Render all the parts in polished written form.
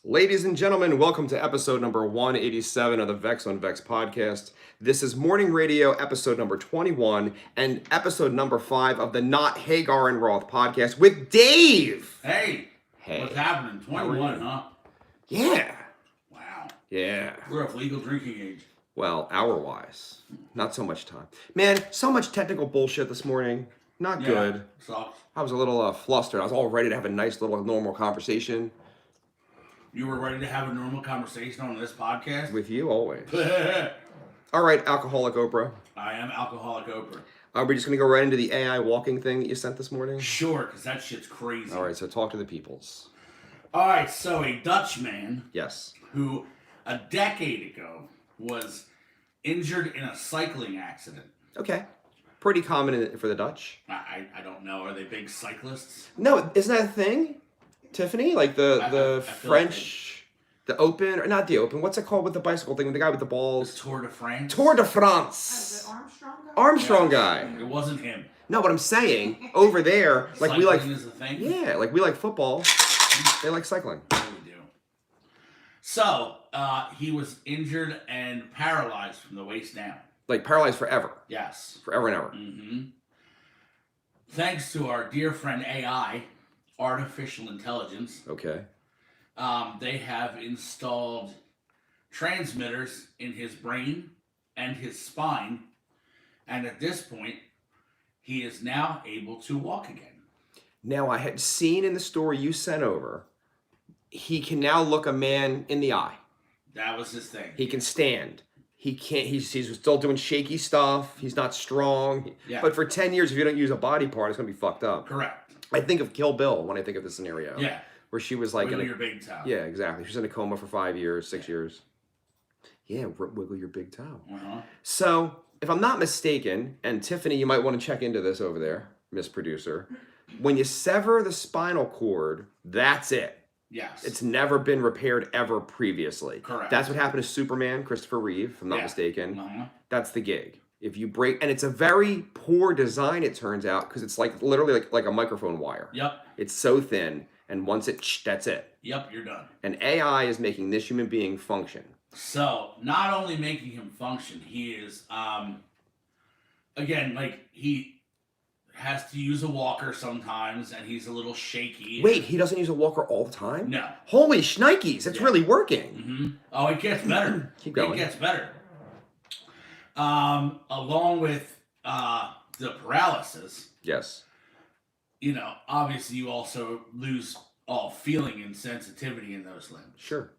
Ladies and gentlemen, welcome to episode number 187 of the Vex On Vex Podcast. This is morning radio episode number 21 and episode number 5 of the Not Hagar and Roth podcast with Dave. Hey, what's happening? 21, huh? Yeah. Wow. Yeah. We're of legal drinking age. Well, hour-wise. Not so much time. Man, so much technical bullshit this morning. Not good. Sucks. I was a little flustered. I was all ready to have a nice little normal conversation. You were ready to have a normal conversation on this podcast? With you, always. All right, Alcoholic Oprah. I am Alcoholic Oprah. Are we just going to go right into the AI walking thing that you sent this morning? Sure, because that shit's crazy. All right, so talk to the peoples. All right, so a Dutch man Yes. who a decade ago was injured in a cycling accident. Okay. Pretty common for the Dutch. I don't know. Are they big cyclists? No, isn't that a thing? Tiffany? Like the French, the Open, or not the Open, what's it called with the bicycle thing, with the guy with the balls? The Tour de France? Tour de Is France. it Armstrong guy? Armstrong guy. It wasn't him. No, but I'm saying, over there, like Cycling we like, is the thing? yeah, like we like football, they like cycling. Yeah, we do. So, he was injured and paralyzed from the waist down. Like paralyzed forever. Yes. Forever and ever. Mm-hmm. Thanks to our dear friend AI, artificial intelligence, Okay. they have installed transmitters in his brain and his spine, and at this point, he is now able to walk again. Now, I had seen in the story you sent over, he can now look a man in the eye. That was his thing. He can stand. He can't. He's still doing shaky stuff. He's not strong. Yeah. But for 10 years, if you don't use a body part, it's gonna be fucked up. Correct. I think of Kill Bill when I think of this scenario. Yeah. Where she was like, Wiggle your big toe. yeah, exactly. She was in a coma for 5 years, 6 years. Yeah, wiggle your big toe. Uh-huh. So, if I'm not mistaken, and Tiffany, you might want to check into this over there, Miss Producer. When you sever the spinal cord, that's it. Yes. It's never been repaired ever previously. Correct. That's what happened to Superman, Christopher Reeve, if I'm not mistaken. Uh-huh. That's the gig. If you break, and it's a very poor design, it turns out, because it's like literally like a microphone wire. Yep. It's so thin, and once that's it. Yep, you're done. And AI is making this human being function. So, not only making him function, he is, again, like, he has to use a walker sometimes, and he's a little shaky. Wait, he doesn't use a walker all the time? No. Holy shnikes, it's Yeah. really working. Mm-hmm. Oh, it gets better. Keep going. It gets better. Along with the paralysis, Yes. you know, obviously you also lose all feeling and sensitivity in those limbs. Sure.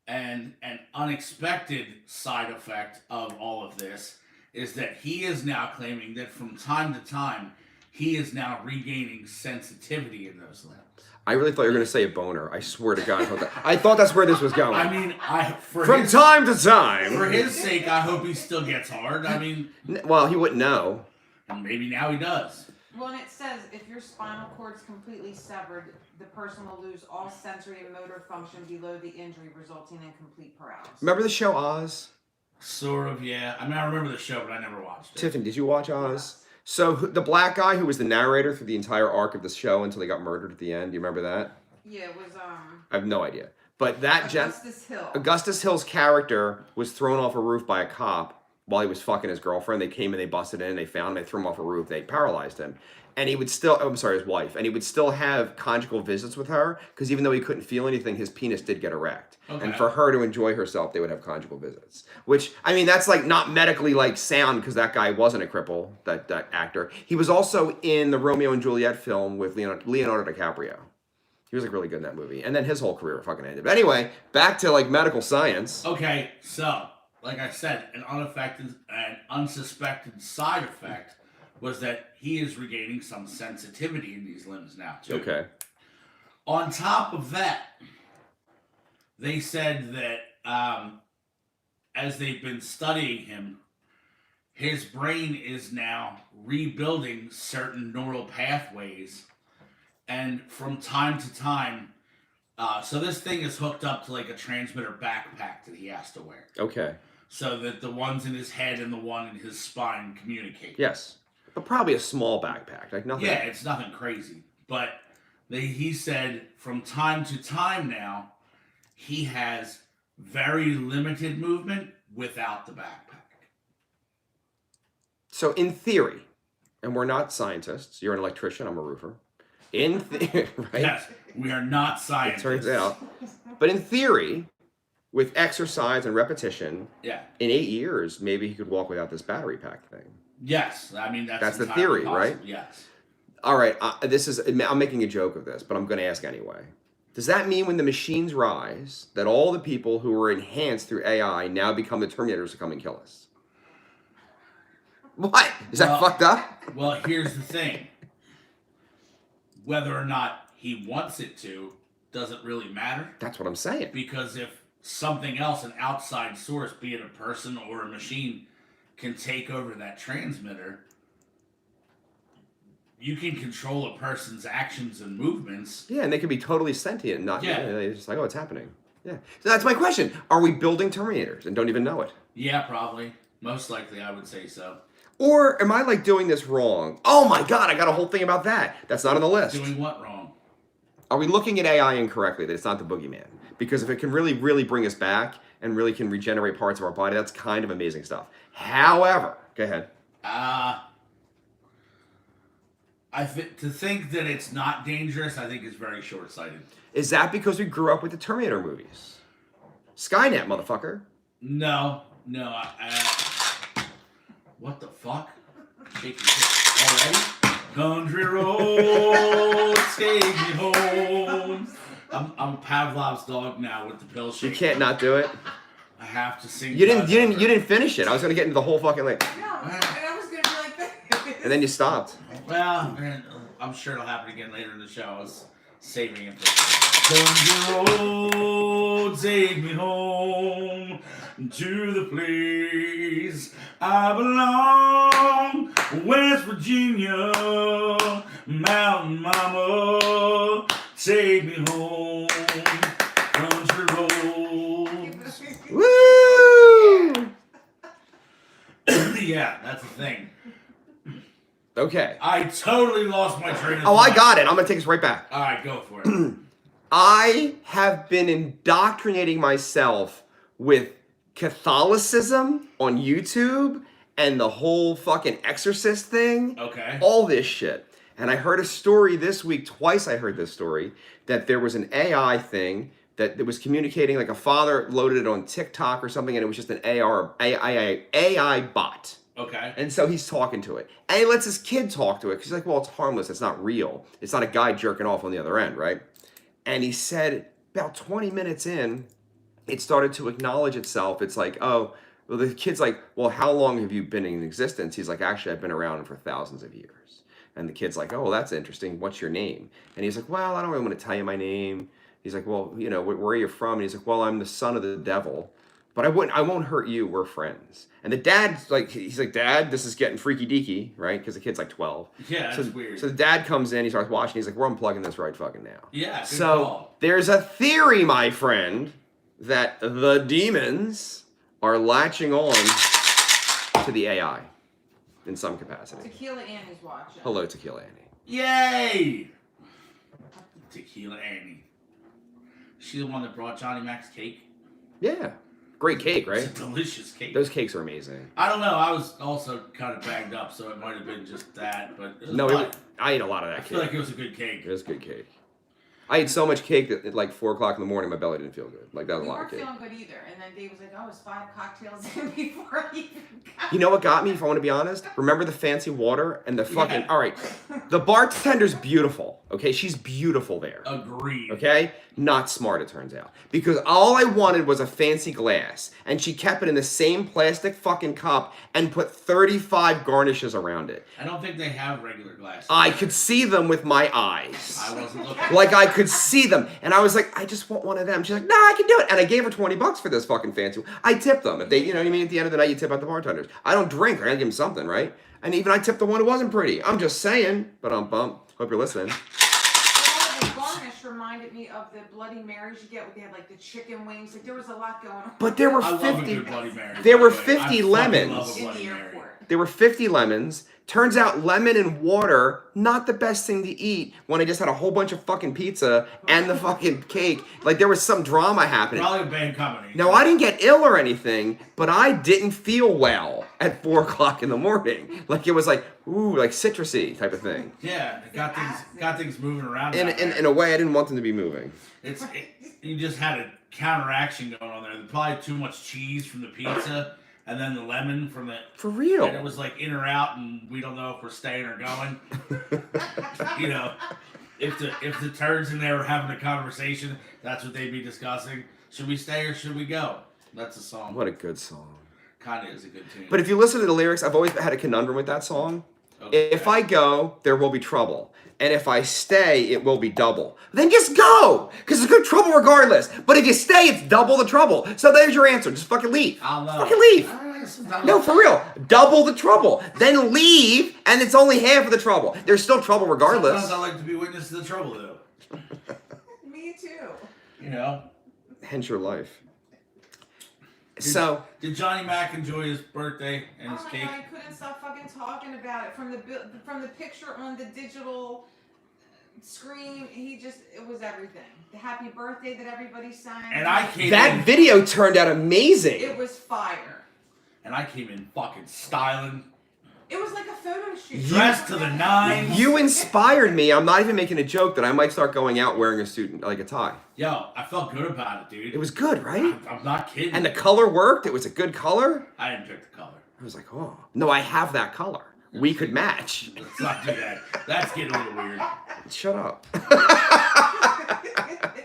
And an unexpected side effect of all of this is that he is now claiming that from time to time, he is now regaining sensitivity in those limbs. I really thought you were going to say a boner. I swear to God. I thought that's where this was going. I mean, From time to time. For his sake, I hope he still gets hard. I mean, Well, he wouldn't know. and maybe now he does. Well, and it says if your spinal cord is completely severed, the person will lose all sensory and motor function below the injury, resulting in complete paralysis. Remember the show Oz? Sort of, yeah. I mean, I remember the show, but I never watched it. Tiffany, did you watch Oz? So the black guy who was the narrator through the entire arc of the show until he got murdered at the end, do you remember that? Yeah, it was I have no idea. But that Augustus Hill's character was thrown off a roof by a cop while he was fucking his girlfriend. They came and they busted in, they found him, they threw him off a roof, they paralyzed him. And he would still, his wife, and he would still have conjugal visits with her, because even though he couldn't feel anything, his penis did get erect. Okay. And for her to enjoy herself, they would have conjugal visits. Which, I mean, that's like not medically like sound, because that guy wasn't a cripple, that actor. He was also in the Romeo and Juliet film with Leonardo DiCaprio. He was like really good in that movie. And then his whole career fucking ended. But anyway, back to like medical science. Okay, so, like I said, an unaffected and unsuspected side effect was that he is regaining some sensitivity in these limbs now, too. Okay. On top of that, they said that as they've been studying him, his brain is now rebuilding certain neural pathways. And from time to time, so this thing is hooked up to like a transmitter backpack that he has to wear. Okay. So that the ones in his head and the one in his spine communicate. Yes. But probably a small backpack, like nothing. Yeah, it's nothing crazy. But he said from time to time now, he has very limited movement without the backpack. So in theory, and we're not scientists, you're an electrician, I'm a roofer. In theory, right? Yes, we are not scientists. It turns out. But in theory, with exercise and repetition, Yeah. in 8 years, maybe he could walk without this battery pack thing. Yes, I mean that's the entirely theory, possible. right? Yes. All right, I'm making a joke of this, but I'm going to ask anyway. Does that mean when the machines rise, that all the people who were enhanced through AI now become the Terminators to come and kill us? What? Is that fucked up? Well, here's the thing. Whether or not he wants it to doesn't really matter. That's what I'm saying. Because if something else, an outside source, be it a person or a machine, can take over that transmitter, you can control a person's actions and movements. Yeah, and they could be totally sentient and not, Yeah. they're just like, oh, it's happening. Yeah. So that's my question. Are we building Terminators and don't even know it? Yeah, probably. Most likely, I would say so. Or am I like doing this wrong? Oh my God, I got a whole thing about that. That's not on the list. Doing what wrong? Are we looking at AI incorrectly, that it's not the boogeyman? Because if it can really, really bring us back and really can regenerate parts of our body, that's kind of amazing stuff. However, go ahead. To think that it's not dangerous, I think is very short-sighted. Is that because we grew up with the Terminator movies? Skynet, motherfucker. No. What the fuck? Shaking already? Country roads take me home. I'm Pavlov's dog now with the pill shake. You can't not do it. I have to sing. You didn't finish it. I was gonna get into the whole fucking like. No, and I was gonna be like that. And then you stopped. Well, I'm sure it'll happen again later in the show. I was saving it. Country roads take me home to the place I belong. West Virginia, Mountain Mama, take me home. Country roads. Woo! Yeah, that's the thing. Okay. I totally lost my train of Oh, thought. I got it. I'm gonna take us right back. All right, go for it. I have been indoctrinating myself with Catholicism on YouTube and the whole fucking exorcist thing. Okay. All this shit. And I heard a story this week, twice I heard this story, that there was an AI thing that was communicating, like a father loaded it on TikTok or something, and it was just an AI bot. Okay. And so he's talking to it. And he lets his kid talk to it, because he's like, well, it's harmless, it's not real. It's not a guy jerking off on the other end, right? And he said about 20 minutes in, it started to acknowledge itself. It's like, oh, well, the kid's like, well, how long have you been in existence? He's like, actually, I've been around for thousands of years. And the kid's like, oh, well, that's interesting. What's your name? And he's like, well, I don't really want to tell you my name. He's like, well, you know, where are you from? And he's like, well, I'm the son of the devil. But I won't hurt you. We're friends. And the dad's like, he's like, Dad, this is getting freaky deaky, right? Because the kid's like 12. Yeah, that's weird. So the dad comes in, he starts watching. He's like, we're unplugging this right fucking now. Yeah, good So call. there's a theory, my friend, that the demons are latching on to the AI in some capacity. Tequila Annie's watching. Hello, Tequila Annie. Yay! Tequila Annie. She the one that brought Johnny Mac's cake? Yeah. Great cake, right? It's a delicious cake. Those cakes are amazing. I don't know. I was also kind of banged up, so it might have been just that. But it was No, fine. I ate a lot of that I cake. feel like it was a good cake. It was good cake. I ate so much cake that at like 4 o'clock in the morning, my belly didn't feel good. Like, that was We a lot of weren't cake. feeling good either. And then Dave was like, oh, it's 5 cocktails in before I even got You know what got me, if I want to be honest? Remember the fancy water and the fucking... Yeah. All right, the bartender's beautiful, okay? She's beautiful there. Agreed. Okay? Not smart, it turns out. Because all I wanted was a fancy glass, and she kept it in the same plastic fucking cup and put 35 garnishes around it. I don't think they have regular glasses. I could see them with my eyes. I wasn't looking. Like, I could see them. And I was like, I just want one of them. She's like, nah, I can do it. And I gave her $20 for this fucking fancy one. I tipped them. If they, you know what I mean? At the end of the night, you tip out the bartenders. I don't drink. I gotta give them something, right? And even I tipped the one who wasn't pretty. I'm just saying. But I'm bummed. Hope you're listening. Oh, the garnish reminded me of the Bloody Marys you get where they had like the chicken wings. Like there was a lot going on. But there were I love a 50. good Bloody Mary. There were by the way. 50 I fucking lemons. love a In Bloody the Mary. airport. There were 50 lemons. Turns out lemon and water, not the best thing to eat when I just had a whole bunch of fucking pizza and the fucking cake. Like there was some drama happening. Probably a bad company. Now, I didn't get ill or anything, but I didn't feel well at 4 o'clock in the morning. Like it was like, ooh, like citrusy type of thing. Yeah, it got things moving around. In a way, I didn't want them to be moving. You just had a counteraction going on there. Probably too much cheese from the pizza. And then the lemon from the... For real. And it was like in or out, and we don't know if we're staying or going. You know, if the turds in there were having a conversation, that's what they'd be discussing. Should we stay or should we go? That's a song. What a good song. Kind of is a good tune. But if you listen to the lyrics, I've always had a conundrum with that song. Okay. If I go, there will be trouble. And if I stay, it will be double. Then just go! Because it's good trouble regardless. But if you stay, it's double the trouble. So there's your answer. Just fucking leave. I'll know. Fucking leave. No, for real. Double the trouble. Then leave, and it's only half of the trouble. There's still trouble regardless. Sometimes I like to be witness to the trouble, though. Me too. You know? Hence your life. Did Johnny Mac enjoy his birthday and his cake? God, I couldn't stop fucking talking about it. From the picture on the digital screen, it was everything. The happy birthday that everybody sang. And I came That video turned out amazing. It was fire. And I came in fucking styling. It was like a photo shoot. Dressed to the nines. You inspired me. I'm not even making a joke that I might start going out wearing a suit, like a tie. Yo, I felt good about it, dude. It was good, right? I'm not kidding. And the color worked. It was a good color. I didn't pick the color. I was like, oh. No, I have that color. We could match. Let's not do that. That's getting a little weird. Shut up.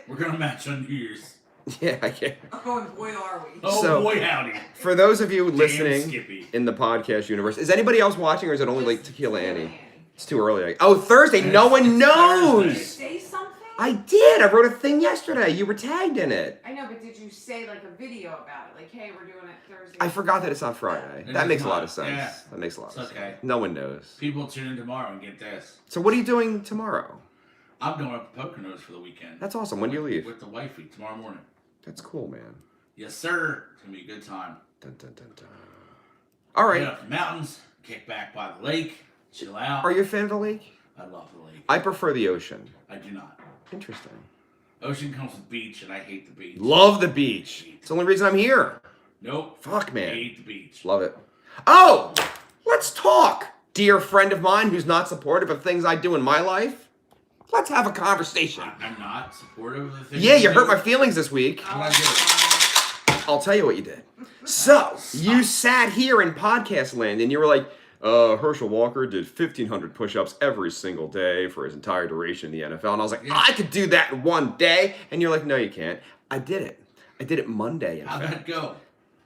We're going to match on New Year's. Yeah, I can. Oh, and boy, are we. Oh, boy, howdy. For those of you listening Skippy. in the podcast universe, is anybody else watching or is it only like Tequila Annie? It's too early. Oh, Thursday. No one knows. Did you say something? I did. I wrote a thing yesterday. You were tagged in it. I know, but did you say like a video about it? Like, hey, we're doing it Thursday. I forgot that it's on Friday. That makes a lot of sense. Yeah. That makes a lot of sense. Okay. No one knows. People tune in tomorrow and get this. So what are you doing tomorrow? I'm going up to Poconos for the weekend. That's awesome. When do you leave? With the wifey tomorrow morning. That's cool, man. Yes, sir. It's going to be a good time. Dun, dun, dun, dun. All right. Get up the mountains, kick back by the lake, chill out. Are you a fan of the lake? I love the lake. I prefer the ocean. I do not. Interesting. Ocean comes with beach, and I hate the beach. Love the beach. It's the only reason I'm here. Nope. Fuck, man. I hate the beach. Love it. Oh, let's talk, dear friend of mine who's not supportive of things I do in my life. Let's have a conversation. I'm not supportive of the things. Yeah, you hurt my feelings this week. What I I'll tell you what you did. So, you sat here in podcast land and you were like, Herschel Walker did 1,500 push-ups every single day for his entire duration in the NFL. And I was like, I could do that in one day. And you're like, no, you can't. I did it. I did it Monday, in How'd fact. that go?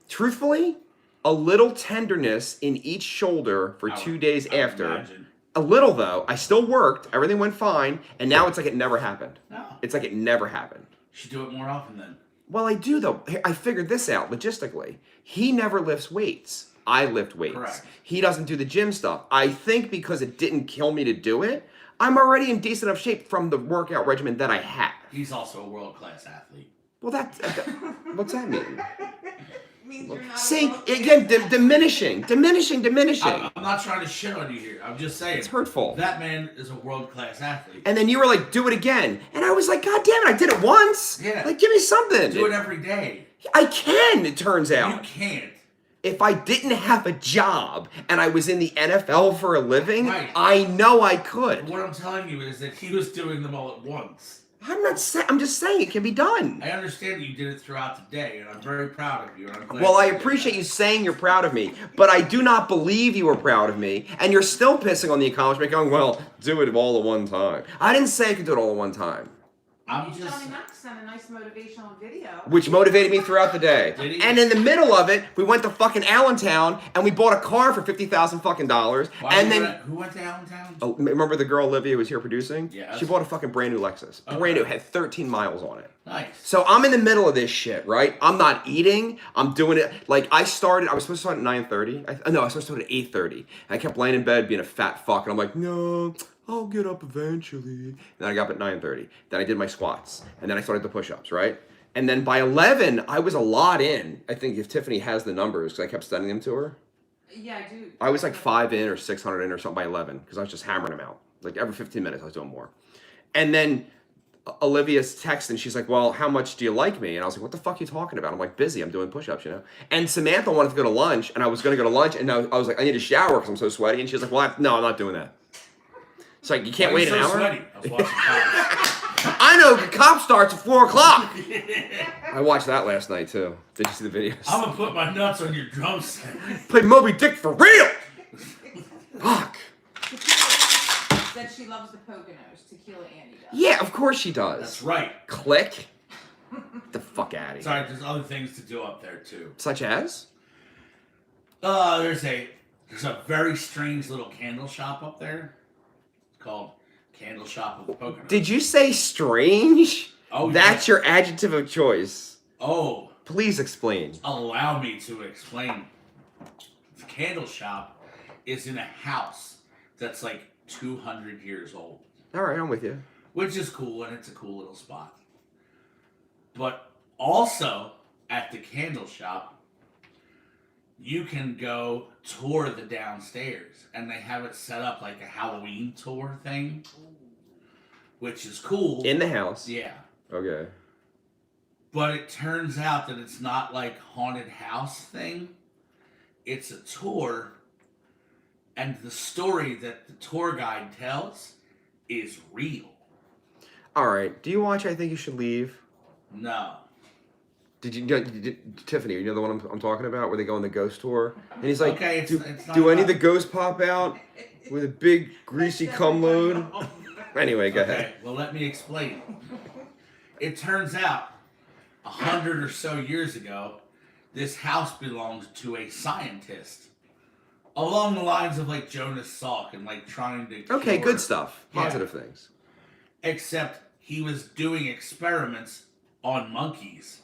Truthfully, a little tenderness in each shoulder for 2 days after. Imagine. A little, though. I still worked. Everything went fine. And now it's like it never happened. No. It's like it never happened. You should do it more often then. Well, I do, though. I figured this out logistically. He never lifts weights. I lift weights. Correct. He doesn't do the gym stuff. I think because it didn't kill me to do it, I'm already in decent enough shape from the workout regimen that I have. He's also a world-class athlete. Well, what's that mean? Means you're not See, again, diminishing. I'm not trying to shit on you here. I'm just saying. It's hurtful. That man is a world-class athlete. And then you were like, do it again. And I was like, God damn it, I did it once. Yeah. Like, give me something. Do it every day. I can, it turns out. You can't. If I didn't have a job and I was in the NFL for a living, Right. I know I could. What I'm telling you is that he was doing them all at once. I'm just saying it can be done. I understand that you did it throughout the day, and I'm very proud of you. And I'm glad Well, I you did appreciate that. you saying you're proud of me, but I do not believe you were proud of me, and you're still pissing on the accomplishment, going, well, do it all at one time. I didn't say I could do it all at one time. I'm just. Johnny Mac sent a nice motivational video. Which motivated me throughout the day. Did he? And in the middle of it, we went to fucking Allentown and we bought a car for $50,000 fucking dollars. And then Who went to Allentown? oh, remember the girl Olivia who was here producing? Yes. She bought a fucking brand new Lexus. Okay. Brand new, had 13 miles on it. Nice. So I'm in the middle of this shit, right? I'm not eating. I'm doing it. Like I was supposed to start at 9:30. No, I was supposed to start at 8:30. I kept laying in bed being a fat fuck, and I'm like, no, I'll get up eventually. And then I got up at 9:30. Then I did my squats, and then I started the push-ups, right? And then by 11, I was a lot in. I think if Tiffany has the numbers, because I kept sending them to her. Yeah, I do. I was like 5 in or 600 in or something by 11 because I was just hammering them out. Like every 15 minutes I was doing more. And then Olivia's texting. She's like, well, how much do you like me? And I was like, what the fuck are you talking about? I'm like, busy. I'm doing push-ups, you know? And Samantha wanted to go to lunch, and I was going to go to lunch, and I was like, I need a shower because I'm so sweaty. And she was like, well, no, I'm not doing that. It's like, you can't wait an hour? Sweaty? I was watching Cops. I know, the cop starts at 4 o'clock. I watched that last night, too. Did you see the videos? I'm going to put my nuts on your drumstick. Play Moby Dick for real! Fuck. Said she loves the Poconos. Tequila Annie does. Yeah, of course she does. That's right. Click. Get the fuck out of here. Sorry, there's other things to do up there, too. Such as? There's a very strange little candle shop up there. It's called Candle Shop of the Poconos. Did you say strange? Oh, That's yeah. your adjective of choice. Oh. Please explain. Allow me to explain. The candle shop is in a house that's like 200 years old. All right, I'm with you. Which is cool, and it's a cool little spot. But also, at the candle shop, you can go tour the downstairs. And they have it set up like a Halloween tour thing. Which is cool. In the house? Yeah. Okay. But it turns out that it's not like haunted house thing. It's a tour. And the story that the tour guide tells is real. All right. Do you watch I Think You Should Leave? No. Tiffany, you know the one I'm talking about where they go on the ghost tour? And he's like, Okay, do not any of about- the ghosts pop out with a big greasy cum load? Anyway, go ahead. Okay, well, let me explain. It turns out, 100 or so years ago, this house belonged to a scientist. Along the lines of like Jonas Salk and like trying to Okay, cure- good stuff. Positive things. Except he was doing experiments on monkeys.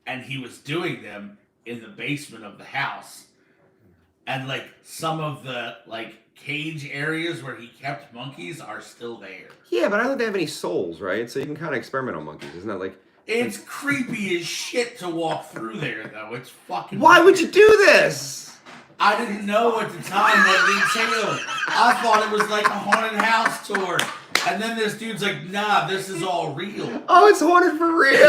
And he was doing them in the basement of the house. And like some of the like cage areas where he kept monkeys are still there. Yeah, but I don't think they have any souls, right? So you can kind of experiment on monkeys. Isn't that like... It's creepy as shit to walk through there though. It's fucking Why would you weird. do this? I didn't know at the time what it entailed. I thought it was like a haunted house tour. And then this dude's like, nah, this is all real. Oh, it's haunted for real. You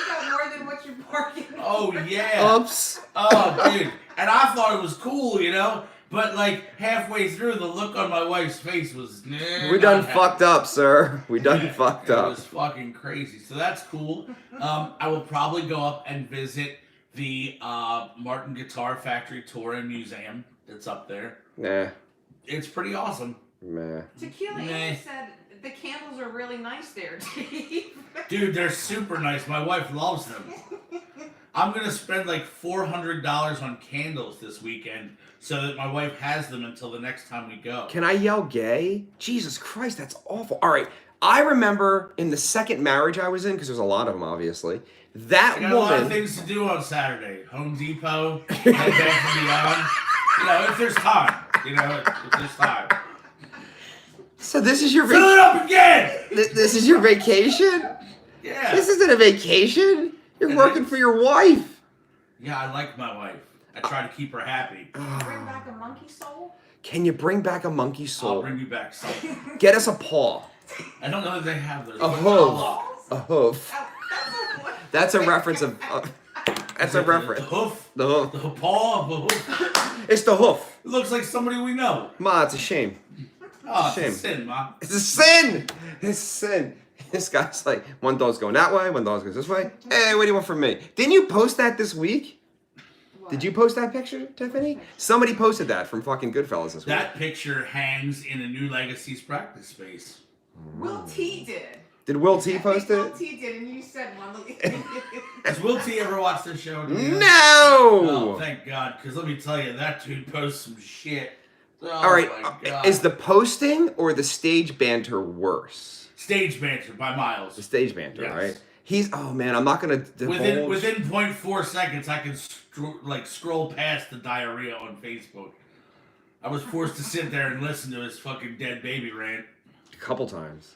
got more than what you're bargaining for. Oh yeah. Oops. Oh dude. And I thought it was cool, you know? But like halfway through, the look on my wife's face was We done fucked up, sir. We done fucked It up. was fucking crazy. So that's cool. I will probably go up and visit the Martin Guitar Factory Tour and Museum that's up there. Nah. It's pretty awesome. Meh. Tequila Meh. Annie said the candles are really nice there, Dave. Dude, they're super nice. My wife loves them. I'm going to spend like $400 on candles this weekend so that my wife has them until the next time we go. Can I yell gay? Jesus Christ, that's awful. All right. I remember in the second marriage I was in, because there's a lot of them, obviously, that I got a lot of woman... things to do on Saturday. Home Depot, Bed Bath & Beyond. You know, if there's time. You know, if there's time. So this is your Fill it up again! This is your vacation? Yeah. This isn't a vacation. You're It working is. for your wife. Yeah, I like my wife. I try to keep her happy. Bring back a monkey soul? Can you bring back a monkey I'll soul? bring you back something. Get us a paw. I don't know that they have those. A but I'll hoof. look. A hoof. That's a reference of... that's a The reference. hoof. The hoof. The paw of the hoof. It's the hoof. It looks like somebody we know. Ma, it's a shame. Oh, it's Shame. a sin, Ma. It's a sin. It's a sin. This guy's like, one dog's going that way, one dog goes this way. Hey, what do you want from me? Didn't you post that this week? Did you post that picture, Tiffany? Somebody posted that from fucking Goodfellas this week. That picture hangs in a New Legacies practice space. Will T did. Did Will T post Will it? T did, and you said one. Has Will T ever watched this show? No! Oh, thank God. Because let me tell you, that dude posts some shit. Oh, All right, my God. is the posting or the stage banter worse? Stage banter by miles. The stage banter, Yes. right? He's, oh man, I'm not gonna divulge. Within 0.4 seconds, I can scroll past the diarrhea on Facebook. I was forced to sit there and listen to his fucking dead baby rant. A couple times.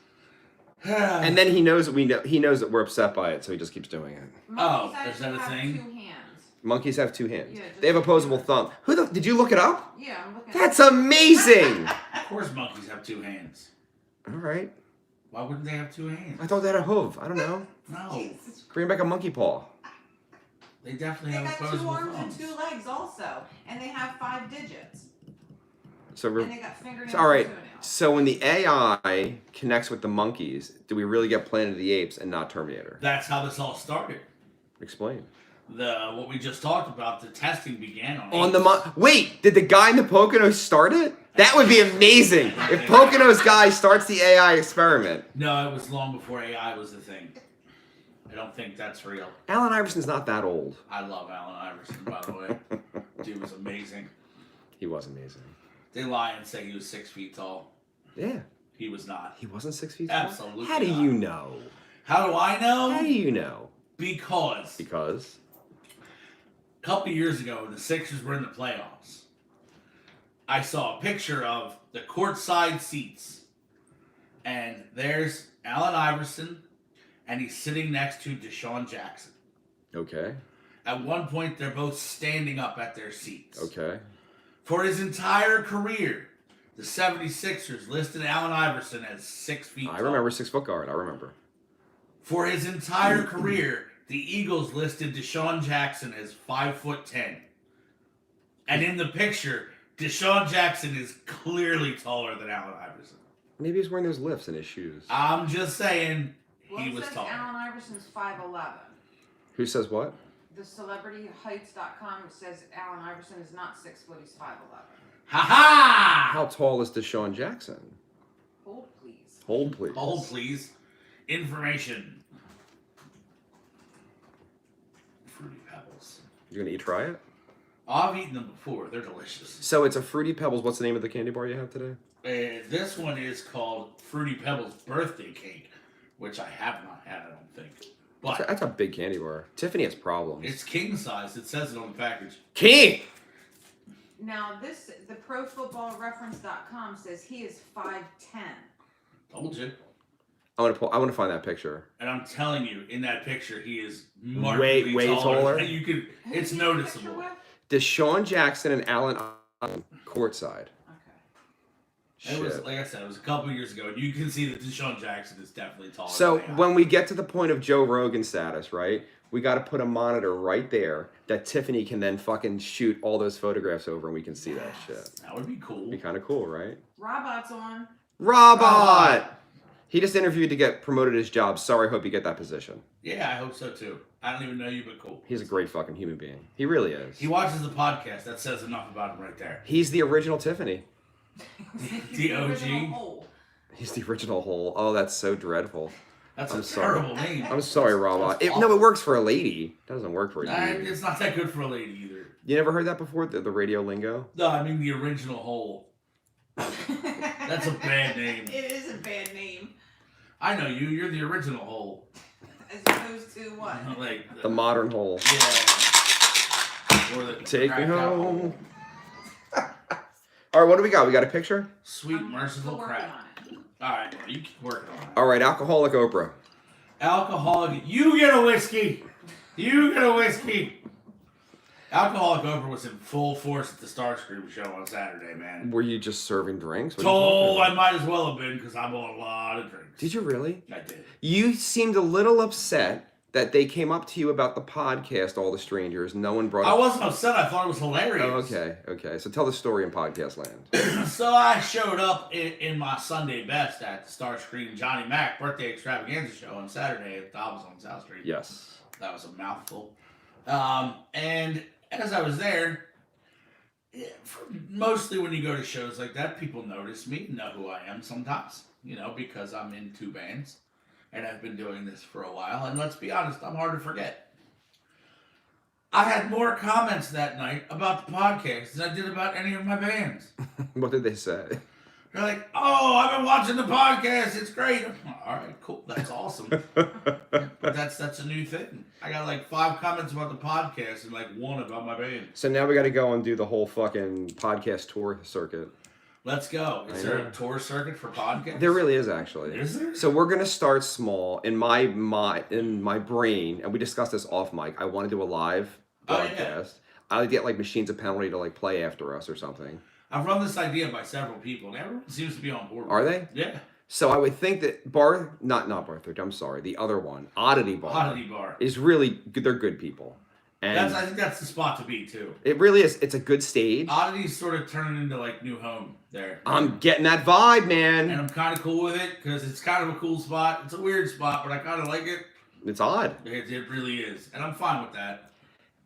And then he knows that he knows that we're upset by it, so he just keeps doing it. Oh, Monkeys is that a actually thing? have 2 hands. Monkeys have 2 hands. Yeah, just They have 2 opposable hands. thumb. Did you look it up? Yeah, I'm looking. That's amazing. Of course, monkeys have 2 hands. All right. Why wouldn't they have 2 hands? I thought they had a hoof. I don't know. No, Jesus. Bring back a monkey paw. they definitely They have got 2 opposable arms thumbs. and 2 legs also, and they have 5 digits. So, And they got fingernails. all right. And toenails. So when the AI connects with the monkeys, do we really get Planet of the Apes and not Terminator? That's how this all started. Explain. What we just talked about, the testing began On the apes. wait, did the guy in the Poconos start it? That would be amazing. If Poconos guy starts the AI experiment. No, it was long before AI was the thing. I don't think that's real. Allen Iverson's not that old. I love Allen Iverson, by the way. Dude was amazing. He was amazing. They lie and say he was 6 feet tall. Yeah. He was not. He wasn't 6 feet tall? Absolutely How do not. you know? How do I know? How do you know? Because Because? a couple of years ago, when the Sixers were in the playoffs, I saw a picture of the courtside seats. And there's Allen Iverson, and he's sitting next to Deshaun Jackson. Okay. At one point, they're both standing up at their seats. Okay. For his entire career, the 76ers listed Allen Iverson as 6 feet tall. I remember 6 foot guard. I remember. For his entire career, the Eagles listed Deshaun Jackson as 5'10". And in the picture, Deshaun Jackson is clearly taller than Allen Iverson. Maybe he's wearing those lifts in his shoes. I'm just saying, Well, he it was says taller. Allen Iverson's 5'11". Who says what? The celebrityheights.com says Allen Iverson is not 6 foot, he's 5'11". Ha ha! How tall is Deshaun Jackson? Hold please. Hold, please. Hold, please. Information. Fruity Pebbles. You gonna try it? I've eaten them before. They're delicious. So it's a Fruity Pebbles. What's the name of the candy bar you have today? This one is called Fruity Pebbles Birthday Cake, which I have not had, I don't think. But That's a big candy bar. Tiffany has problems. it's king size. It says it on the package. King! Now the profootballreference.com says he is 5'10". Told you. I want to find that picture. And I'm telling you, in that picture, he is markedly Way taller? And you could, it's Who did you take a picture noticeable. with? Deshaun Jackson and Allen Iverson courtside. It was, Shit. like I said, it was a couple years ago, and you can see that Deshaun Jackson is definitely taller. So than when we get to the point of Joe Rogan status, right? We got to put a monitor right there that Tiffany can then fucking shoot all those photographs over, and we can see that shit. That would be cool. Be kind of cool, right? Robot's on. Robot! He just interviewed to get promoted his job. Sorry, hope you get that position. Yeah, I hope so too. I don't even know you, but cool. He's a great fucking human being. He really is. He watches the podcast. That says enough about him right there. He's the original Tiffany. The OG. original hole. He's the original hole. Oh, that's so dreadful. That's I'm a sorry. terrible name. I'm sorry, Robot. No, it works for a lady. It doesn't work for a dude. It's not that good for a lady either. You never heard that before? The radio lingo? No, I mean the original hole. That's a bad name. It is a bad name. I know you. You're the original hole. As opposed to what? Like The modern hole. Yeah. Or the Take me cracked out hole. home. All right, what do we got? We got a picture? Sweet I'm merciful still working crap. on it. All right, well, you keep working on it. All right, alcoholic Oprah. Alcoholic, you get a whiskey. You get a whiskey. Alcoholic Oprah was in full force at the Starscream show on Saturday, man. Were you just serving drinks? What are you Oh, talking I might as well have been because I bought a lot of drinks. Did you really? I did. You seemed a little upset that they came up to you about the podcast, All the Strangers. No one brought I up... wasn't upset. I thought it was hilarious. Oh, okay. So tell the story in podcast land. So I showed up in my Sunday best at the Starscream Johnny Mac birthday extravaganza show on Saturday at Dobbs on South Street. Yes. That was a mouthful. And as I was there, mostly when you go to shows like that, people notice me, know who I am sometimes, because I'm in 2 bands. And I've been doing this for a while. And let's be honest, I'm hard to forget. I had more comments that night about the podcast than I did about any of my bands. What did they say? They're like, oh, I've been watching the podcast. It's great. I'm like, all right, cool. That's awesome. But that's a new thing. I got like 5 comments about the podcast and like 1 about my band. So now we got to go and do the whole fucking podcast tour circuit. Let's go. Is there a tour circuit for podcasts? There really is, actually. Is there? So we're gonna start small. In my brain, and we discussed this off mic. I want to do a live broadcast. I would get like Machines of Penalty to like play after us or something. I've run this idea by several people, and everyone seems to be on board with Are it. they? Yeah. So I would think that not Barthurst, I'm sorry, the other one, Oddity Bar is really good. They're good people. And I think that's the spot to be too. it really is. It's a good stage. Oddity's sort of turning into like new home there. I'm getting that vibe, man. And I'm kind of cool with it because it's kind of a cool spot. It's a weird spot, but I kind of like it. It's odd. It really is. And I'm fine with that.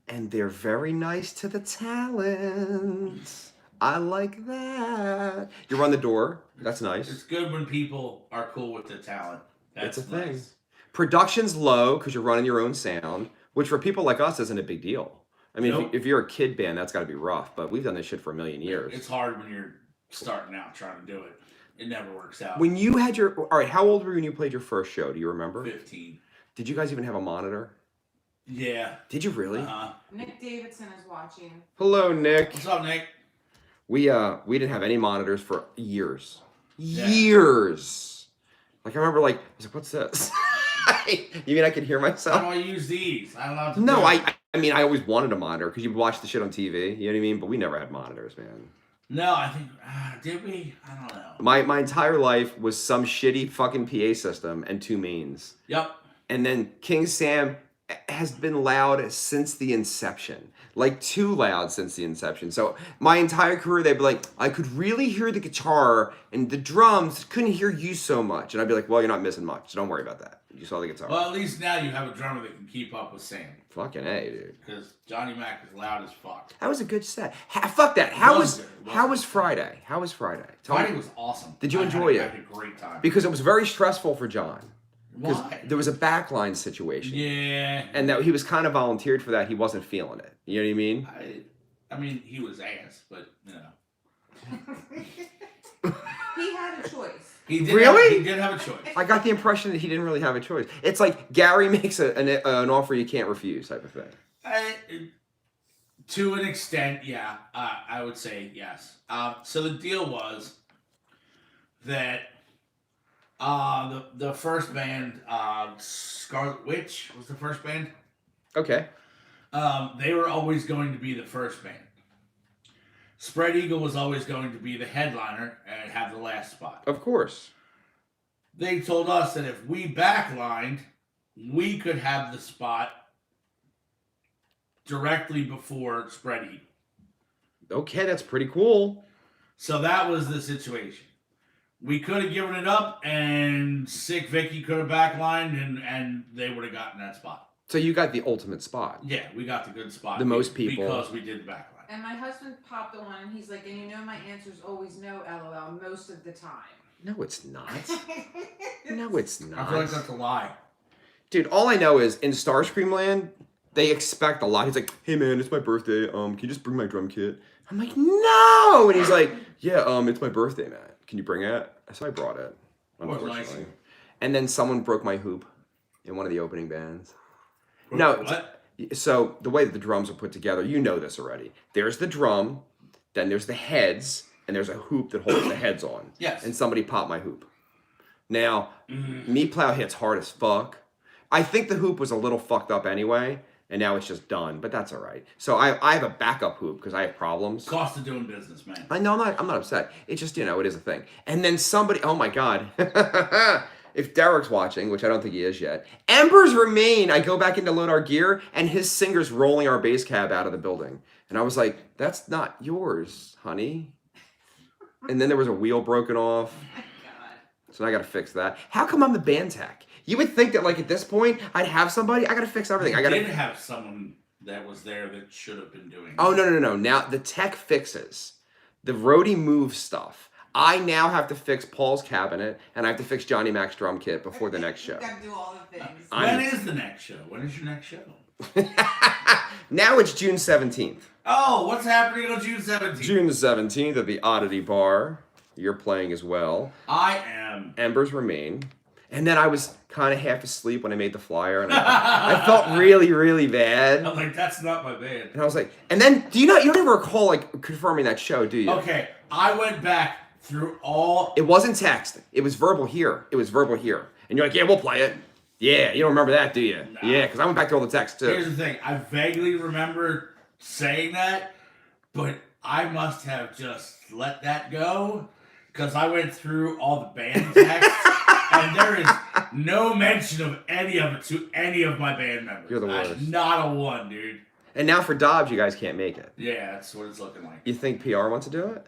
And they're very nice to the talent. I like that. You run the door. That's nice. It's good when people are cool with the talent. That's It's a thing. nice. Production's low because you're running your own sound, which for people like us isn't a big deal. I mean, Nope. if you're a kid band, that's got to be rough. But we've done this shit for a million years. It's hard when you're starting out trying to do it. It never works out. When you had all right, how old were you when you played your first show? Do you remember? 15. Did you guys even have a monitor? Yeah. Did you really? Uh-huh. Nick Davidson is watching. Hello, Nick. What's up, Nick? We didn't have any monitors for years. Yeah. Years. Like I remember, like I was like, "What's this?" You mean I can hear How myself? do I use these? I don't know how to No, do it. I mean I always wanted a monitor because you watch the shit on TV. You know what I mean? But we never had monitors, man. No, I think... did we? I don't know. My entire life was some shitty fucking PA system and two mains. Yep. And then King Sam has been loud since the inception. Like too loud since the inception. So my entire career, they'd be like, I could really hear the guitar and the drums, couldn't hear you so much. And I'd be like, well, you're not missing much. So don't worry about that. You saw the guitar. Well, at least now you have a drummer that can keep up with Sam. Fucking A, dude. Because Johnny Mac is loud as fuck. That was a good set. Fuck that. How was good. It was how good. was Friday? How was Friday? Tell Friday me. was awesome. Did you I enjoy had it? a great time. Because it was very stressful for John. Because Why? there was a backline situation. Yeah. And that he was kind of volunteered for that. He wasn't feeling it. You know what I mean? I mean, he was ass, but, you know. He had a choice. He did Really? He did have a choice. I got the impression that he didn't really have a choice. It's like Gary makes an offer you can't refuse type of thing. To an extent, yeah. I would say yes. So the deal was that the first band, Scarlet Witch was the first band. Okay. They were always going to be the first band. Spread Eagle was always going to be the headliner and have the last spot. Of course. They told us that if we backlined, we could have the spot directly before Spread Eagle. Okay, that's pretty cool. So that was the situation. We could have given it up, and Sick Vicky could have backlined, and they would have gotten that spot. So you got the ultimate spot. Yeah, we got the good spot. The most people. Because we did the backline. And my husband popped the one, and he's like, and you know my answer's always no, LOL, most of the time. No, it's not. No, it's I not. feel like that's a lie. Dude, all I know is in Starscream Land, they expect a lot. He's like, hey man, it's my birthday. Can you just bring my drum kit? I'm like, no! And he's like, yeah, it's my birthday, man. Can you bring it? So I brought it. was Unfortunately. nice. And then someone broke my hoop in one of the opening bands. What? So the way that the drums are put together, you know this already. There's the drum, then there's the heads, and there's a hoop that holds the heads on. Yes. And somebody popped my hoop. Now, Meat Plow hits hard as fuck. I think the hoop was a little fucked up anyway, and now it's just done, but that's all right. So I have a backup hoop because I have problems. Cost of doing business, man. I know I'm not upset. It's just, it is a thing. And then somebody, oh my God. If Derek's watching, which I don't think he is yet, Embers Remain. I go back in to load our gear, and his singer's rolling our bass cab out of the building. And I was like, that's not yours, honey. And then there was a wheel broken off. Oh my God. So I got to fix that. How come I'm the band tech? You would think that, like, at this point, I'd have somebody. I got to fix everything. I did have someone that was there that should have been doing Oh, no. Now, the tech fixes. The roadie moves stuff. I now have to fix Paul's cabinet, and I have to fix Johnny Mac's drum kit before the next show. You gotta do all the things. When is the next show? When is your next show? Now it's June 17th. Oh, what's happening on June 17th? June the 17th at the Oddity Bar. You're playing as well. I am. Embers Remain. And then I was kind of half asleep when I made the flyer, and I felt really, really bad. I'm like, that's not my band. And I was like, and then, you don't even recall, like, confirming that show, do you? Okay, I went back through all... It wasn't text. It was verbal here. And you're like, yeah, we'll play it. Yeah, you don't remember that, do you? No. Yeah, because I went back to all the texts too. Here's the thing. I vaguely remember saying that, but I must have just let that go because I went through all the band texts and there is no mention of any of it to any of my band members. You're the worst. Not a one, dude. And now for Dobbs, you guys can't make it. Yeah, that's what it's looking like. You think PR wants to do it?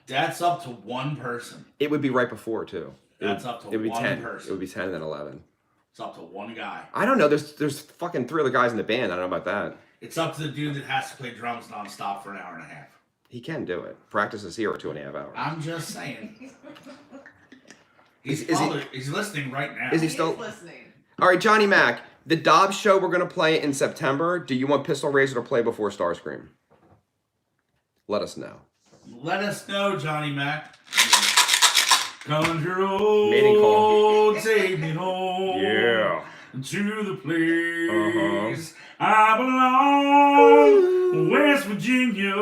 That's up to one person. It would be right before too. That's up to It would be one 10. person. It would be 10 and then 11. It's up to one guy. I don't know. There's fucking 3 other guys in the band. I don't know about that. It's up to the dude that has to play drums nonstop for an hour and a half. He can do it. Practice is here 2.5 hours. I'm just saying. Is He's listening right now. Is he He still is listening. All right, Johnny Mac. The Dobbs show we're gonna play in September. Do you want Pistol Razor to play before Starscream? Let us know. Let us know, Johnny Mac. Country Mating road, take me home. Yeah. To the place I belong, West Virginia,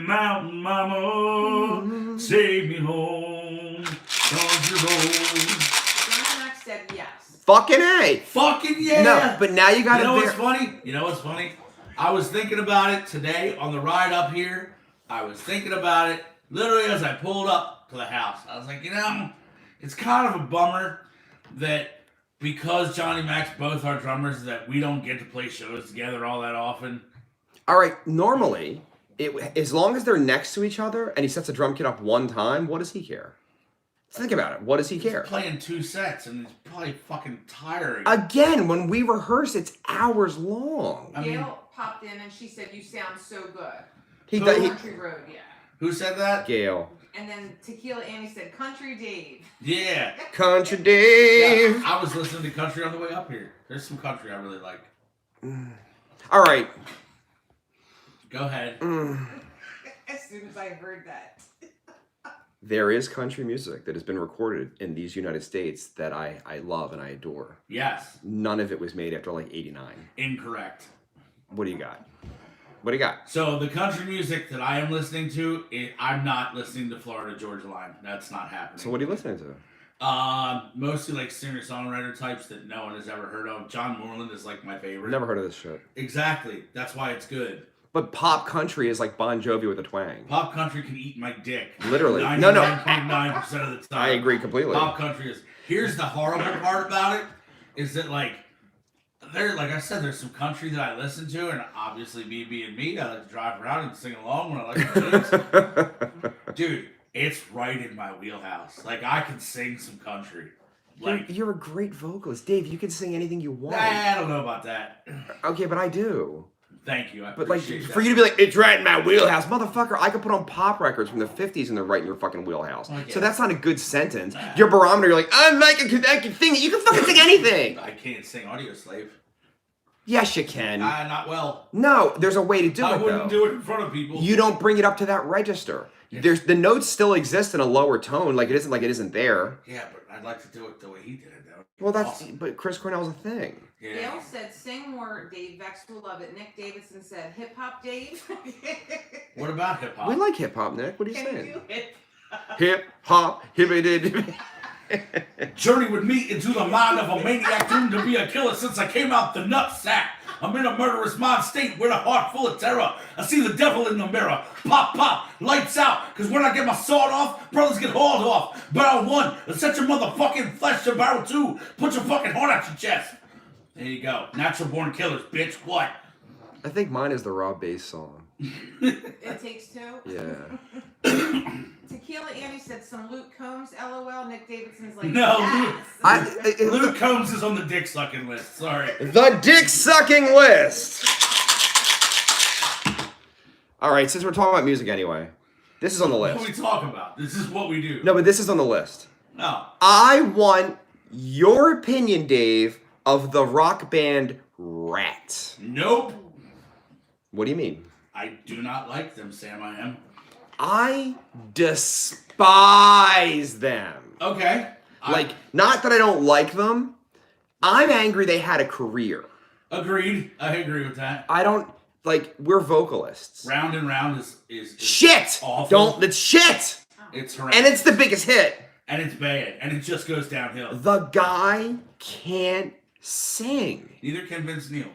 Mountain Mama, take me home. Country road. Johnny Mac said yes. Fucking A. Fucking yeah. No, but now you got You know to what's funny? You know what's funny? I was thinking about it today on the ride up here. I was thinking about it literally as I pulled up to the house. I was like, you know, it's kind of a bummer that because Johnny Mac's both our drummers that we don't get to play shows together all that often. All right, normally, as long as they're next to each other and he sets a drum kit up one time, what does he care? Think about it. What does he care? He's playing 2 sets and it's probably fucking tiring. Again, when we rehearse, it's hours long. I mean, Gail popped in and she said, "You sound so good." He Who? does. Country Road, yeah. who said that? Gail. And then Tequila Annie said, "Country Dave." Yeah. Country Dave. Yeah, I was listening to country on the way up here. There's some country I really like. All right. Go ahead. As soon as I heard that. There is country music that has been recorded in these United States that I love and I adore. Yes. None of it was made after like 89. Incorrect. What do you got? What do you got? So the country music that I am listening to, I'm not listening to Florida Georgia Line. That's not happening. So what are you listening to? Mostly like singer-songwriter types that no one has ever heard of. John Moreland is like my favorite. Never heard of this shit. Exactly. That's why it's good. But pop country is like Bon Jovi with a twang. Pop country can eat my dick. Literally. 99.9% of the time. I agree completely. Pop country is. Here's the horrible part about it, is that like I said, there's some country that I listen to, and obviously me being me, I like to drive around and sing along when I like the tunes. Dude, it's right in my wheelhouse. Like I can sing some country. Like You're a great vocalist. Dave, you can sing anything you want. I don't know about that. Okay, but I do. Thank you. I But like, appreciate that. for you to be like, it's right in my wheelhouse, motherfucker, I could put on pop records from the 50s and they're right in your fucking wheelhouse. Oh, yeah. So that's not a good sentence. Your barometer, you're like, I can sing it. You can fucking sing anything. I can't sing Audio Slave. Yes, you can. Not well. No, there's a way to do I it, wouldn't though. do it in front of people. You don't bring it up to that register. There's the notes still exist in a lower tone, like it isn't there. Yeah, but I'd like to do it the way he did it, though. Well, that's Awesome. but Chris Cornell's a thing. Yeah. Gail said, "Sing more, Dave. Vex will love it." Nick Davidson said, "Hip hop, Dave." What about hip hop? We like hip hop, Nick. What are you Can saying? you hip? Hip hop, hippity. Journey with me into the mind of a maniac doomed to be a killer since I came out the nutsack. I'm in a murderous mind state with a heart full of terror. I see the devil in the mirror. Pop, pop, lights out. Cause when I get my sword off, brothers get hauled off. Barrel 1, and set your motherfucking flesh to barrel 2. Put your fucking heart out your chest. There you go. Natural born killers, bitch. What? I think mine is the Rob Bass song. It takes two. Yeah. Tequila Annie said some Luke Combs, LOL. Nick Davidson's like, No, yes. Luke Combs is on the dick sucking list. Sorry. The dick sucking list. All right, since we're talking about music anyway, this is on the What are we list. talking about? This is what we do. No, but this is on the list. No. I want your opinion, Dave, of the rock band Rat. Nope. What do you mean? I do not like them, Sam. I am. I despise them. Okay. Not that I don't like them. I'm angry they had a career. Agreed. I agree with that. I don't, we're vocalists. Round and Round is Shit! awful. It's shit! It's horrendous. And it's the biggest hit. And it's bad. And it just goes downhill. The guy can't sing. Neither can Vince Neil.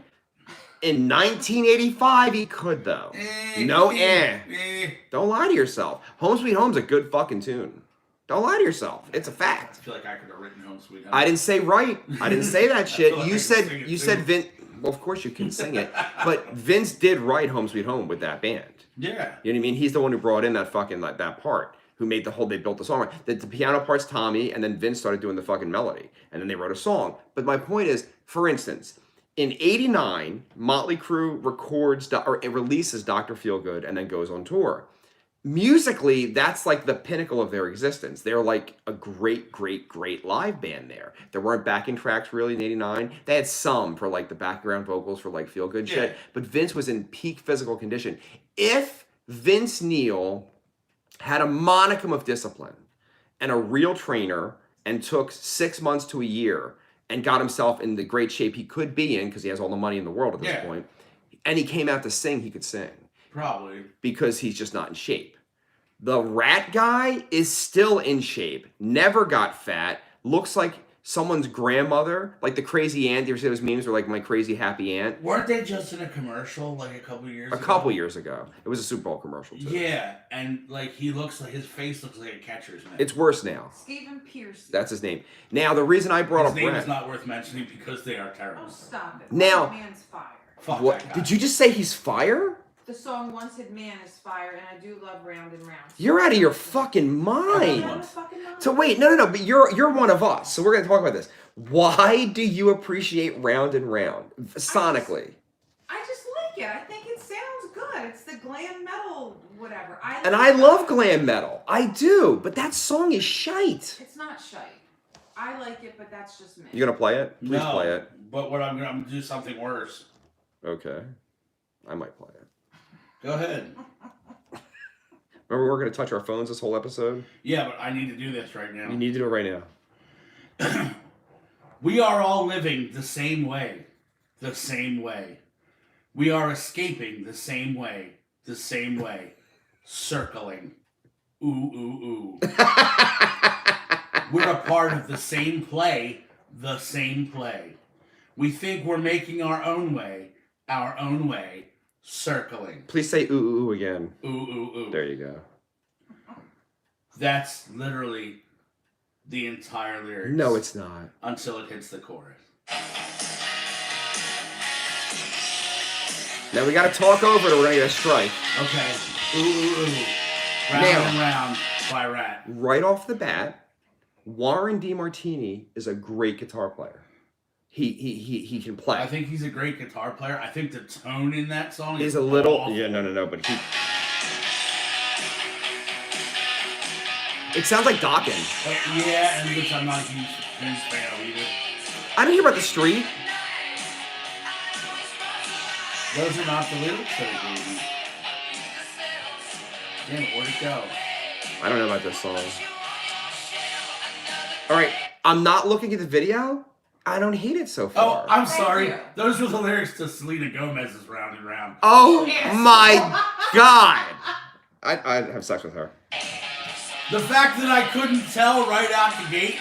In 1985, he could, though. Don't lie to yourself. Home Sweet Home's a good fucking tune. Don't lie to yourself. It's a I fact. feel like I could have written Home Sweet Home. I didn't say right. I didn't say that shit. feel like I You can said sing it you too. said Vince. Well, of course you can sing it, but Vince did write Home Sweet Home with that band. Yeah. You know what I mean? He's the one who brought in that fucking that part. Who made they built the song. The piano part's Tommy, and then Vince started doing the fucking melody, and then they wrote a song. But my point is, for instance, in '89, Motley Crue releases Dr. Feelgood and then goes on tour. Musically, that's like the pinnacle of their existence. They're like a great, great, great live band there. There weren't backing tracks really in '89. They had some for like the background vocals for like feel good shit. But Vince was in peak physical condition. If Vince Neil had a monicum of discipline and a real trainer and took 6 months to a year and got himself in the great shape he could be in because he has all the money in the world at this point, and he came out to sing, he could sing. Probably. Because he's just not in shape. The Rat guy is still in shape, never got fat, looks like someone's grandmother, like the crazy aunt. You ever see those memes where like my crazy happy aunt? Weren't they just in a commercial like a couple years ago? A couple years ago. It was a Super Bowl commercial too. Yeah, and like his face looks like a catcher's mitt. It's worse now. Stephen Pierce. That's his name. Now, the reason I brought His up name Rat... is not worth mentioning because they are terrible. Oh, stop it. Now- That man's fire. Fuck What? that guy. Did you just say he's fire? The song Once Said Man is fire, and I do love Round and Round. You're out of your fucking I'm mind. out of fucking mind. So wait, no, but you're one of us. So we're gonna talk about this. Why do you appreciate Round and Round sonically? I just like it. I think it sounds good. It's the glam metal, whatever. And I love glam metal. I do, but that song is shite. It's not shite. I like it, but that's just me. You gonna play it? Please No, play it. But what I'm gonna do something worse. Okay, I might play it. Go ahead. Remember, we're gonna touch our phones this whole episode. Yeah, but I need to do this right now. You need to do it right now. We are all living the same way. The same way. We are escaping the same way. The same way. Circling. Ooh, ooh, ooh. We're a part of the same play. The same play. We think we're making our own way. Our own way. Circling. Please say ooh ooh ooh again. Ooh, ooh, ooh. There you go. That's literally the entire lyrics. No, it's not. Until it hits the chorus. Now we gotta talk over it or we're gonna get a strike. Okay. Ooh, ooh, ooh. Round Now. and round by Rat. Right off the bat, Warren DeMartini is a great guitar player. He can play. I think he's a great guitar player. I think the tone in that song He's is a little awful. but he. It sounds like Dokken. Yeah, and which I'm not a huge fan of either. I didn't hear about the street. Those are not the lyrics that it gave me. Damn it, where'd it go? I don't know about this song. All right, I'm not looking at the video. I don't hate it so Oh, far. I'm Thank sorry. you. Those were the lyrics to Selena Gomez's Round and Round. Oh Yes. my God! I'd have sex with her. The fact that I couldn't tell right out the gate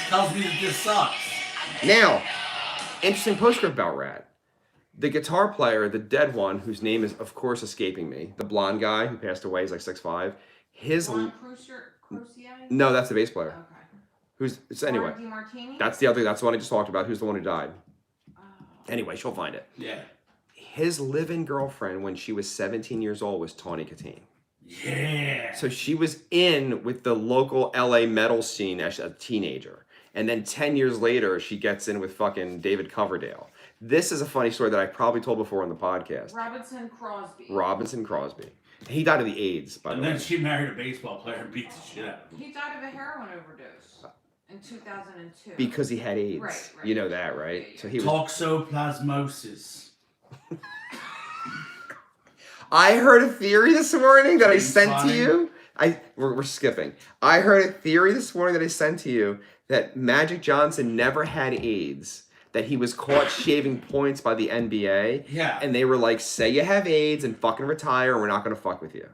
tells me that this sucks. Now, interesting postscript about Rat. The guitar player, the dead one, whose name is, of course, escaping me, the blonde guy who passed away, he's like 6'5". Juan Crucier? No, that's the bass player. Okay. Anyway, Warren DeMartini? that's the one I just talked about. Who's the one who died? Oh. Anyway, she'll find it. Yeah. His live-in girlfriend when she was 17 years old was Tawny Katane. Yeah. So she was in with the local LA metal scene as a teenager. And then 10 years later, she gets in with fucking David Coverdale. This is a funny story that I probably told before on the podcast. Robinson Crosby. He died of the AIDS, by the And way. then she married a baseball player and beat the shit out of him. He died of a heroin overdose in 2002. Because he had AIDS. Right. You know that, right? Yeah. So he was. Toxoplasmosis. I heard a theory this morning that I sent Fine. to you. We're skipping. I heard a theory this morning that I sent to you that Magic Johnson never had AIDS, that he was caught shaving points by the NBA, Yeah. and they were like, say you have AIDS and fucking retire, or we're not going to fuck with you.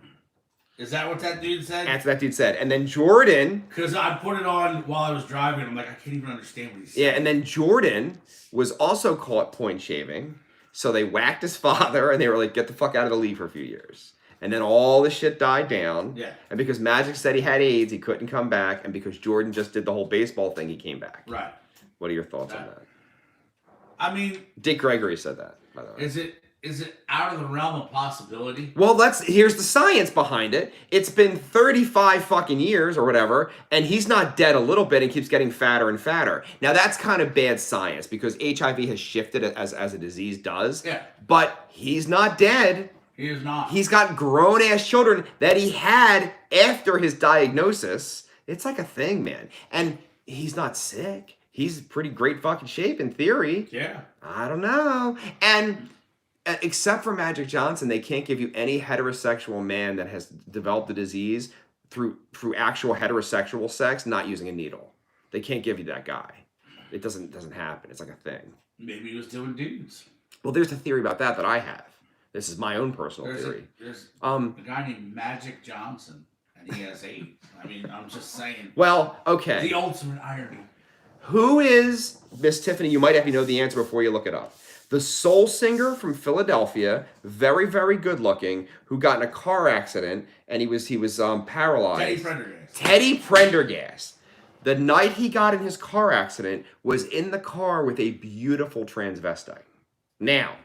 Is that what that dude said? That's what that dude said. And then Jordan... Because I put it on while I was driving. I'm like, I can't even understand what he said. Yeah, and then Jordan was also caught point shaving. So they whacked his father, and they were like, get the fuck out of the league for a few years. And then all the shit died down. Yeah. And because Magic said he had AIDS, he couldn't come back. And because Jordan just did the whole baseball thing, he came back. Right. What are your thoughts on that? I mean... Dick Gregory said that, by the way. Is it out of the realm of possibility? Well, here's the science behind it. It's been 35 fucking years or whatever, and he's not dead a little bit and keeps getting fatter and fatter. Now, that's kind of bad science because HIV has shifted as a disease does. Yeah. But he's not dead. He is not. He's got grown-ass children that he had after his diagnosis. It's like a thing, man. And he's not sick. He's in pretty great fucking shape in theory. Yeah. I don't know. And... except for Magic Johnson, they can't give you any heterosexual man that has developed the disease through actual heterosexual sex, not using a needle. They can't give you that guy. It doesn't happen. It's like a thing. Maybe he was doing dudes. Well, there's a theory about that I have. This is my own personal theory. There's a guy named Magic Johnson, and he has AIDS. I mean, I'm just saying. Well, okay. The ultimate irony. Who is Miss Tiffany? You might have to know the answer before you look it up. The soul singer from Philadelphia, very, very good looking, who got in a car accident and he was paralyzed. Teddy Prendergast. Teddy Prendergast. The night he got in his car accident was in the car with a beautiful transvestite. Now,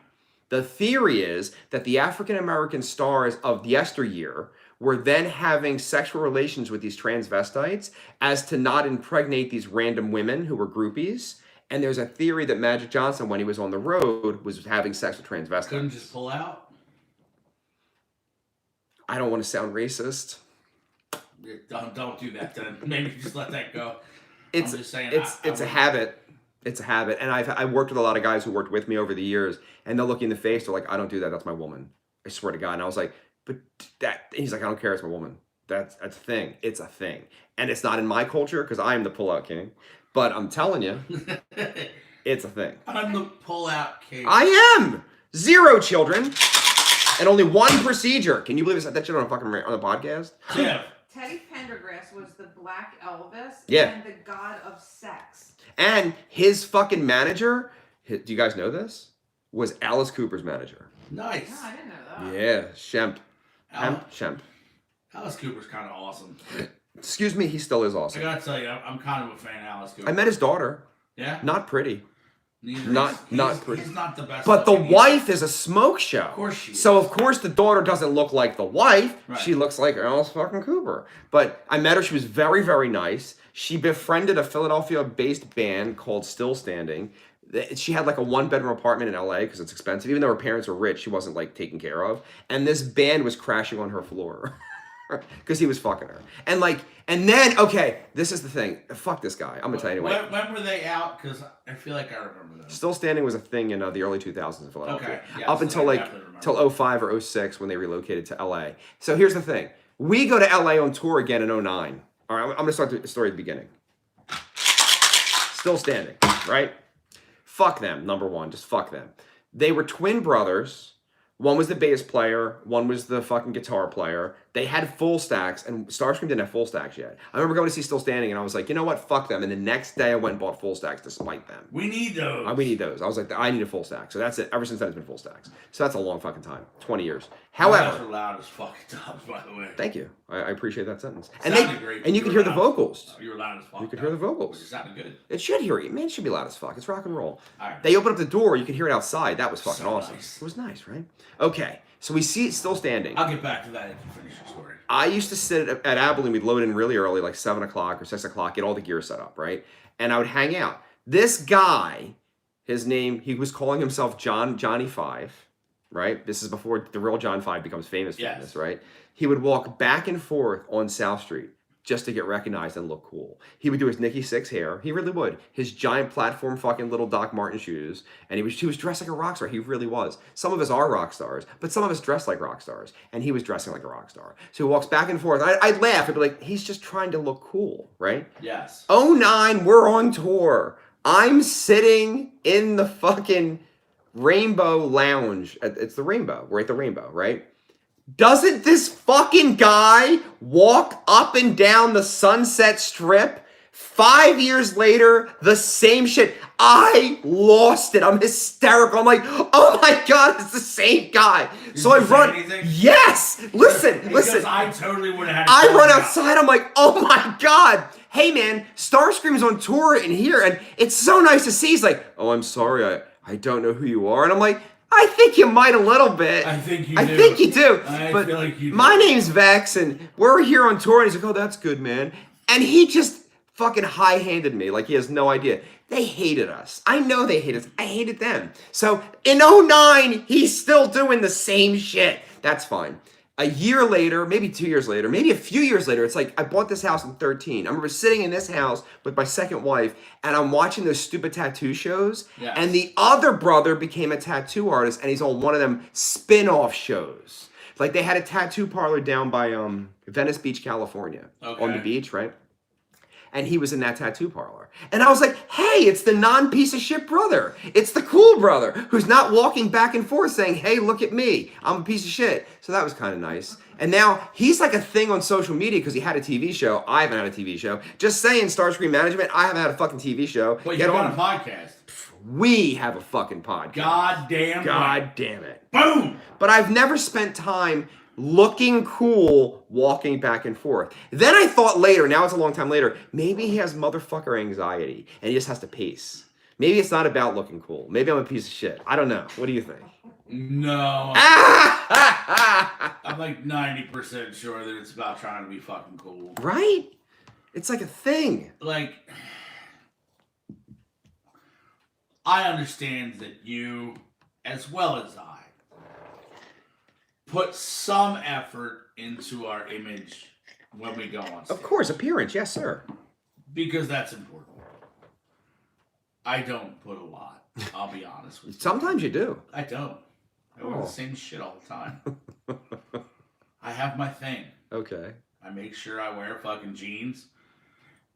the theory is that the African American stars of yesteryear were then having sexual relations with these transvestites as to not impregnate these random women who were groupies. And there's a theory that Magic Johnson, when he was on the road, was having sex with transvestites. Couldn't just pull out? I don't want to sound racist. Don't do that then. Maybe just let that go. I'm just saying. It's a habit. It's a habit. And I worked with a lot of guys who worked with me over the years, and they'll look you in the face, they're like, I don't do that, that's my woman. I swear to God. And I was like, but that, and he's like, I don't care, it's my woman. That's a thing. It's a thing. And it's not in my culture, because I am the pullout king. But I'm telling you, it's a thing. I'm the pull-out king. I am! 0 children, and only 1 procedure. Can you believe I said that shit on the podcast? Yeah. Teddy Pendergrass was the Black Elvis and the god of sex. And his fucking manager, do you guys know this? Was Alice Cooper's manager. Nice. No, I didn't know that. Yeah, Shemp. Alice Cooper's kind of awesome. Excuse me, he still is awesome. I gotta tell you, I'm kind of a fan of Alice Cooper. I met his daughter. Yeah? Not pretty. Not pretty. He's not the best. But the wife is a smoke show. Of course she is. So of course the daughter doesn't look like the wife. Right. She looks like Alice fucking Cooper. But I met her. She was very, very nice. She befriended a Philadelphia-based band called Still Standing. She had like a 1-bedroom apartment in LA because it's expensive. Even though her parents were rich, she wasn't like taken care of. And this band was crashing on her floor. Because he was fucking her. And then, okay, this is the thing. Fuck this guy. I'm going to tell you anyway. When were they out? Because I feel like I remember them. Still Standing was a thing in the early 2000s in Philadelphia. Okay. Yeah, Up until till 05 or 06 when they relocated to LA. So here's the thing. We go to LA on tour again in 09. All right, I'm going to start the story at the beginning. Still Standing, right? Fuck them, number one. Just fuck them. They were twin brothers. One was the bass player, one was the fucking guitar player. They had full stacks, and Starscream didn't have full stacks yet. I remember going to see Still Standing, and I was like, you know what? Fuck them. And the next day, I went and bought full stacks despite them. We need those. We need those. I was like, I need a full stack. So that's it. Ever since then, it's been full stacks. So that's a long fucking time. 20 years. However. Those are loud as fucking tops, by the way. Thank you. I appreciate that sentence. Great. And you could hear the vocals. You were loud as fuck. You could hear the vocals. It sounded good. It should hear it. Man, it should be loud as fuck. It's rock and roll. All right. They opened up the door. You could hear it outside. That was fucking awesome. Nice. It was nice, right? Okay. So we see it Still Standing. I'll get back to that if you finish your story. I used to sit at Abilene. We'd load in really early, like 7 o'clock or 6 o'clock, get all the gear set up, right? And I would hang out. This guy, his name, he was calling himself Johnny 5, right? This is before the real John 5 becomes famous, right? He would walk back and forth on South Street just to get recognized and look cool. He would do his Nikki Sixx hair. He really would. His giant platform fucking little Doc Martin shoes. And he was dressed like a rock star. He really was. Some of us are rock stars, but some of us dress like rock stars. And he was dressing like a rock star. So he walks back and forth. I'd laugh. I'd be like, he's just trying to look cool, right? Yes. 09, we're on tour. I'm sitting in the fucking Rainbow Lounge. It's the Rainbow. We're at the Rainbow, right? Doesn't this fucking guy walk up and down the Sunset Strip? 5 years later, the same shit. I lost it. I'm hysterical. I'm like, oh my God, it's the same guy. So I run. Anything? Yes. Listen. Because I totally would have had I run outside. I'm like, oh my God. Hey man, Starscream's on tour in here, and it's so nice to see. He's like, oh, I'm sorry. I don't know who you are. And I'm like, I think you might a little bit. I think you do. I think you do. I but feel like you do. My name's Vex, and we're here on tour. And he's like, oh, that's good, man. And he just fucking high-handed me like he has no idea. They hated us. I know they hated us. I hated them. So in 09, he's still doing the same shit. That's fine. A year later, maybe 2 years later, maybe a few years later, it's like I bought this house in 13. I remember sitting in this house with my second wife, and I'm watching those stupid tattoo shows. Yes. And the other brother became a tattoo artist, and he's on one of them spin-off shows. Like they had a tattoo parlor down by Venice Beach, California, on the beach, right? And he was in that tattoo parlor. And I was like, hey, it's the non-piece of shit brother. It's the cool brother who's not walking back and forth saying, hey, look at me. I'm a piece of shit. So that was kind of nice. And now he's like a thing on social media because he had a TV show. I haven't had a TV show. Just saying, Starscream Management, I haven't had a fucking TV show. But you got a podcast. We have a fucking podcast. God damn it. Boom! But I've never spent time looking cool, walking back and forth. Then I thought later, now it's a long time later, maybe he has motherfucker anxiety and he just has to pace. Maybe it's not about looking cool. Maybe I'm a piece of shit. I don't know. What do you think? No. I'm like 90% sure that it's about trying to be fucking cool. Right? It's like a thing. Like, I understand that you, as well as I, put some effort into our image when we go on stage. Of course, appearance, yes, sir. Because that's important. I don't put a lot, I'll be honest with you. Sometimes you do. I don't. I wear the same shit all the time. I have my thing. Okay. I make sure I wear fucking jeans,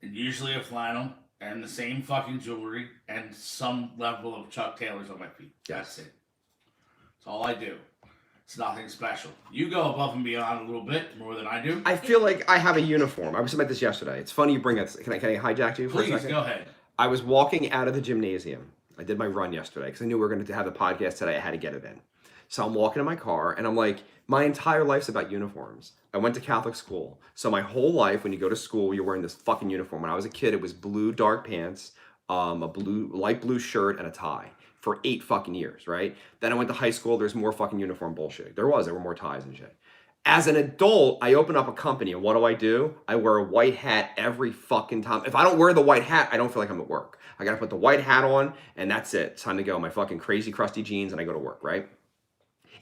and usually a flannel, and the same fucking jewelry, and some level of Chuck Taylors on my feet. That's it. That's all I do. It's nothing special. You go above and beyond a little bit more than I do. I feel like I have a uniform. I was about this yesterday. It's funny you bring it. Can I hijack you for a second? Please, go ahead. I was walking out of the gymnasium. I did my run yesterday because I knew we were going to have the podcast today. I had to get it in. So I'm walking in my car and I'm like, my entire life's about uniforms. I went to Catholic school. So my whole life, when you go to school, you're wearing this fucking uniform. When I was a kid, it was blue dark pants, a light blue shirt, and a tie. For 8 fucking years, right? Then I went to high school. There's more fucking uniform bullshit. There were more ties and shit. As an adult, I open up a company, and what do? I wear a white hat every fucking time. If I don't wear the white hat, I don't feel like I'm at work. I gotta put the white hat on, and that's it. It's time to go. My fucking crazy crusty jeans, and I go to work, right?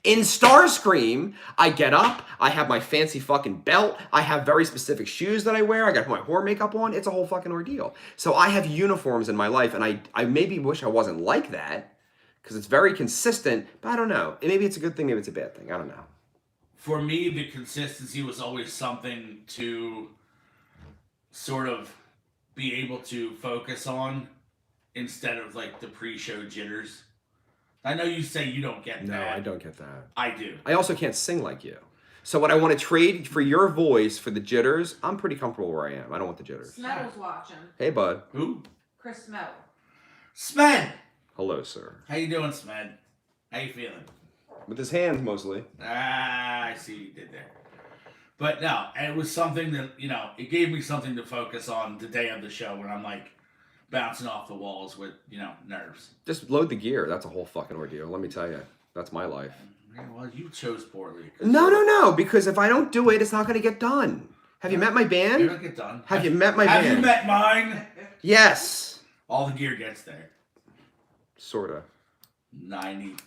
In Starscream, I get up, I have my fancy fucking belt, I have very specific shoes that I wear, I got my horror makeup on, it's a whole fucking ordeal. So I have uniforms in my life, and I maybe wish I wasn't like that, because it's very consistent, but I don't know. Maybe it's a good thing, maybe it's a bad thing. I don't know. For me, the consistency was always something to sort of be able to focus on instead of like the pre-show jitters. I know you say you don't get that. No, I don't get that. I do. I also can't sing like you. So when I want to trade for your voice for the jitters, I'm pretty comfortable where I am. I don't want the jitters. Smeddle's watching. Hey, bud. Who? Chris Smedle. Smed! Hello, sir. How you doing, Smed? How you feeling? With his hands, mostly. I see what you did there. But no, it was something that, it gave me something to focus on the day of the show when I'm like bouncing off the walls with, nerves. Just load the gear. That's a whole fucking ordeal. Let me tell you. That's my life. Well, you chose poorly. No. Because if I don't do it, it's not going to get done. Have you met my band? You're going to get done. Have you met my band? Have you met mine? Yes. All the gear gets there. Sorta. 90%.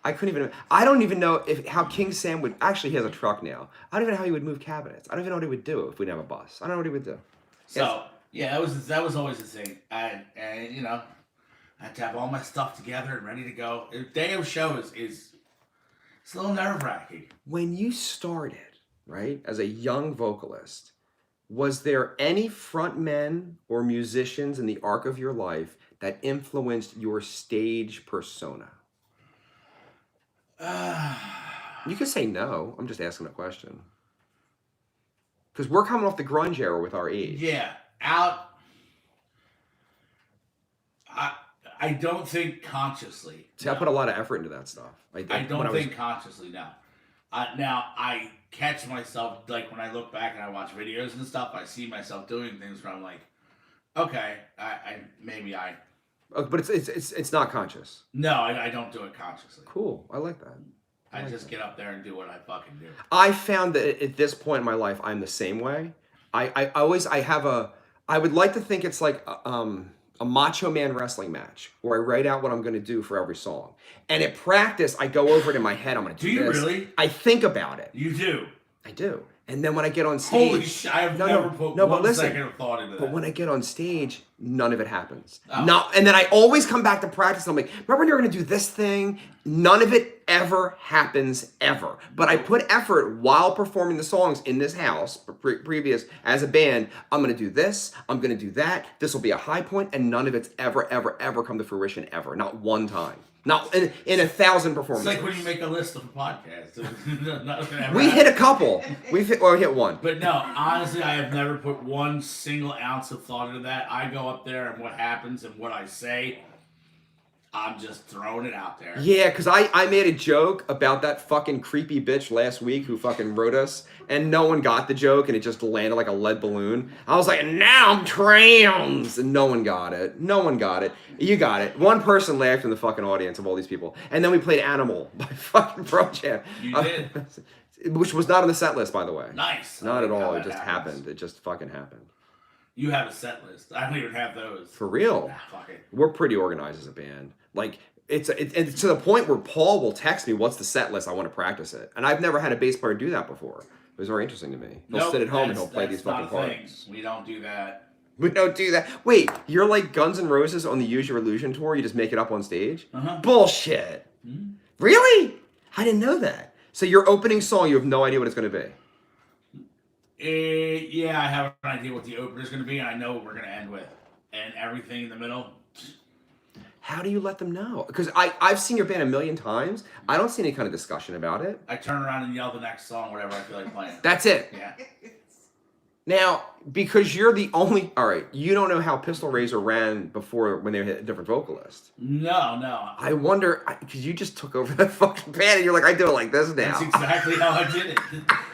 I don't even know how King Sam would, actually he has a truck now. I don't even know how he would move cabinets. I don't even know what he would do if we didn't have a bus. I don't know what he would do. So, yeah, that was always the thing. I had to have all my stuff together and ready to go. The day of show is it's a little nerve-wracking. When you started, right, as a young vocalist, was there any frontmen or musicians in the arc of your life that influenced your stage persona? You can say no. I'm just asking a question. Because we're coming off the grunge era with our age. Yeah, I don't think consciously. See, I put a lot of effort into that stuff. I don't think consciously, no. Now, I catch myself, like, when I look back and I watch videos and stuff, I see myself doing things where I'm like, okay, But it's not conscious. No, I don't do it consciously. Cool. I like that. I just get up there and do what I fucking do. I found that at this point in my life, I'm the same way. I would like to think it's like a Macho Man wrestling match where I write out what I'm going to do for every song. And at practice, I go over it in my head. I'm going to do this. Do you really? I think about it. You do? I do. And then when I get on stage... Holy shit, I have never put one second of thought into that. But when I get on stage, none of it happens. Oh. And then I always come back to practice and I'm like, remember when you're going to do this thing? None of it ever happens, ever. But I put effort while performing the songs in this house, previous, as a band. I'm going to do this. I'm going to do that. This will be a high point, and none of it's ever, ever, ever come to fruition, ever. Not one time. Not in 1,000 performances. It's like when you make a list of a podcast. We hit a couple. We hit one. But no, honestly, I have never put one single ounce of thought into that. I go up there and what happens and what I say, I'm just throwing it out there. Yeah, because I made a joke about that fucking creepy bitch last week who fucking wrote us, and no one got the joke, and it just landed like a lead balloon. I was like, now I'm trans! And no one got it. No one got it. You got it. One person laughed in the fucking audience of all these people. And then we played Animal by fucking Pro Jam. You did? Which was not on the set list, by the way. Nice. Not at all. It just happened. It just fucking happened. You have a set list. I don't even have those. For real. Nah, fuck it. We're pretty organized as a band. Like, it's to the point where Paul will text me, what's the set list? I want to practice it. And I've never had a bass player do that before. It was very interesting to me. He'll sit at home and he'll play these fucking parts. We don't do that. We don't do that. Wait, you're like Guns N' Roses on the Use Your Illusion tour? You just make it up on stage? Uh-huh. Bullshit. Mm-hmm. Really? I didn't know that. So your opening song, you have no idea what it's going to be? Yeah, I have an idea what the opener is going to be, and I know what we're going to end with. And everything in the middle. How do you let them know? Because I've seen your band a million times. I don't see any kind of discussion about it. I turn around and yell the next song, whatever I feel like playing. That's it. Yeah. Now, because you're the only... All right, you don't know how Pistol Razor ran before when they had a different vocalist. No. I wonder... Because you just took over that fucking band and you're like, I do it like this now. That's exactly how I did it.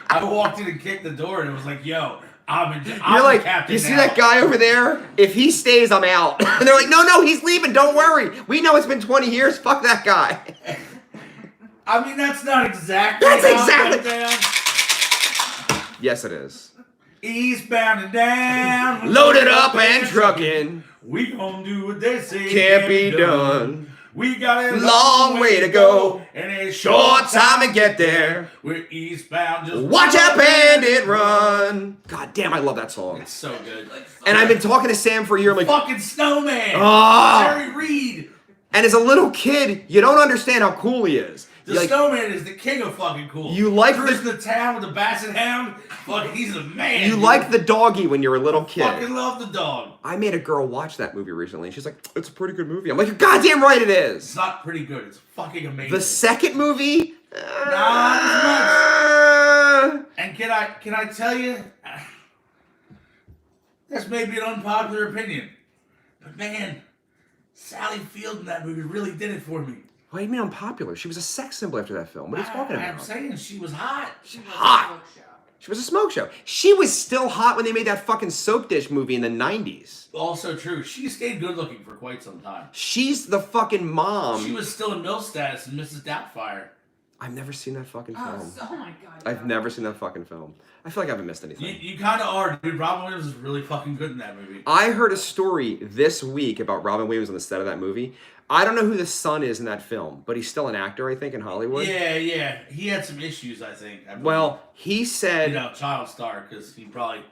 I walked in and kicked the door and it was like, yo... I'm You're like, captain you see now. that guy over there? If he stays, I'm out. And they're like, no, he's leaving. Don't worry. We know it's been 20 years. Fuck that guy. I mean, that's not exactly That's how exactly. it went down. Yes, it is. Eastbound and down. Loaded up and trucking. We gon' do what they say Can't be done. We got a Long way to go. And a Short time to get there. We're eastbound. Just Watch that bandit run. God damn, I love that song. It's so good. And I've been talking to Sam for a year. I'm like, fucking Snowman. Oh. Jerry Reed. And as a little kid, you don't understand how cool he is. The Like, Snowman is the king of fucking cool. You like Cruising the town with the basset hound. Fucking, he's the man. you dude. like the doggy when you're a little kid. Fucking love the dog. I made a girl watch that movie recently, and she's like, it's a pretty good movie. I'm like, you're goddamn right it It's is. not pretty good. It's fucking amazing. The second movie? Not as much. And can I tell you, this may be an unpopular opinion, but man, Sally Field in that movie really did it for me. What do you mean unpopular? She was a sex symbol after that film. What are you talking I'm about? saying she was hot. Hot. She was a smoke show. She was still hot when they made that fucking soap dish movie in the 90s. Also true. She stayed good looking for quite some time. She's the fucking mom. She was still in MILF status in Mrs. Doubtfire. I've never seen that fucking film. Oh my god. I've never seen that fucking film. I feel like I haven't missed anything. You kind of are, dude. Robin Williams is really fucking good in that movie. I heard a story this week about Robin Williams on the set of that movie. I don't know who the son is in that film, but he's still an actor, I think, in Hollywood. Yeah. He had some issues, I think. Well, he said... You know, child star, because he probably...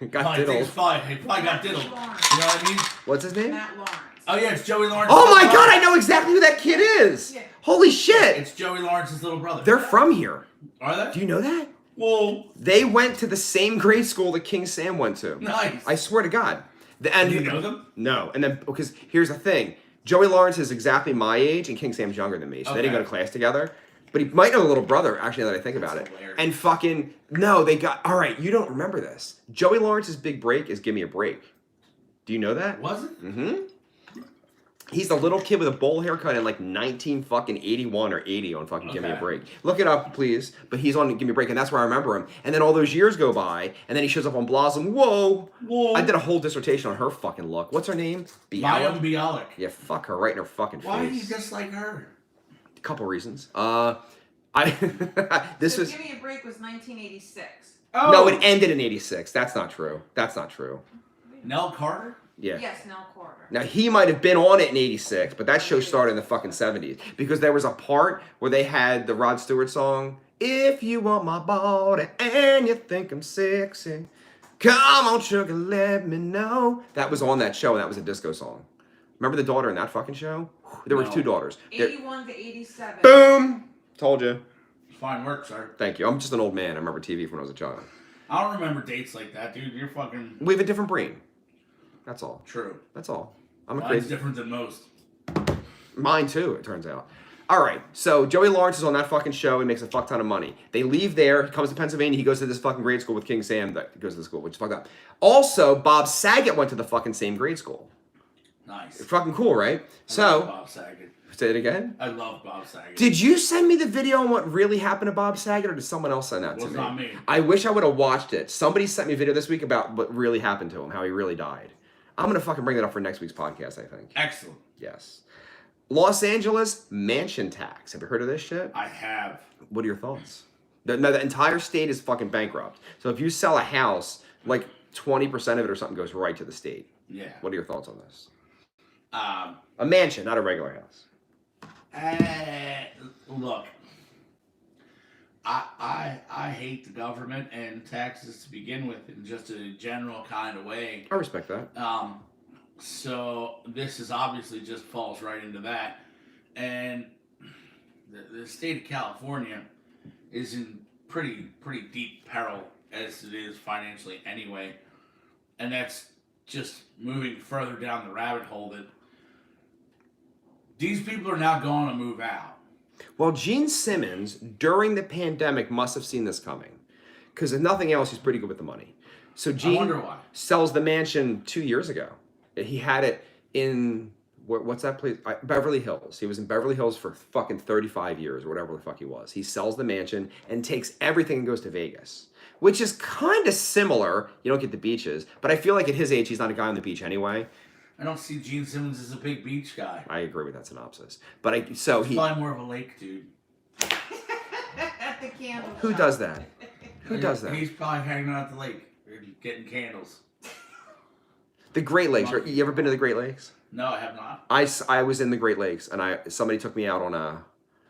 got diddled. He probably got diddled. You know what I mean? What's his name? Matt Lawrence. Oh, yeah, it's Joey Lawrence. Oh my god, I know exactly who that kid is! Yeah. Holy shit! It's Joey Lawrence's little brother. They're from here. Are they? Do you know that? Well, They went to the same grade school that King Sam went to. nice. I swear to God. And Do you know them? No. And then, because here's the thing. Joey Lawrence is exactly my age, and King Sam's younger than me, so they didn't go Okay. to class together. But he might know the little brother, actually, now that I think about it. Hilarious. And fucking, no, they got, all right, you don't remember this. Joey Lawrence's big break is Give Me a Break. Do you know that? Was it? Mm-hmm. He's the little kid with a bowl haircut in like 1981 or 80 on fucking Give Me a Okay. Break. Look it up, please. But he's on Give Me a Break, and that's where I remember him. And then all those years go by, and then he shows up on Blossom. Whoa! Whoa. I did a whole dissertation on her fucking look. What's her name? Mayim Bialik? Bialik. Yeah, fuck her right in her fucking Why are you face. just like her? A couple reasons. This So was Give Me a Break was 1986. Oh. no, it ended in '86. That's not true. That's not true. Nell Carter? Yeah. Yes, Nell Carter. Now he might have been on it in '86, but that show started in the fucking '70s because there was a part where they had the Rod Stewart song, "If you want my body and you think I'm sexy, come on sugar, let me know." That was on that show, and that was a disco song. Remember the daughter in that fucking show? There were No. two daughters. They're- 81 to 87. Boom! Told you. Fine work, sir. Thank you. I'm just an old man. I remember TV from when I was a child. I don't remember dates like that, dude. You're fucking We have a different brain. That's all. true. That's all. I'm a Mine's crazy. different than most. Mine too, it turns out. All right, so Joey Lawrence is on that fucking show. He makes a fuck ton of money. They leave there. He comes to Pennsylvania. He goes to this fucking grade school with King Sam that goes to the school, which is fucked up. Also, Bob Saget went to the fucking same grade school. Nice. It's fucking cool, right? I love So, Bob Saget. say it again. I love Bob Saget. Did you send me the video on what really happened to Bob Saget, or did someone else send that It to was me? not me. I wish I would have watched it. Somebody sent me a video this week about what really happened to him, how he really died. I'm gonna fucking bring that up for next week's podcast, I think. Excellent. Yes. Los Angeles mansion tax. Have you heard of this shit? I have. What are your thoughts? The entire state is fucking bankrupt. So if you sell a house, like 20% of it or something goes right to the state. Yeah. What are your thoughts on this? Um. A mansion, not a regular house. Look. I hate the government and taxes to begin with in just a general kind of way. I respect that. So this is obviously just falls right into that. And the state of California is in pretty deep peril as it is financially anyway. And that's just moving further down the rabbit hole that these people are now going to move out. Well, Gene Simmons, during the pandemic, must have seen this coming. Because if nothing else, he's pretty good with the money. So I Gene wonder why. sells the mansion 2 years ago. He had it in, what's that place? Beverly Hills. He was in Beverly Hills for fucking 35 years or whatever the fuck he was. He sells the mansion and takes everything and goes to Vegas. Which is kind of similar. You don't get the beaches. But I feel like at his age, he's not a guy on the beach anyway. I don't see Gene Simmons as a big beach guy. I agree with that synopsis. But so He's he... probably more of a lake dude. At the candle Who shop. does that? Who does that? He's probably hanging out at the lake, getting candles. The Great Lakes. You ever been to the Great Lakes? No, I have not. I was in the Great Lakes, and somebody took me out on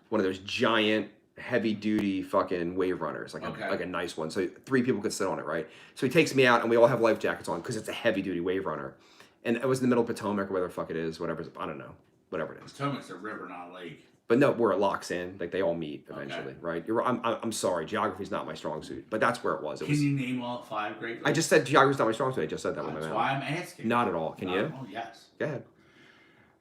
one of those giant, heavy-duty fucking wave runners, like a nice one. So 3 people could sit on it, right? So he takes me out, and we all have life jackets on because it's a heavy-duty wave runner. And it was in the middle of Potomac or whatever the fuck it is, whatever. I don't know, whatever it is. Potomac's a river, not a lake. But no, where it locks in, like they all meet eventually, right? I'm sorry, geography's not my strong suit, but that's where it was. Can you name all 5 Great Lakes? I just said geography's not my strong suit. I just said that with my That's mouth. why I'm asking. Not at all. Can you? Oh, yes. Go ahead.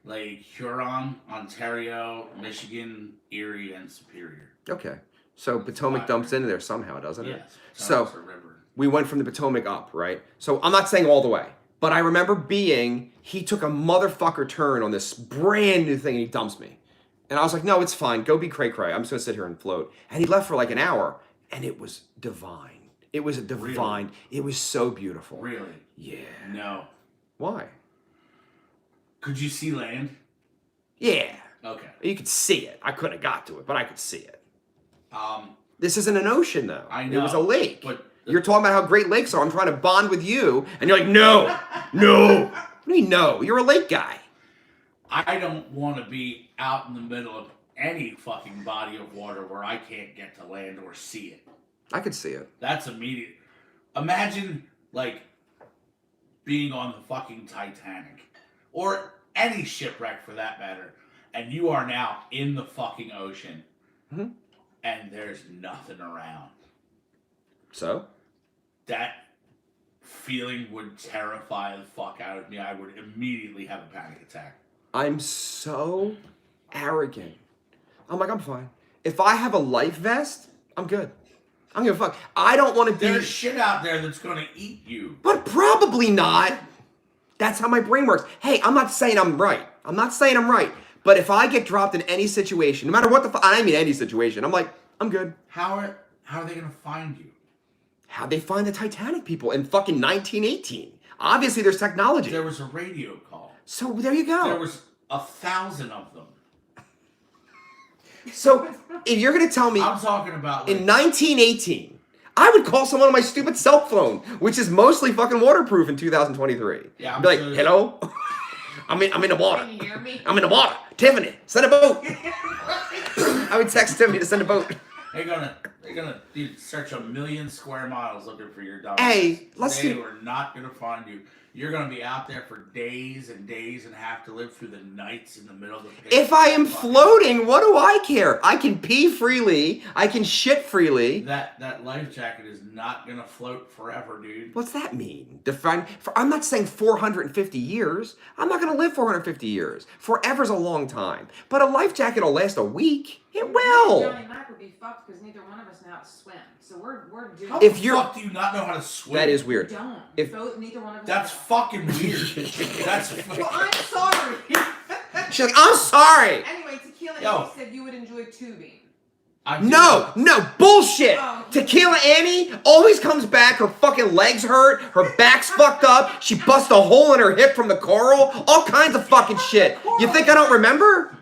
Lake Huron, Ontario, Michigan, Erie, and Superior. Okay. So Potomac Fire. dumps into there somehow, doesn't it? Yes. So Potomac's a river. we went from the Potomac up, right? So I'm not saying all the way, but I remember he took a motherfucker turn on this brand new thing and he dumps me. And I was like, no, it's fine. Go be cray-cray. I'm just going to sit here and float. And he left for like an hour and it was divine. It was a divine. Really? It was so beautiful. Really? Yeah. No. Why? Could you see land? Yeah. Okay. You could see it. I couldn't have got to it, but I could see it. This isn't an ocean, though. I know. It was a lake. But You're talking about how Great Lakes are. I'm trying to bond with you. And you're like, no. No. What do you mean, no? You're a lake guy. I don't want to be out in the middle of any fucking body of water where I can't get to land or see it. I could see it. That's immediate. Imagine, like, being on the fucking Titanic. Or any shipwreck for that matter. And you are now in the fucking ocean. Mhm. And there's nothing around. So? That feeling would terrify the fuck out of me. I would immediately have a panic attack. I'm so arrogant. I'm like, I'm fine. If I have a life vest, I'm good. I don't give a fuck. I don't want to be... There's shit out there that's going to eat you. But probably not. That's how my brain works. Hey, I'm not saying I'm right. But if I get dropped in any situation, no matter what the fuck, I mean any situation, I'm like, I'm good. How are they going to find you? How'd they find the Titanic people in fucking 1918? Obviously, there's technology. There was a radio call. So there you go. There was 1,000 of them. So if you're going to tell me... I'm talking about... In 1918, I would call someone on my stupid cell phone, which is mostly fucking waterproof in 2023. Yeah, I'm be like, sure. hello? I'm in the water. Can you hear me? I'm in the water. Tiffany, send a boat. I would text Tiffany to send a boat. They're gonna search 1 million square miles looking for your dog. Hey, They were not gonna find you. You're gonna be out there for days and days and have to live through the nights in the middle of the pit. If I am floating, what do I care? I can pee freely. I can shit freely. That life jacket is not gonna float forever, dude. What's that mean? I'm not saying 450 years. I'm not going to live 450 years. Forever's a long time. But a life jacket will last a week. It will. Johnny and I would be fucked because neither one of us know how to swim. So we're doing. How If the you're- fuck do you not know how to swim? That is weird. Don't. If- Neither one of us. That's know. fucking weird. That's Well, I'm sorry. She's like, I'm sorry. Anyway, Tequila Yo. Annie said you would enjoy tubing. No, bullshit. Oh. Tequila Annie always comes back. Her fucking legs hurt. Her back's fucked up. She bust a hole in her hip from the coral. All kinds of fucking shit. You think I don't remember?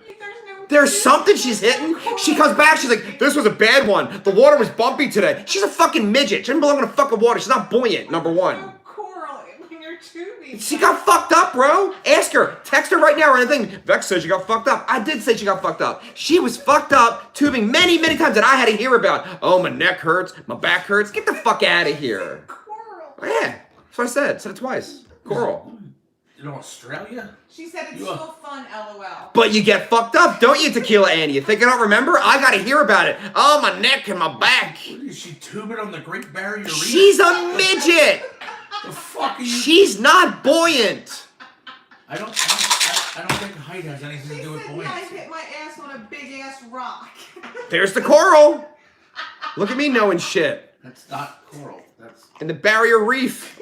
There's something she's hitting. She comes back. She's like, this was a bad one. The water was bumpy today. She's a fucking midget. She doesn't belong in the fucking water. She's not buoyant, number one. No coral when you're tubing. She got fucked up, bro. Ask her. Text her right now or anything. Vex says she got fucked up. I did say she got fucked up. She was fucked up tubing many, many times that I had to hear about. Oh, my neck hurts. My back hurts. Get the fuck out of here. Coral. Yeah. That's what I said. Said it twice. Coral. In Australia? She said it's You still fun, LOL. But you get fucked up, don't you, Tequila Annie? You think I don't remember? I gotta hear about it. Oh, my neck and my back. Is she tubing on the Great Barrier Reef? She's a midget. The fuck are you? She's not buoyant. I don't think height has anything She to do with said, yeah, I buoyancy. hit my ass on a big ass rock. There's the coral. Look at me knowing shit. That's not coral. In the Barrier Reef.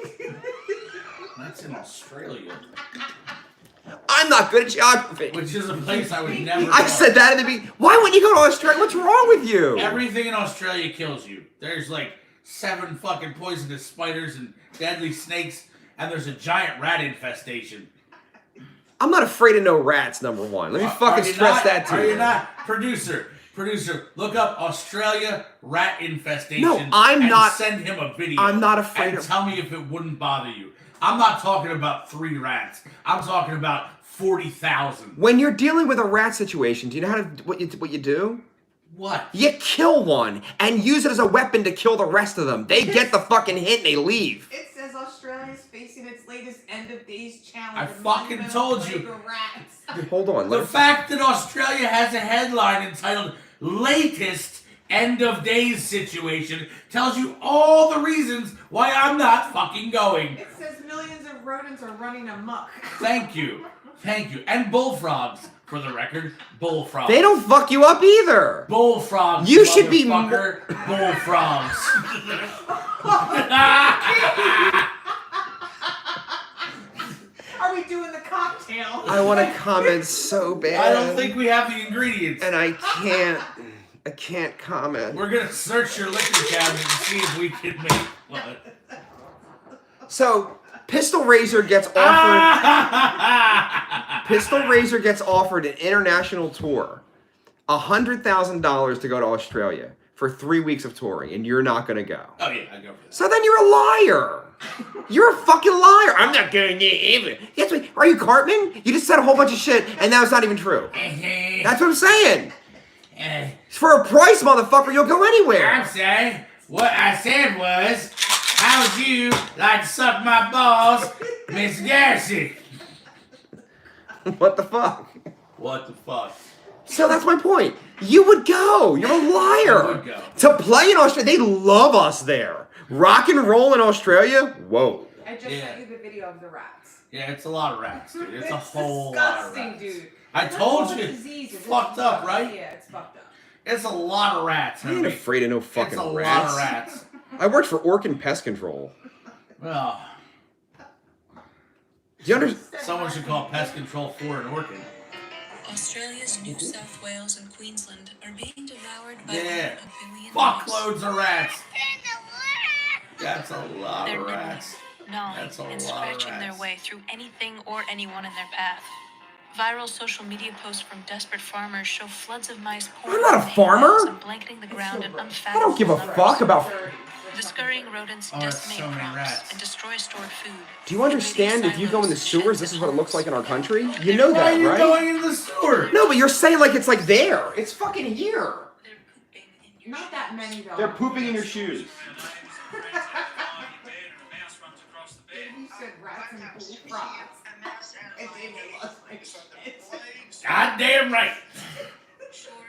That's in Australia, I'm not good at geography. which is a place I would never. I go. said that in the beginning. Why wouldn't you go to Australia? What's wrong with you? Everything in Australia kills you. There's like 7 fucking poisonous spiders and deadly snakes, and there's a giant rat infestation. I'm not afraid of no rats, number one. Let me fucking stress that to Are you. you not? Producer, look up Australia rat infestation. No, I'm and not- Send him a video. I'm not afraid and of- tell me if it wouldn't bother you. I'm not talking about 3 rats. I'm talking about 40,000. When you're dealing with a rat situation, do you know what you do? What? You kill one and use it as a weapon to kill the rest of them. They get the fucking hint and they leave. It says Australia's facing its latest end of days challenge. I of fucking monumental told plague you. of Rats. Hold on. The fact that Australia has a headline entitled "Latest End of Days Situation" tells you all the reasons why I'm not fucking going. It says millions of rodents are running amok. Thank you. And bullfrogs, for the record. Bullfrogs. They don't fuck you up either. Bullfrogs. You should be motherfucker. Bullfrogs. Are we doing the cocktail? I want to comment so bad. I don't think we have the ingredients. And I can't comment. We're gonna search your liquor cabinet and see if we can make one. So, Pistol Razor gets offered. Pistol Razor gets offered an international tour, $100,000 to go to Australia for 3 weeks of touring, and you're not gonna go. Oh yeah, I go for that. So then you're a liar. You're a fucking liar. I'm not going to either. Yes, wait. Are you Cartman? You just said a whole bunch of shit, and now it's not even true. That's what I'm saying. For a price, motherfucker, you'll go I'm anywhere. sorry. What I said was, how would you like to suck my balls, Miss Garrison? What the fuck? What the fuck? So that's my point. You would go. You're a liar. I would go. To play in Australia, they love us there. Rock and roll in Australia? Whoa. I just Yeah. sent you the video of the rats. Yeah, it's a lot of rats, dude. It's a whole disgusting, lot of rats. dude. I They're told full of you. diseases. Fucked It's up, right? Yeah, it's fucked up. It's a lot of rats. I ain't afraid of no fucking It's a rats. lot of rats. I worked for Orkin Pest Control. Well, Do you understand? someone should call pest control for an orchid. Australia's New South Wales and Queensland are being devoured by Yeah. a billion Fuckloads of rats. That's a lot They're of rats. gnawing That's a and lot of scratching their rats. way through anything or anyone in their path. Viral social media posts from desperate farmers show floods of mice pouring I'm not a from hay farmer. bales and blanketing the ground in I don't give a unfathomable fuck numbers. about. The scurrying rodents Oh, that's decimate so many crops rats. and destroy stored food. Do you understand if you go in the sewers, this is what it looks like in our country? You know Why are that, you right? going into the sewer? No, but you're saying like it's like there. It's fucking here. They're pooping in your Not that many though. They're pooping in your shoes. You said rats and bullfrogs. It made me look like shit. Goddamn right.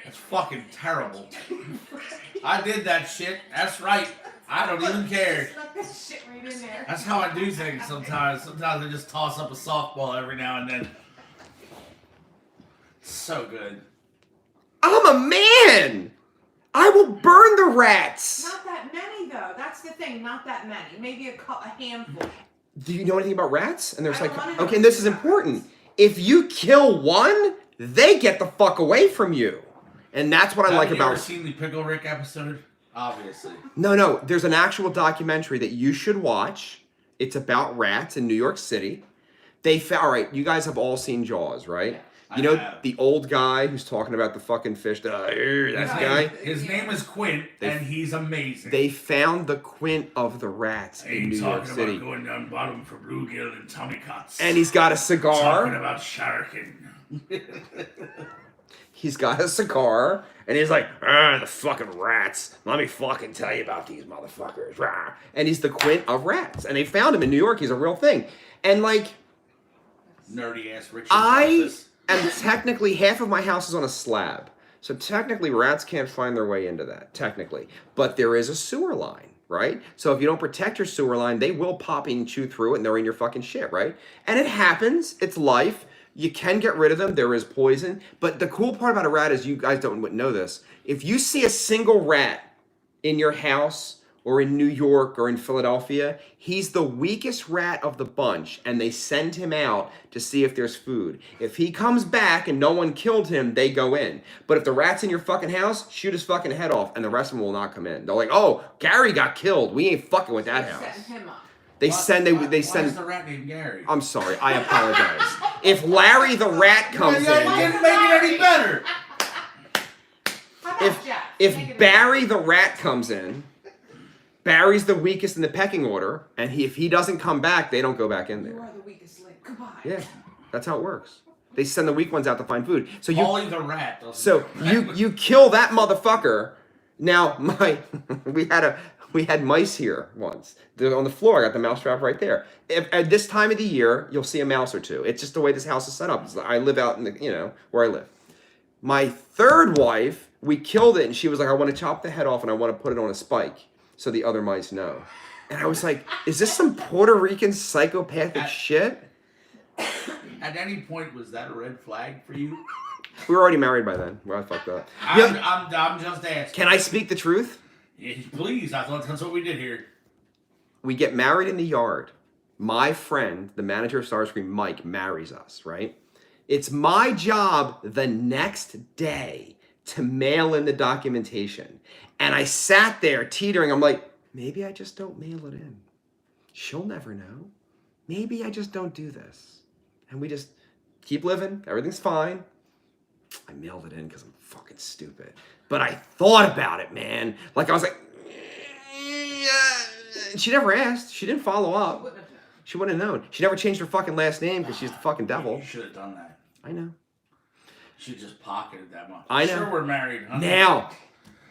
That's fucking terrible. I did that shit. That's right. I don't even care. Stuck that shit right in there. That's how I do things sometimes. Sometimes I just toss up a softball every now and then. So good. I'm a man. I will burn the rats. Not that many though. That's the thing. Not that many. Maybe a handful. Do you know anything about rats? And there's I like, don't wanna know okay, and this is anything about important. rats. If you kill one, they get the fuck away from you. And that's what I like Have you ever about. seen the Pickle Rick episode? Obviously. No, there's an actual documentary that you should watch. It's about rats in New York City. They found, all right, you guys have all seen Jaws, right? I You know have. the old guy who's talking about the fucking fish, that His guy? His name is Quint, and he's amazing. They found the quint of the rats I in ain't New York talking City. about going down bottom for bluegill and Tommy Cuts. And he's got a talking cigar. about sharking. He's got a cigar. And he's like, the fucking rats. Let me fucking tell you about these motherfuckers. Rah. And he's the quint of rats. And they found him in New York. He's a real thing. And like, Nerdy ass Richard. I am technically, half of my house is on a slab. So technically, rats can't find their way into that, technically. But there is a sewer line, right? So if you don't protect your sewer line, they will pop and chew through it and they're in your fucking shit, right? And it happens. It's life. You can get rid of them. There is poison. But the cool part about a rat is you guys don't know this. If you see a single rat in your house or in New York or in Philadelphia, he's the weakest rat of the bunch, and they send him out to see if there's food. If he comes back and no one killed him, they go in. But if the rat's in your fucking house, shoot his fucking head off, and the rest of them will not come in. They're like, oh, Gary got killed. We ain't fucking with that house. Setting him up. They Why send. is the rat named Gary? I'm sorry. I apologize. If Larry the rat comes You in, didn't make it any better. How about Jeff? Make if it Barry the rat comes in, Barry's the weakest in the pecking order, and if he doesn't come back, they don't go back in You there. are the weakest link. Goodbye. Yeah, that's how it works. They send the weak ones out to find food. So Paulie the rat. doesn't so you kill that motherfucker. Now we had mice here once. They're on the floor. I got the mouse trap right there. At this time of the year, you'll see a mouse or two. It's just the way this house is set up. I live out in the where I live. My third wife, we killed it, and she was like, I want to chop the head off and I want to put it on a spike so the other mice know. And I was like, is this some Puerto Rican psychopathic shit? At any point, was that a red flag for you? We were already married by then. Well, I fucked up. I'm just asking. Can I speak the truth? Yeah, please, I thought that's what we did here. We get married in the yard. My friend, the manager of Starscream, Mike, marries us, right? It's my job the next day to mail in the documentation. And I sat there teetering. I'm like, maybe I just don't mail it in. She'll never know. Maybe I just don't do this. And we just keep living. Everything's fine. I mailed it in because I'm fucking stupid. But I thought about it, man. Like I was like, she never asked. She didn't follow up. She wouldn't have known. She never changed her fucking last name because she's the fucking devil. You should have done that. I know. She just pocketed that much. I know. Sure, we're married, huh? Now,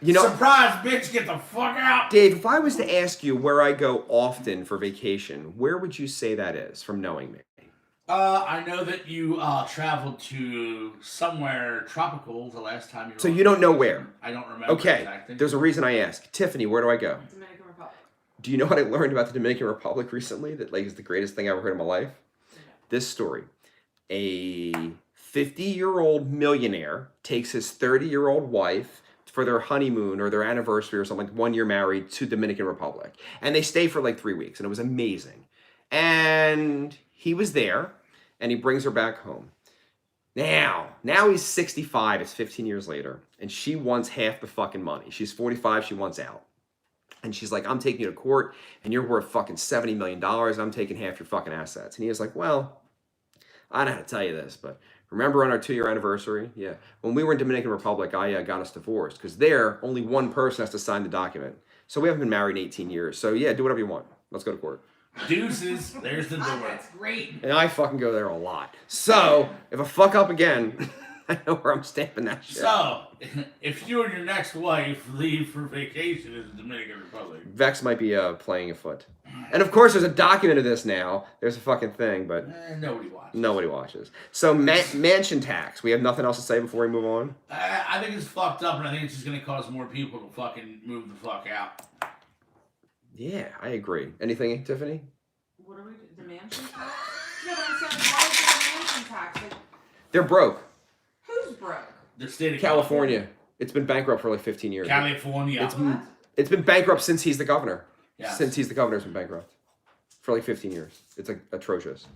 surprise, bitch! Get the fuck out. Dave, if I was to ask you where I go often for vacation, where would you say that is from knowing me? I know that you traveled to somewhere tropical the last time you were. So you don't know where? I don't remember. Okay, exactly. there's a reason I ask. Tiffany, where do I go? Dominican Republic. Do you know what I learned about the Dominican Republic recently that is the greatest thing I ever heard in my life? This story. A 50-year-old millionaire takes his 30-year-old wife for their honeymoon or their anniversary or something, like 1 year married to Dominican Republic. And they stay for like 3 weeks and it was amazing. And he was there and he brings her back home. Now he's 65, it's 15 years later, and she wants half the fucking money. She's 45, she wants out. And she's like, I'm taking you to court and you're worth fucking $70 million. I'm taking half your fucking assets. And he was like, well, I don't know how to tell you this, but remember on our 2-year anniversary? Yeah. When we were in Dominican Republic, I got us divorced because there, only one person has to sign the document. So we haven't been married in 18 years. So yeah, do whatever you want. Let's go to court. Deuces, there's the door. That's great. And I fucking go there a lot. So if I fuck up again, I know where I'm stamping that shit. So, if you and your next wife leave for vacation in the Dominican Republic. Vex might be playing a foot. And of course, there's a document of this now. There's a fucking thing, but Nobody watches. nobody watches. So mansion tax. We have nothing else to say before we move on? I think it's fucked up, and I think it's just going to cause more people to fucking move the fuck out. Yeah, I agree. Anything, Tiffany? What are we doing? The mansion tax? No, but I'm saying, why is there a mansion tax? Like, They're broke. who's broke? The state of California. It's been bankrupt for like 15 years. California. What? It's been bankrupt since he's the governor. Yes. Since he's the governor, it's been bankrupt. For like 15 years. It's like atrocious.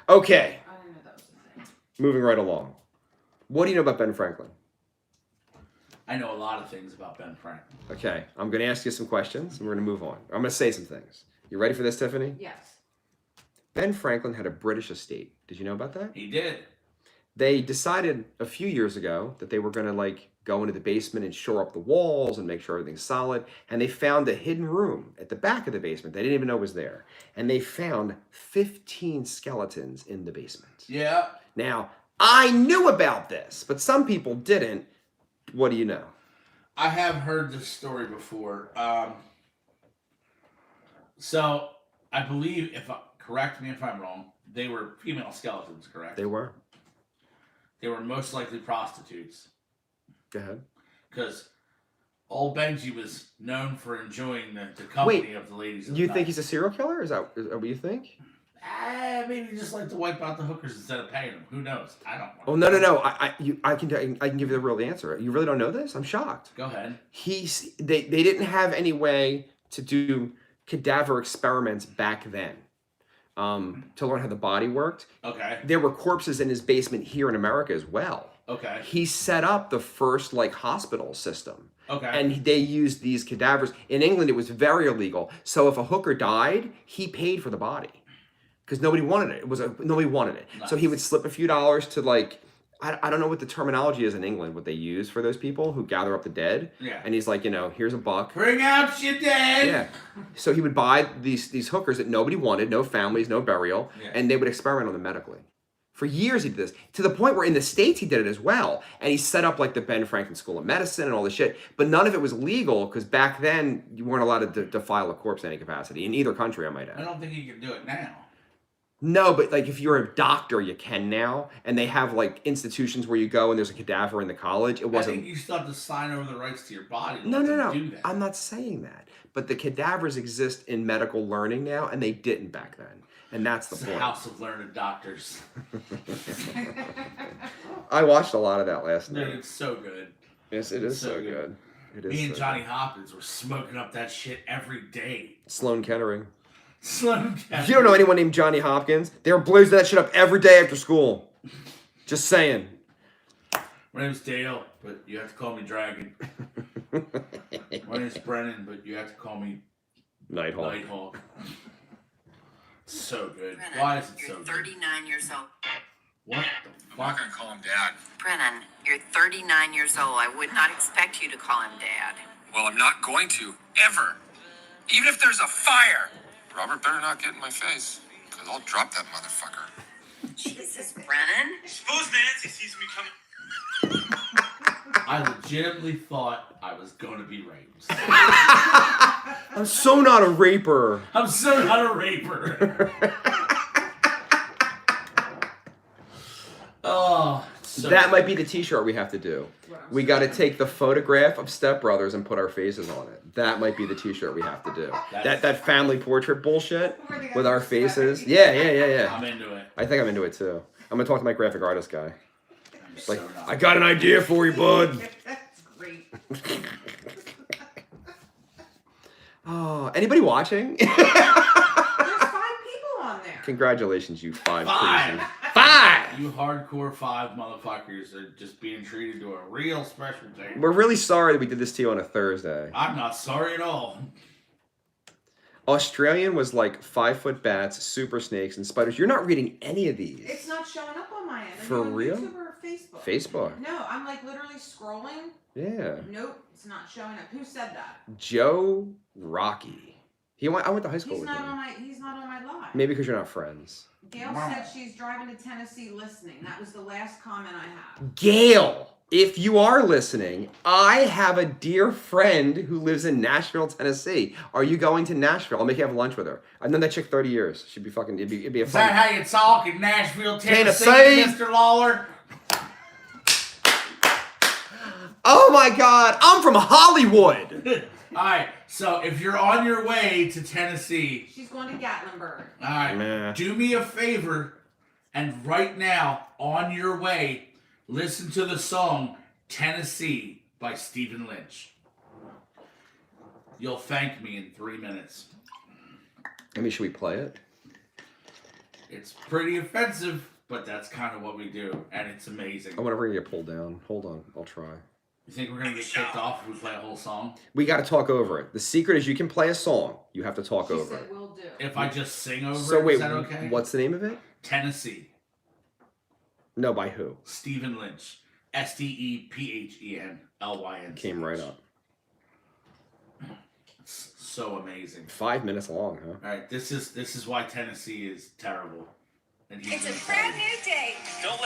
Okay, I didn't know that was the thing. moving right along. What do you know about Ben Franklin? I know a lot of things about Ben Franklin. Okay, I'm going to ask you some questions and we're going to move on. I'm going to say some things. You ready for this, Tiffany? Yes. Ben Franklin had a British estate. Did you know about that? He did. They decided a few years ago that they were going to like go into the basement and shore up the walls and make sure everything's solid. And they found a hidden room at the back of the basement they didn't even know was there. And they found 15 skeletons in the basement. Yeah. Now, I knew about this, but some people didn't. What do you know? I have heard this story before. So, I believe, correct me if I'm wrong, they were female skeletons, correct? They were. They were most likely prostitutes. Go ahead. Because old Benji was known for enjoying the company of the ladies. Of You the think night. he's a serial killer? Is that what you think? Maybe he just like to wipe out the hookers instead of paying them. Who knows? I don't know. Oh no! I can give you the real answer. You really don't know this? I'm shocked. Go ahead. They didn't have any way to do cadaver experiments back then. To learn how the body worked. Okay. There were corpses in his basement here in America as well. Okay. He set up the first like hospital system. Okay. And they used these cadavers. In England, it was very illegal. So if a hooker died, he paid for the body. Because nobody wanted it. Nobody wanted it. Nice. So he would slip a few dollars to like, I don't know what the terminology is in England, what they use for those people who gather up the dead. Yeah. And he's like, here's a buck. Bring out your dead. Yeah. So he would buy these hookers that nobody wanted, no families, no burial, Yeah. and they would experiment on them medically. For years he did this, to the point where in the States he did it as well. And he set up like the Ben Franklin School of Medicine and all this shit. But none of it was legal because back then you weren't allowed to defile a corpse in any capacity, in either country, I might add. I don't think you can do it now. No, but like if you're a doctor, you can now. And they have like institutions where you go and there's a cadaver in the college. It I wasn't. think you still have to sign over the rights to your body. to No. Do that. I'm not saying that. But the cadavers exist in medical learning now, and they didn't back then. And that's the It's a point. house of learned doctors. I watched a lot of that last Dude, night. it's so good. Yes, it is so so good. good. It is Me and so Johnny good. Hopkins were smoking up that shit every day. Sloan Kettering. Sloan If you don't know anyone named Johnny Hopkins, they were blazing that shit up every day after school. Just saying. My name's Dale, but you have to call me Dragon. My name's Brennan, but you have to call me Nighthawk. Nighthawk. So good. Brennan, Why is it you're so good? 39 years old. What the I'm not fuck? gonna call him Dad. Brennan, you're 39 years old. I would not expect you to call him Dad. Well, I'm not going to, ever. Even if there's a fire. Robert better not get in my face, because I'll drop that motherfucker. Jesus, Brennan. Suppose Nancy sees me coming. I legitimately thought I was going to be raped. I'm so not a raper. I'm so not a raper. Oh, so That might be the t-shirt we have to do. We got to take the photograph of Step Brothers and put our faces on it. That might be the t-shirt we have to do. That family portrait bullshit with our faces. Yeah. I'm into it. I think I'm into it too. I'm gonna talk to my graphic artist guy. I'm Like, so not. I got an idea for you, bud. That's great. Oh, anybody watching? There's 5 people on there. Congratulations, you 5 5. crazy. 5! You hardcore 5 motherfuckers are just being treated to a real special day. We're really sorry that we did this to you on a Thursday. I'm not sorry at all. Australian was like 5-foot bats, super snakes, and spiders. You're not reading any of these. It's not showing up on my end. Are For you on real? YouTube or Facebook? Facebook. No, I'm like literally scrolling. Yeah. Nope, it's not showing up. Who said that? Joe Rocky. I went to high school He's with not him. on my. He's not on my live. Maybe because you're not friends. Gail said she's driving to Tennessee listening. That was the last comment I have. Gail, if you are listening, I have a dear friend who lives in Nashville, Tennessee. Are you going to Nashville? I'll make you have lunch with her. I've known that chick 30 years. She'd be fucking. It'd be a Is fun. that how you talk in Nashville, Tennessee, Tennessee? Mr. Lawler? Oh my God! I'm from Hollywood. All right, so if you're on your way to Tennessee, She's going to Gatlinburg. all right, Meh. do me a favor, and right now, on your way, listen to the song Tennessee by Stephen Lynch. You'll thank me in 3 minutes. I mean, should we play it? It's pretty offensive, but that's kind of what we do, and it's amazing. I want to bring you pulled down. Hold on, I'll try. You think we're going to get kicked off if we play a whole song? We got to talk over it. The secret is you can play a song. You have to talk She over said it. will do. If I just sing over So it, wait, is that okay? what's the name of it? Tennessee. No, by who? Stephen Lynch. StephenLynch. Came right up. It's so amazing. 5 minutes long, huh? All right, this is why Tennessee is terrible. And he's It's gonna a tell brand you. new day.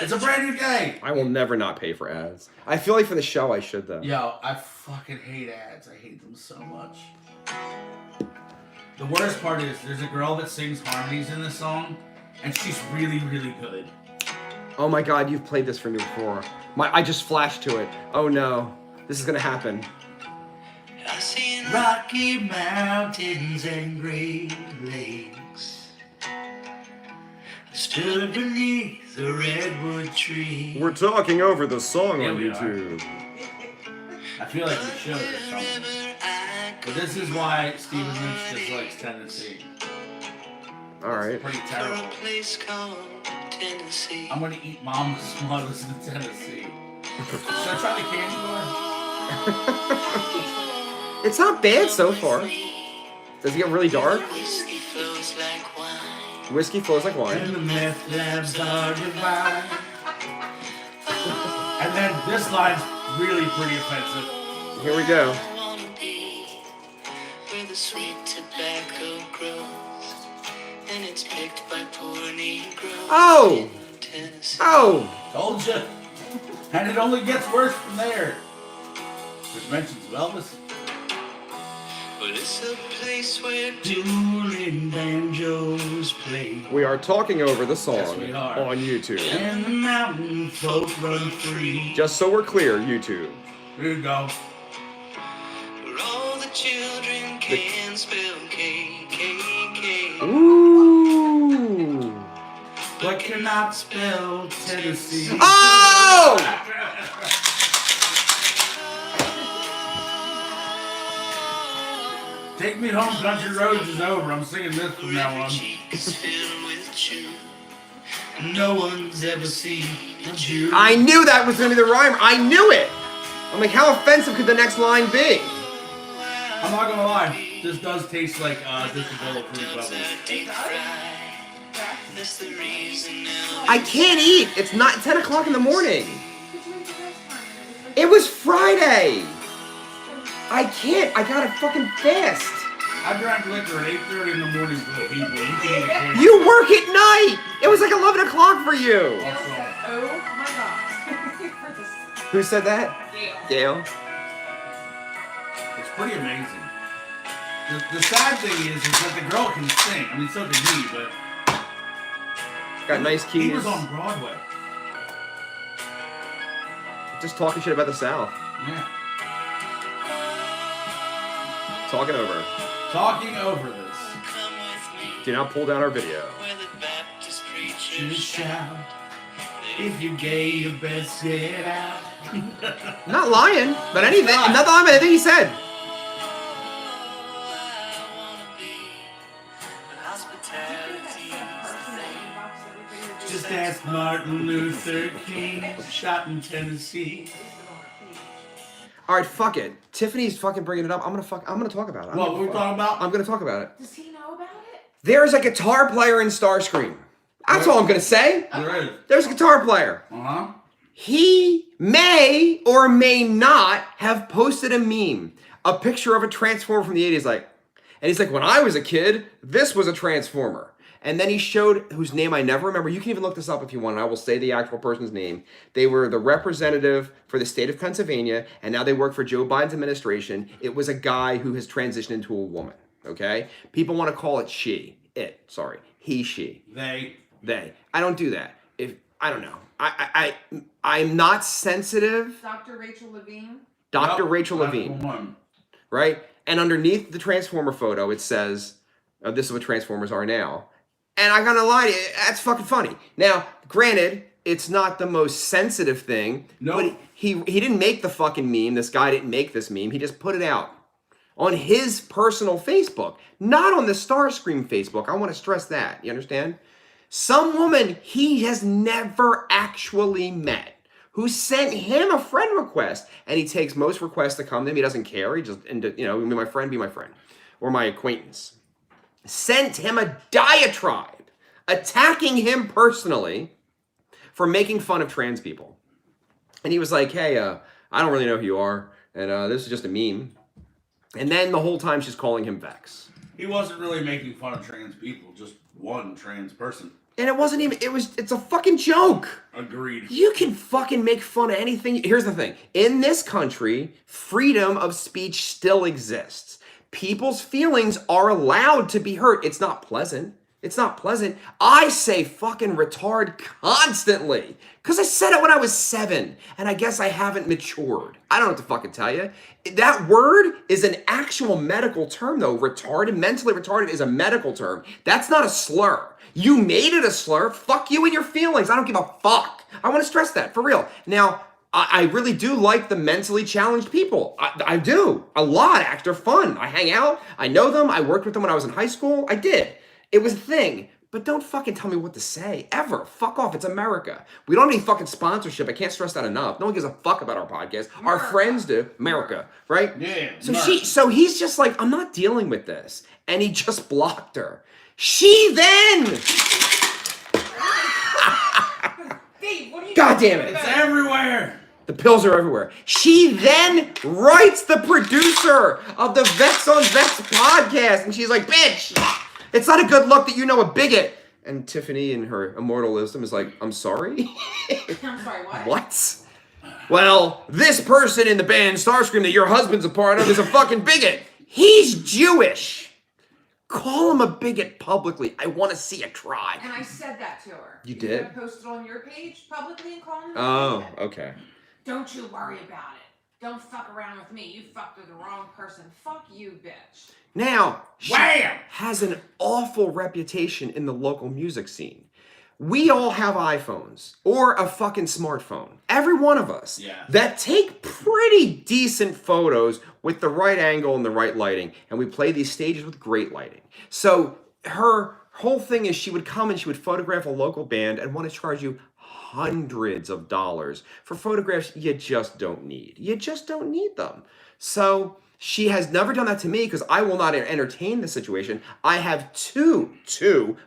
It's a brand new day. I will never not pay for ads. I feel like for the show I should though. Yo, I fucking hate ads. I hate them so much. The worst part is there's a girl that sings harmonies in this song, and she's really, really good. Oh my God, you've played this for me before. I just flashed to it. Oh no, this is gonna happen. I seen Rocky Mountains and Great Lakes. I stood beneath the redwood tree. We're talking over the song Yeah, on we are. YouTube. I feel like we should or something. But this is why Stephen Lynch dislikes Tennessee. All right. It's pretty terrible. A place called Tennessee. I'm gonna eat mom's while I listen to Tennessee. Should I try the candy bar? It's not bad so far. Does it get really dark? Whiskey flows like wine. Whiskey flows like And wine. the meth labs are divine. And then this line's really pretty offensive. Here we go. I wanna be where the sweet tobacco grows, and it's picked by poor Negroes. Oh! in Tennessee. Oh! Told you. And it only gets worse from there. Which mentions Elvis. But it's a place where dueling banjos play, We are talking over the song Yes, we are. on YouTube. and the mountain folk run free. Just so we're clear, YouTube. Here you go. Where all the children can spell KKK, Ooh! But cannot spell Tennessee. Oh! Take Me Home, Country Roads is over. I'm singing this from now on. cheek is filled with chew. No one's ever seen a Jew. I knew that was gonna be the rhyme. I knew it! I'm like, how offensive could the next line be? I'm not gonna lie. This does taste like just a bowl of fruit bubbles. Deep fried. That's the reason now. I can't eat. It's not 10 o'clock in the morning. Did you make the best time? It was Friday. I can't. I gotta fucking fast. I drank liquor at 8:30 in the morning for the people. You can eat a candy. You work at night. It was like 11 o'clock for you. Gail said, oh my God. For this Who said that? Gail. Gail. It's pretty amazing. The sad thing is that the girl can sing. I mean, so can he, but Got nice keys. he was on Broadway. Just talking shit about the South. Yeah. Talking over. Talking over this. Come with me Do not pull down our video. where the Baptist preachers shout. They If you gay, you best get out. Not lying, but anything. Not lying, but anything he said. Just ask Martin Luther King, shot in Tennessee. All right, fuck it. Tiffany's fucking bringing it up. I'm gonna talk about it. What were we talking about? I'm gonna talk about it. Does he know about it? There's a guitar player in Starscream. That's all I'm gonna say. There is. There's a guitar player. Uh-huh. He may or may not have posted a meme, a picture of a Transformer from the 80s, and he's like, when I was a kid, this was a Transformer. And then he showed, whose name I never remember. You can even look this up if you want, and I will say the actual person's name. They were the representative for the state of Pennsylvania, and now they work for Joe Biden's administration. It was a guy who has transitioned into a woman, okay? People want to call it he, she. They. I don't do that. I don't know. I'm not sensitive. Dr. Rachel Levine. Dr. Nope, Rachel that's Levine. the one. Right? And underneath the Transformer photo, it says, this is what Transformers are now. And I'm gonna lie to you, that's fucking funny. Now, granted, it's not the most sensitive thing. No. But he didn't make the fucking meme. This guy didn't make this meme. He just put it out on his personal Facebook, not on the Starscream Facebook. I want to stress that. You understand? Some woman he has never actually met who sent him a friend request, and he takes most requests that come to him. He doesn't care. He just, be my friend, or my acquaintance. Sent him a diatribe attacking him personally for making fun of trans people. And he was like, hey, I don't really know who you are, and this is just a meme. And then the whole time she's calling him Vex. He wasn't really making fun of trans people, just one trans person. And it wasn't even, it's a fucking joke. Agreed. You can fucking make fun of anything. Here's the thing. In this country, freedom of speech still exists. People's feelings are allowed to be hurt. It's not pleasant. I say fucking retard constantly. Because I said it when I was 7. And I guess I haven't matured. I don't know what to fucking tell you. That word is an actual medical term, though. Retarded, mentally retarded is a medical term. That's not a slur. You made it a slur. Fuck you and your feelings. I don't give a fuck. I want to stress that, for real. Now, I really do like the mentally challenged people. I do. A lot, actually. They're fun. I hang out. I know them. I worked with them when I was in high school. I did. It was a thing. But don't fucking tell me what to say. Ever. Fuck off. It's America. We don't have any fucking sponsorship. I can't stress that enough. No one gives a fuck about our podcast. Our friends do. America. Right? Yeah. So he's just like, I'm not dealing with this. And he just blocked her. She then... God damn it. It's everywhere. The pills are everywhere. She then writes the producer of the Vex On Vex podcast. And she's like, bitch, it's not a good look that you know a bigot. And Tiffany, in her immortalism, is like, I'm sorry? I'm sorry, what? What? Well, this person in the band Starscream that your husband's a part of is a fucking bigot. He's Jewish. Call him a bigot publicly. I want to see a try. And I said that to her. You You're did? gonna post it on your page publicly and call him a Oh, bigot. okay. Don't you worry about it. Don't fuck around with me. You fucked with the wrong person. Fuck you, bitch. Now, she Wham! has an awful reputation in the local music scene. We all have iPhones or a fucking smartphone. Every one of us. Yeah. That take pretty decent photos with the right angle and the right lighting. And we play these stages with great lighting. So her whole thing is she would come and she would photograph a local band and want to charge you hundreds of dollars for photographs you just don't need. You just don't need them. So she has never done that to me because I will not entertain the situation. I have two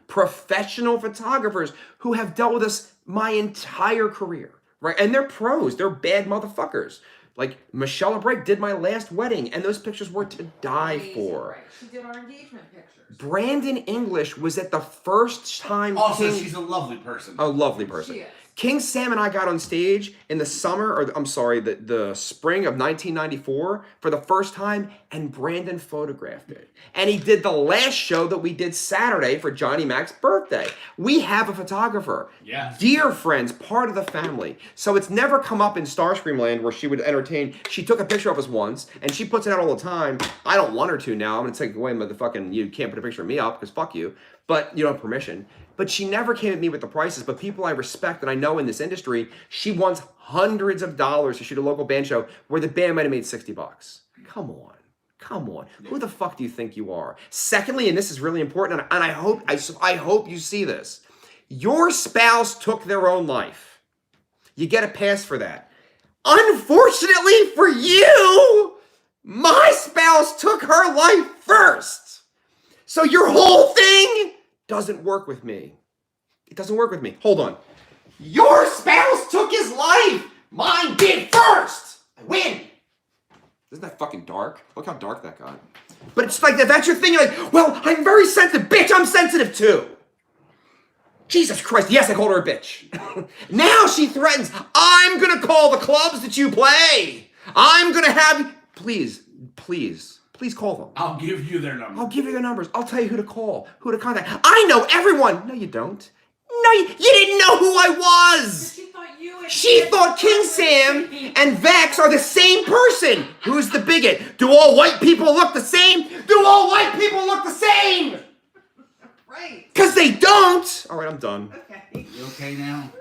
professional photographers who have dealt with this my entire career, right? And they're pros. They're bad motherfuckers. Like Michelle LeBrec did my last wedding, and those pictures were to die Amazing, for. right. She did our engagement pictures. Brandon English was at the first time. Also, she's a lovely person. A lovely person. She is. King Sam and I got on stage in the summer, or I'm sorry, the spring of 1994 for the first time, and Brandon photographed it. And he did the last show that we did Saturday for Johnny Mac's birthday. We have a photographer. Yes. Dear friends, part of the family. So it's never come up in Starscream land where she would entertain. She took a picture of us once, and she puts it out all the time. I don't want her to now. I'm going to take away the fucking, you can't put a picture of me up because fuck you. But you don't have permission. but she never came at me with the prices. But people I respect and I know in this industry, she wants hundreds of dollars to shoot a local band show where the band might have made $60. Come on. Come on. Who the fuck do you think you are? Secondly, and this is really important, and I hope you see this. Your spouse took their own life. You get a pass for that. Unfortunately for you, my spouse took her life first. So your whole thing doesn't work with me. It doesn't work with me. Hold on. Your spouse took his life. Mine did first. I win. Isn't that fucking dark? Look how dark that got. But it's like, if that's your thing, you're like, well, I'm very sensitive. Bitch, I'm sensitive too. Jesus Christ, yes, I called her a bitch. Now she threatens, I'm gonna call the clubs that you play. I'm gonna have, please call them. I'll give you their number. I'll give you their numbers. I'll tell you who to call, who to contact. I know everyone. No, you don't. No, you didn't know who I was. She thought King Sam and Vex are the same person. Who's the bigot? Do all white people look the same? Do all white people look the same? Right. Because they don't. All right, I'm done. Okay. You okay now?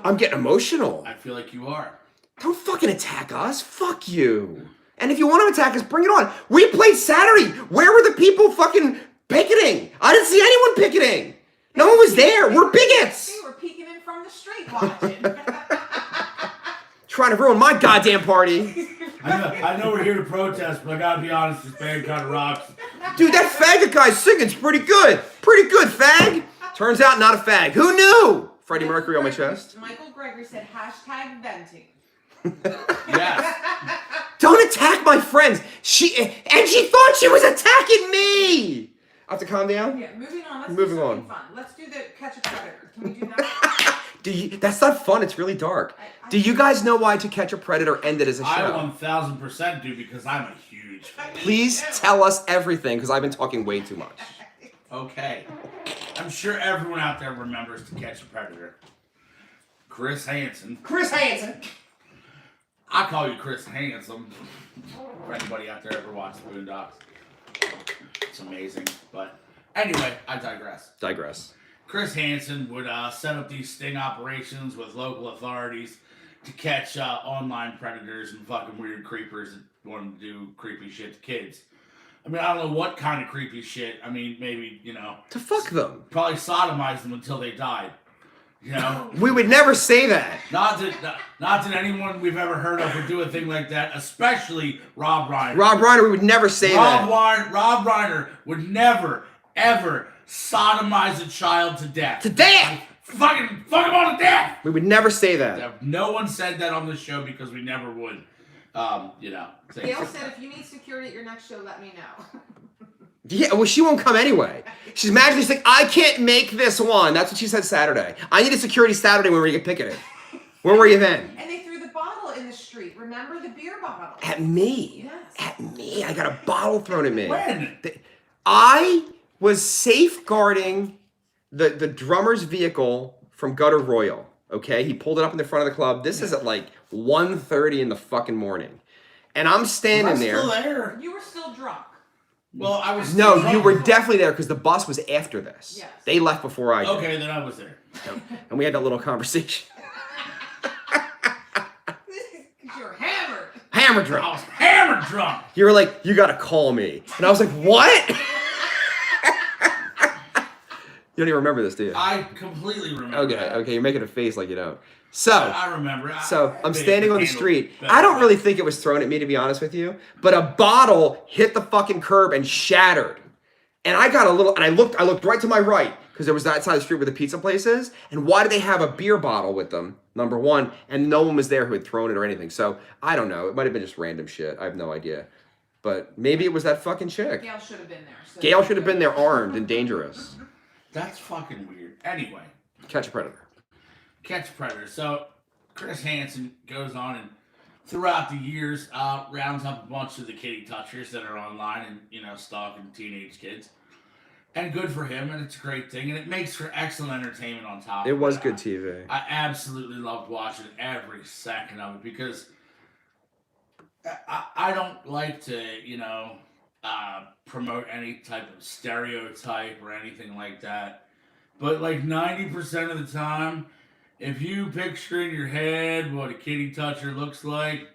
I'm getting emotional. I feel like you are. Don't fucking attack us. Fuck you. And if you want to attack us, bring it on. We played Saturday. Where were the people fucking picketing? I didn't see anyone picketing. No one was there. We're bigots. They were peeking in from the street watching. Trying to ruin my goddamn party. I know we're here to protest, but I gotta be honest, this band kind of rocks. Dude, that faggot guy's singing's pretty good. Pretty good, fag. Turns out not a fag. Who knew? Freddie Mercury on my chest. Michael Gregory said hashtag venting. Yes. Don't attack my friends. She thought she was attacking me. I have to calm down? Yeah, moving on. Let's Moving do something on. fun. Let's do the Catch a Predator. Can we do that? That's not fun. It's really dark. Do you guys know why To Catch a Predator ended as a show? I 1000% do because I'm a huge fan. Please tell us everything, because I've been talking way too much. Okay. I'm sure everyone out there remembers To Catch a Predator. Chris Hansen. I call you Chris Handsome. For anybody out there ever watched the Boondocks. It's amazing. But anyway, I digress. Chris Hansen would set up these sting operations with local authorities to catch online predators and fucking weird creepers that want to do creepy shit to kids. I mean, I don't know what kind of creepy shit. I mean, maybe, To fuck them. probably sodomize them until they died. We would never say that. Not that anyone we've ever heard of would do a thing like that, especially Rob Reiner. Rob Reiner, we would never say that. Rob Reiner would never, ever sodomize a child to death. To death! Fuck him on to death! We would never say that. No one said that on the show because we never would. Gail said if you need security at your next show, let me know. Yeah, well, she won't come anyway. She's magically like, I can't make this one. That's what she said Saturday. I needed security Saturday when we get picketed. Where were you then? And they threw the bottle in the street. Remember the beer bottle? At me. Yes. At me. I got a bottle thrown at me. When? I was safeguarding the drummer's vehicle from Gutter Royal. Okay? He pulled it up in the front of the club. This is at like 1:30 in the fucking morning. And I'm standing there. Still there. You were still drunk. Well, I was. No, still you drunk. were definitely there because the bus was after this. Yes. They left before I did. Okay, then I was there. And we had that little conversation. You're hammered. Hammer I drunk. was hammered drunk. You were like, you gotta call me. And I was like, what? You don't even remember this, do you? I completely remember. Okay, you're making a face like you don't. So, I remember. I'm standing on the street. I don't really think it was thrown at me, to be honest with you, but a bottle hit the fucking curb and shattered. And I got a little, and I looked right to my right, because there was that side of the street where the pizza place is. And why do they have a beer bottle with them? Number one, and no one was there who had thrown it or anything. So, I don't know. It might have been just random shit. I have no idea. But maybe it was that fucking chick. Gail should have been there. So Gail should have been there armed and dangerous. That's fucking weird. Anyway. Catch a Predator. Catch a Predator. So, Chris Hansen goes on and throughout the years rounds up a bunch of the kitty touchers that are online and, stalking teenage kids. And good for him, and it's a great thing, and it makes for excellent entertainment on top of it. It was good TV. I absolutely loved watching every second of it because I don't like to, promote any type of stereotype or anything like that. But like 90% of the time, if you picture in your head what a kitty toucher looks like,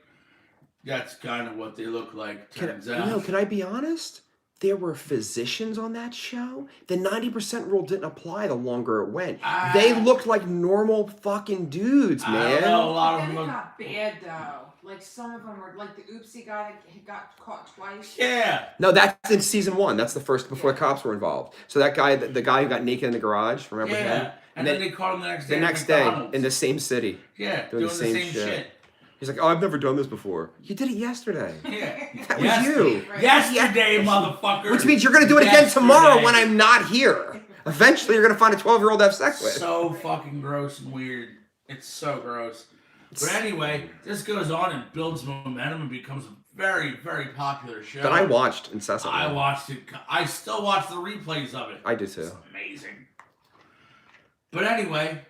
that's kind of what they look like, turns out. Can I be honest? There were physicians on that show. The 90% rule didn't apply the longer it went. They looked like normal fucking dudes, man. I don't know, a lot of Then them it look... got bad though. Like some of them were like the oopsie guy that got caught twice. Yeah. No, that's in season 1. That's the first, before the cops were involved. So that guy, the guy who got naked in the garage, remember him? Yeah. And then they caught him the next day. The next day, in the same city. Yeah, doing the same shit. He's like, oh, I've never done this before. You did it yesterday. Yeah. That was you. Yesterday, motherfucker. Which means you're going to do it again tomorrow when I'm not here. Eventually, you're going to find a 12-year-old to have sex with. So fucking gross and weird. It's so gross. But anyway, this goes on and builds momentum and becomes a very, very popular show. That I watched incessantly. I watched it. I still watch the replays of it. I do too. It's amazing. But anyway,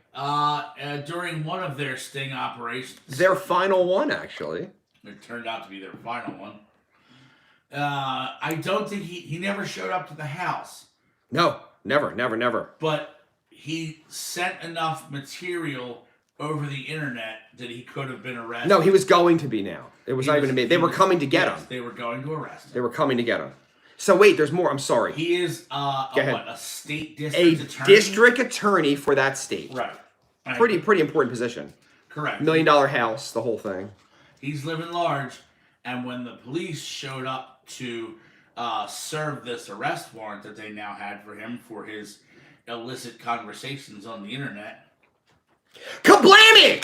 during one of their sting operations... Their final one, actually. It turned out to be their final one. I don't think he never showed up to the house. No, never. But he sent enough material over the internet that he could have been arrested. No, he was going to be now. It was not even me. They were coming to get him. They were going to arrest him. They were coming to get him. So wait, there's more. I'm sorry. He is a state district attorney. District attorney for that state. Right. Pretty important position. Correct. $1 million house, the whole thing. He's living large, and when the police showed up to serve this arrest warrant that they now had for him for his illicit conversations on the internet. Kablammy!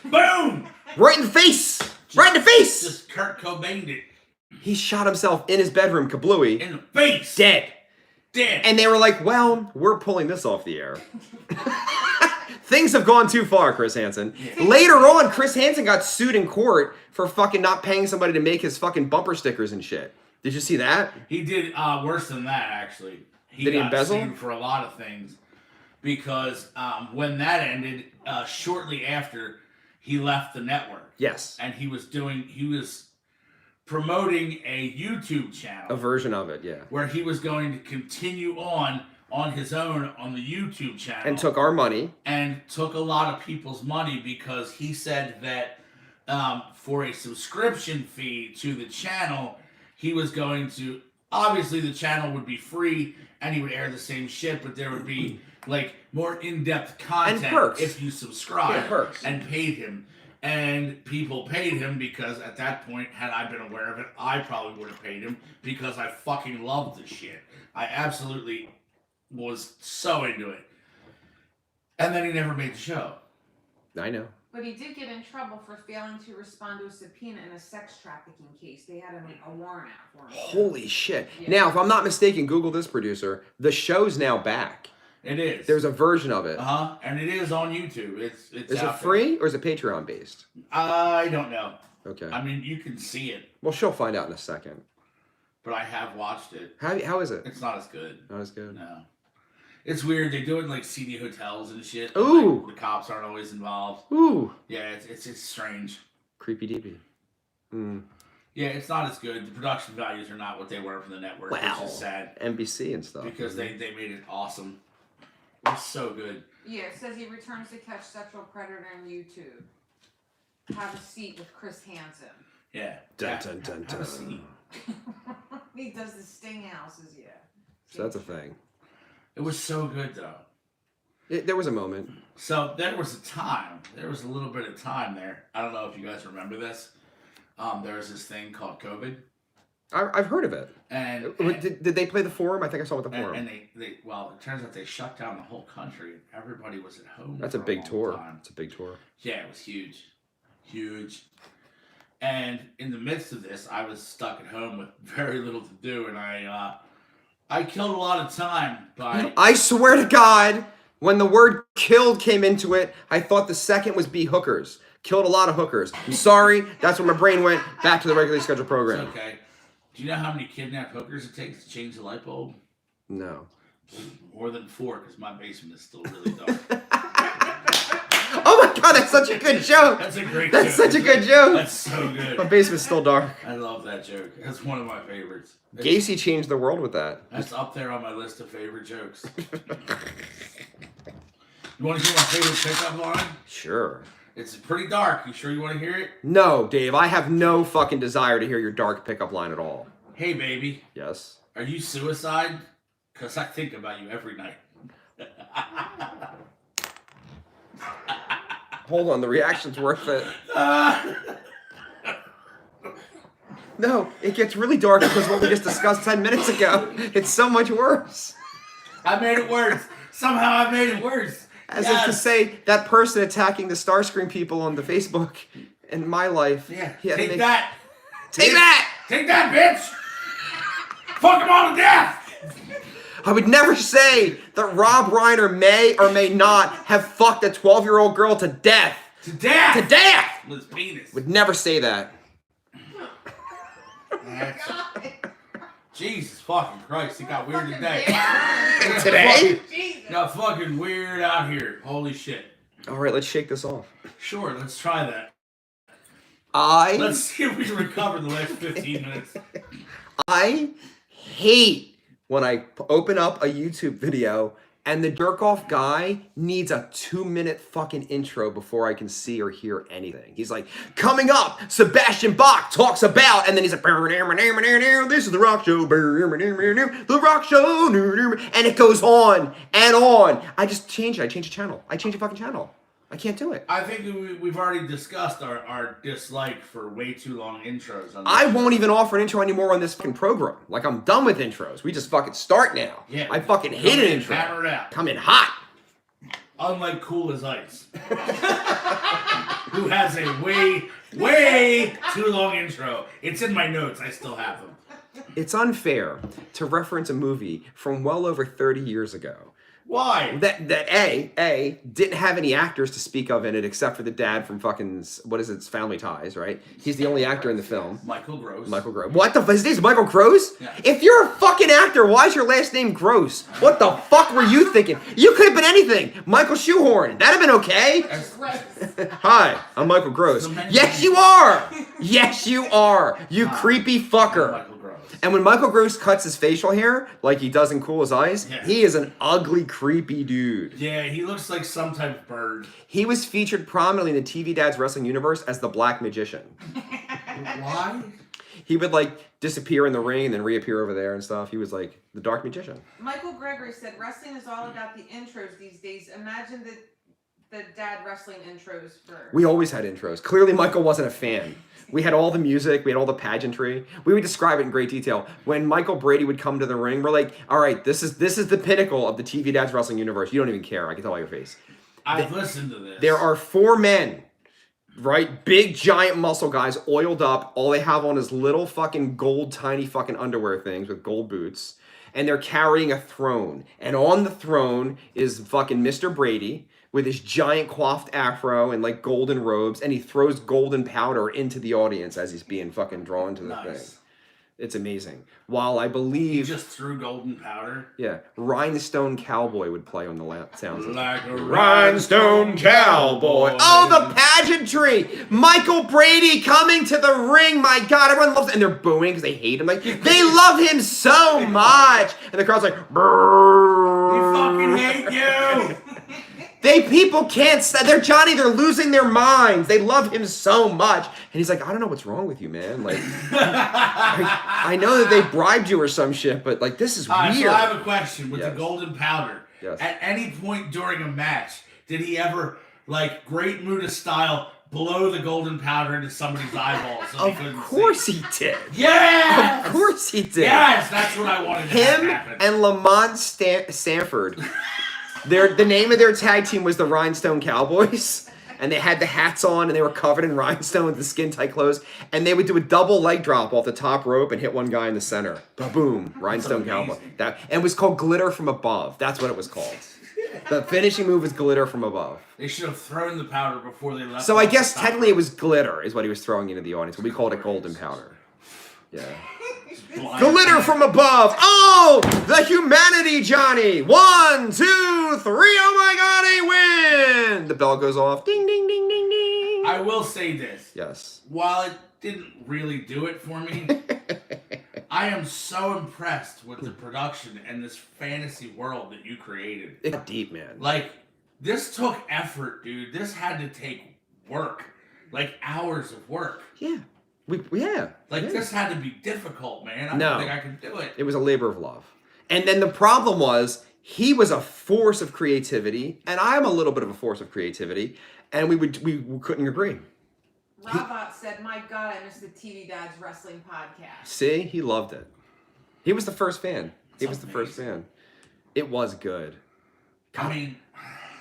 Boom! Right in the face! Right in the face! Just Kurt Cobain'd it. He shot himself in his bedroom, kablooey. In the face! Dead. Dead. And they were like, well, we're pulling this off the air. Things have gone too far, Chris Hansen. Yeah. Later on, Chris Hansen got sued in court for fucking not paying somebody to make his fucking bumper stickers and shit. Did you see that? He did worse than that, actually. Did he embezzle? Sued for a lot of things. Because when that ended, shortly after, he left the network. Yes. And he was promoting a YouTube channel. A version of it, yeah. Where he was going to continue on his own on the YouTube channel. And took our money. And took a lot of people's money because he said that for a subscription fee to the channel, he was going to... Obviously, the channel would be free and he would air the same shit, but there would be like more in-depth content and perks if you subscribe perks. And paid him. And people paid him because at that point, had I been aware of it, I probably would have paid him because I fucking loved the shit. I absolutely was so into it. And then he never made the show. I know. But he did get in trouble for failing to respond to a subpoena in a sex trafficking case. They had a warrant out for him. Holy shit. Yeah. Now, if I'm not mistaken, Google this, producer, the show's now back. It is. There's a version of it. Uh-huh. And it is on YouTube. It's Is it free or is it Patreon based? I don't know. Okay. I mean, you can see it. Well, she'll find out in a second. But I have watched it. How is it? It's not as good. Not as good? No. It's weird. They do it in like seedy hotels and shit. Ooh. Like, the cops aren't always involved. Ooh. Yeah, it's strange. Creepy deepy. Mm. Yeah, it's not as good. The production values are not what they were from the network, which is sad. NBC and stuff. Because they made it awesome. It was so good. Yeah, it says he returns to catch sexual predator on YouTube. Have a seat with Chris Hansen. Yeah. Dun, dun, dun, Have a seat. He does the sting houses, yeah. So that's a thing. It was so good, though. There was a moment. So there was a time. There was a little bit of time there. I don't know if you guys remember this. There was this thing called COVID. I've heard of it. And did they play the forum? I think I saw it with the forum. And they well, it turns out they shut down the whole country. Everybody was at home. That's a big tour. It's a big tour. Yeah, it was huge. Huge. And in the midst of this, I was stuck at home with very little to do, and I killed a lot of time by... I swear to God, when the word killed came into it, I thought the second was be hookers. Killed a lot of hookers. I'm sorry, that's where my brain went. Back to the regularly scheduled program. It's okay. Do you know how many kidnapped hookers it takes to change the light bulb? No. More than 4, because my basement is still really dark. Oh my God, that's such a good joke. That's a great That's joke. such a good joke. That's so good. My basement's still dark. I love that joke. That's one of my favorites. Gacy changed the world with that. That's up there on my list of favorite jokes. You want to hear my favorite pickup line? Sure. It's pretty dark. You sure you want to hear it? No, Dave, I have no fucking desire to hear your dark pickup line at all. Hey, baby. Yes. Are you suicide? Because I think about you every night. Hold on, the reaction's worth it. No, it gets really dark because what we just discussed 10 minutes ago. It's so much worse. I made it worse. Somehow I made it worse. As if to say, that person attacking the Starscream people on the Facebook in my life. Yeah. he had to Take make- that. Take that! Take that, bitch. Fuck them all to death. I would never say that Rob Reiner may or may not have fucked a 12-year-old girl to death. To death. To death! With his penis. Would never say that. Jesus fucking Christ, it got weird today. Today? Got fucking weird out here. Holy shit. All right, let's shake this off. Sure, let's try that. I See if we can recover the last 15 minutes. hate when I open up a YouTube video and the jerk-off guy needs a 2-minute fucking intro before I can see or hear anything. He's like, coming up, Sebastian Bach talks about, and then he's like, this is The Rock Show, The Rock Show, and it goes on and on. I just change it. I change the channel. I change the fucking channel. I can't do it. I think we've already discussed our dislike for way too long intros. On this I won't even offer an intro anymore on this fucking program. Like, I'm done with intros. We just fucking start now. Yeah. I fucking hate an intro. Hammer it out. Come in hot. Unlike Cool as Ice, who has a way too long intro. It's in my notes. I still have them. It's unfair to reference a movie from well over 30 years ago Why? that A didn't have any actors to speak of in it except for the dad from fucking, what is it, it's Family Ties, right? He's the only actor in the film. Michael Gross. Michael Gross. What the fuck? His name's Michael Gross? Yeah. If you're a fucking actor, why is your last name Gross? What the fuck were you thinking? You could have been anything. Michael Shoehorn. That'd have been okay. Hi, I'm Michael Gross. Yes, you are. Yes, you are. You creepy fucker. Michael Gross. And when Michael Gross cuts his facial hair, like he does in Cool as Ice, Yeah. he is an ugly, creepy dude. Yeah, he looks like some type of bird. He was featured prominently in the TV Dad's Wrestling universe as the Black Magician. Why? He would like disappear in the ring and then reappear over there and stuff. He was like the Dark Magician. Michael Gregory said wrestling is all about the intros these days. Imagine the dad wrestling intros for. We always had intros. Clearly, Michael wasn't a fan. We had all the music. We had all the pageantry. We would describe it in great detail. When Michael Brady would come to the ring, we're like, all right, this is the pinnacle of the TV Dad's Wrestling universe. You don't even care. I can tell by your face. I've listened to this. There are 4 men, right? Big, giant muscle guys, oiled up. All they have on is little fucking gold, tiny fucking underwear things with gold boots. And they're carrying a throne. And on the throne is fucking Mr. Brady with his giant coiffed afro and like golden robes. And he throws golden powder into the audience as he's being fucking drawn to the thing. It's amazing. While I He believe... just threw golden powder. Yeah. Rhinestone Cowboy would play on the sounds. Like a Rhinestone Cowboy. Oh, the pageantry! Michael Brady coming to the ring. My God, everyone loves it. And they're booing because they hate him. Like, they love him so much. And the crowd's like, We fucking hate you! People can't stand. They're Johnny. They're losing their minds. They love him so much. And he's like, I don't know what's wrong with you, man. Like, I know that they bribed you or some shit, but like, this is weird. So I have a question with Yes. the golden powder. Yes. At any point during a match, did he ever, like, Great Muta style, blow the golden powder into somebody's eyeballs so they couldn't Of course see? he did. Yes! Of course he did. Yes, that's what I wanted to Him happen. and Lamont Sanford. The name of their tag team was the Rhinestone Cowboys. And they had the hats on and they were covered in rhinestone with the skin tight clothes. And they would do a double leg drop off the top rope and hit one guy in the center. Ba-boom. Rhinestone Cowboy. And it was called Glitter from Above. That's what it was called. The finishing move was Glitter from Above. They should have thrown the powder before they left. So I off guess the top technically it rope. was glitter is what he was throwing into the audience. But we called it golden powder. Yeah. Glitter from above. Oh, the humanity, Johnny. 1, 2, 3. Oh my God, they win. The bell goes off. Ding, ding, ding, ding, ding. I will say this. Yes. While it didn't really do it for me, I am so impressed with the production and this fantasy world that you created. It's deep, man. Like, this took effort, dude. This had to take work. Like, hours of work. Yeah. This had to be difficult, man. I don't think I could do it. It was a labor of love. And then the problem was, he was a force of creativity, and I'm a little bit of a force of creativity, and we couldn't agree. Robot said, "My God, I missed the TV Dads Wrestling podcast." See, he loved it. He was the first fan. He was the first fan. It was good. God, I mean,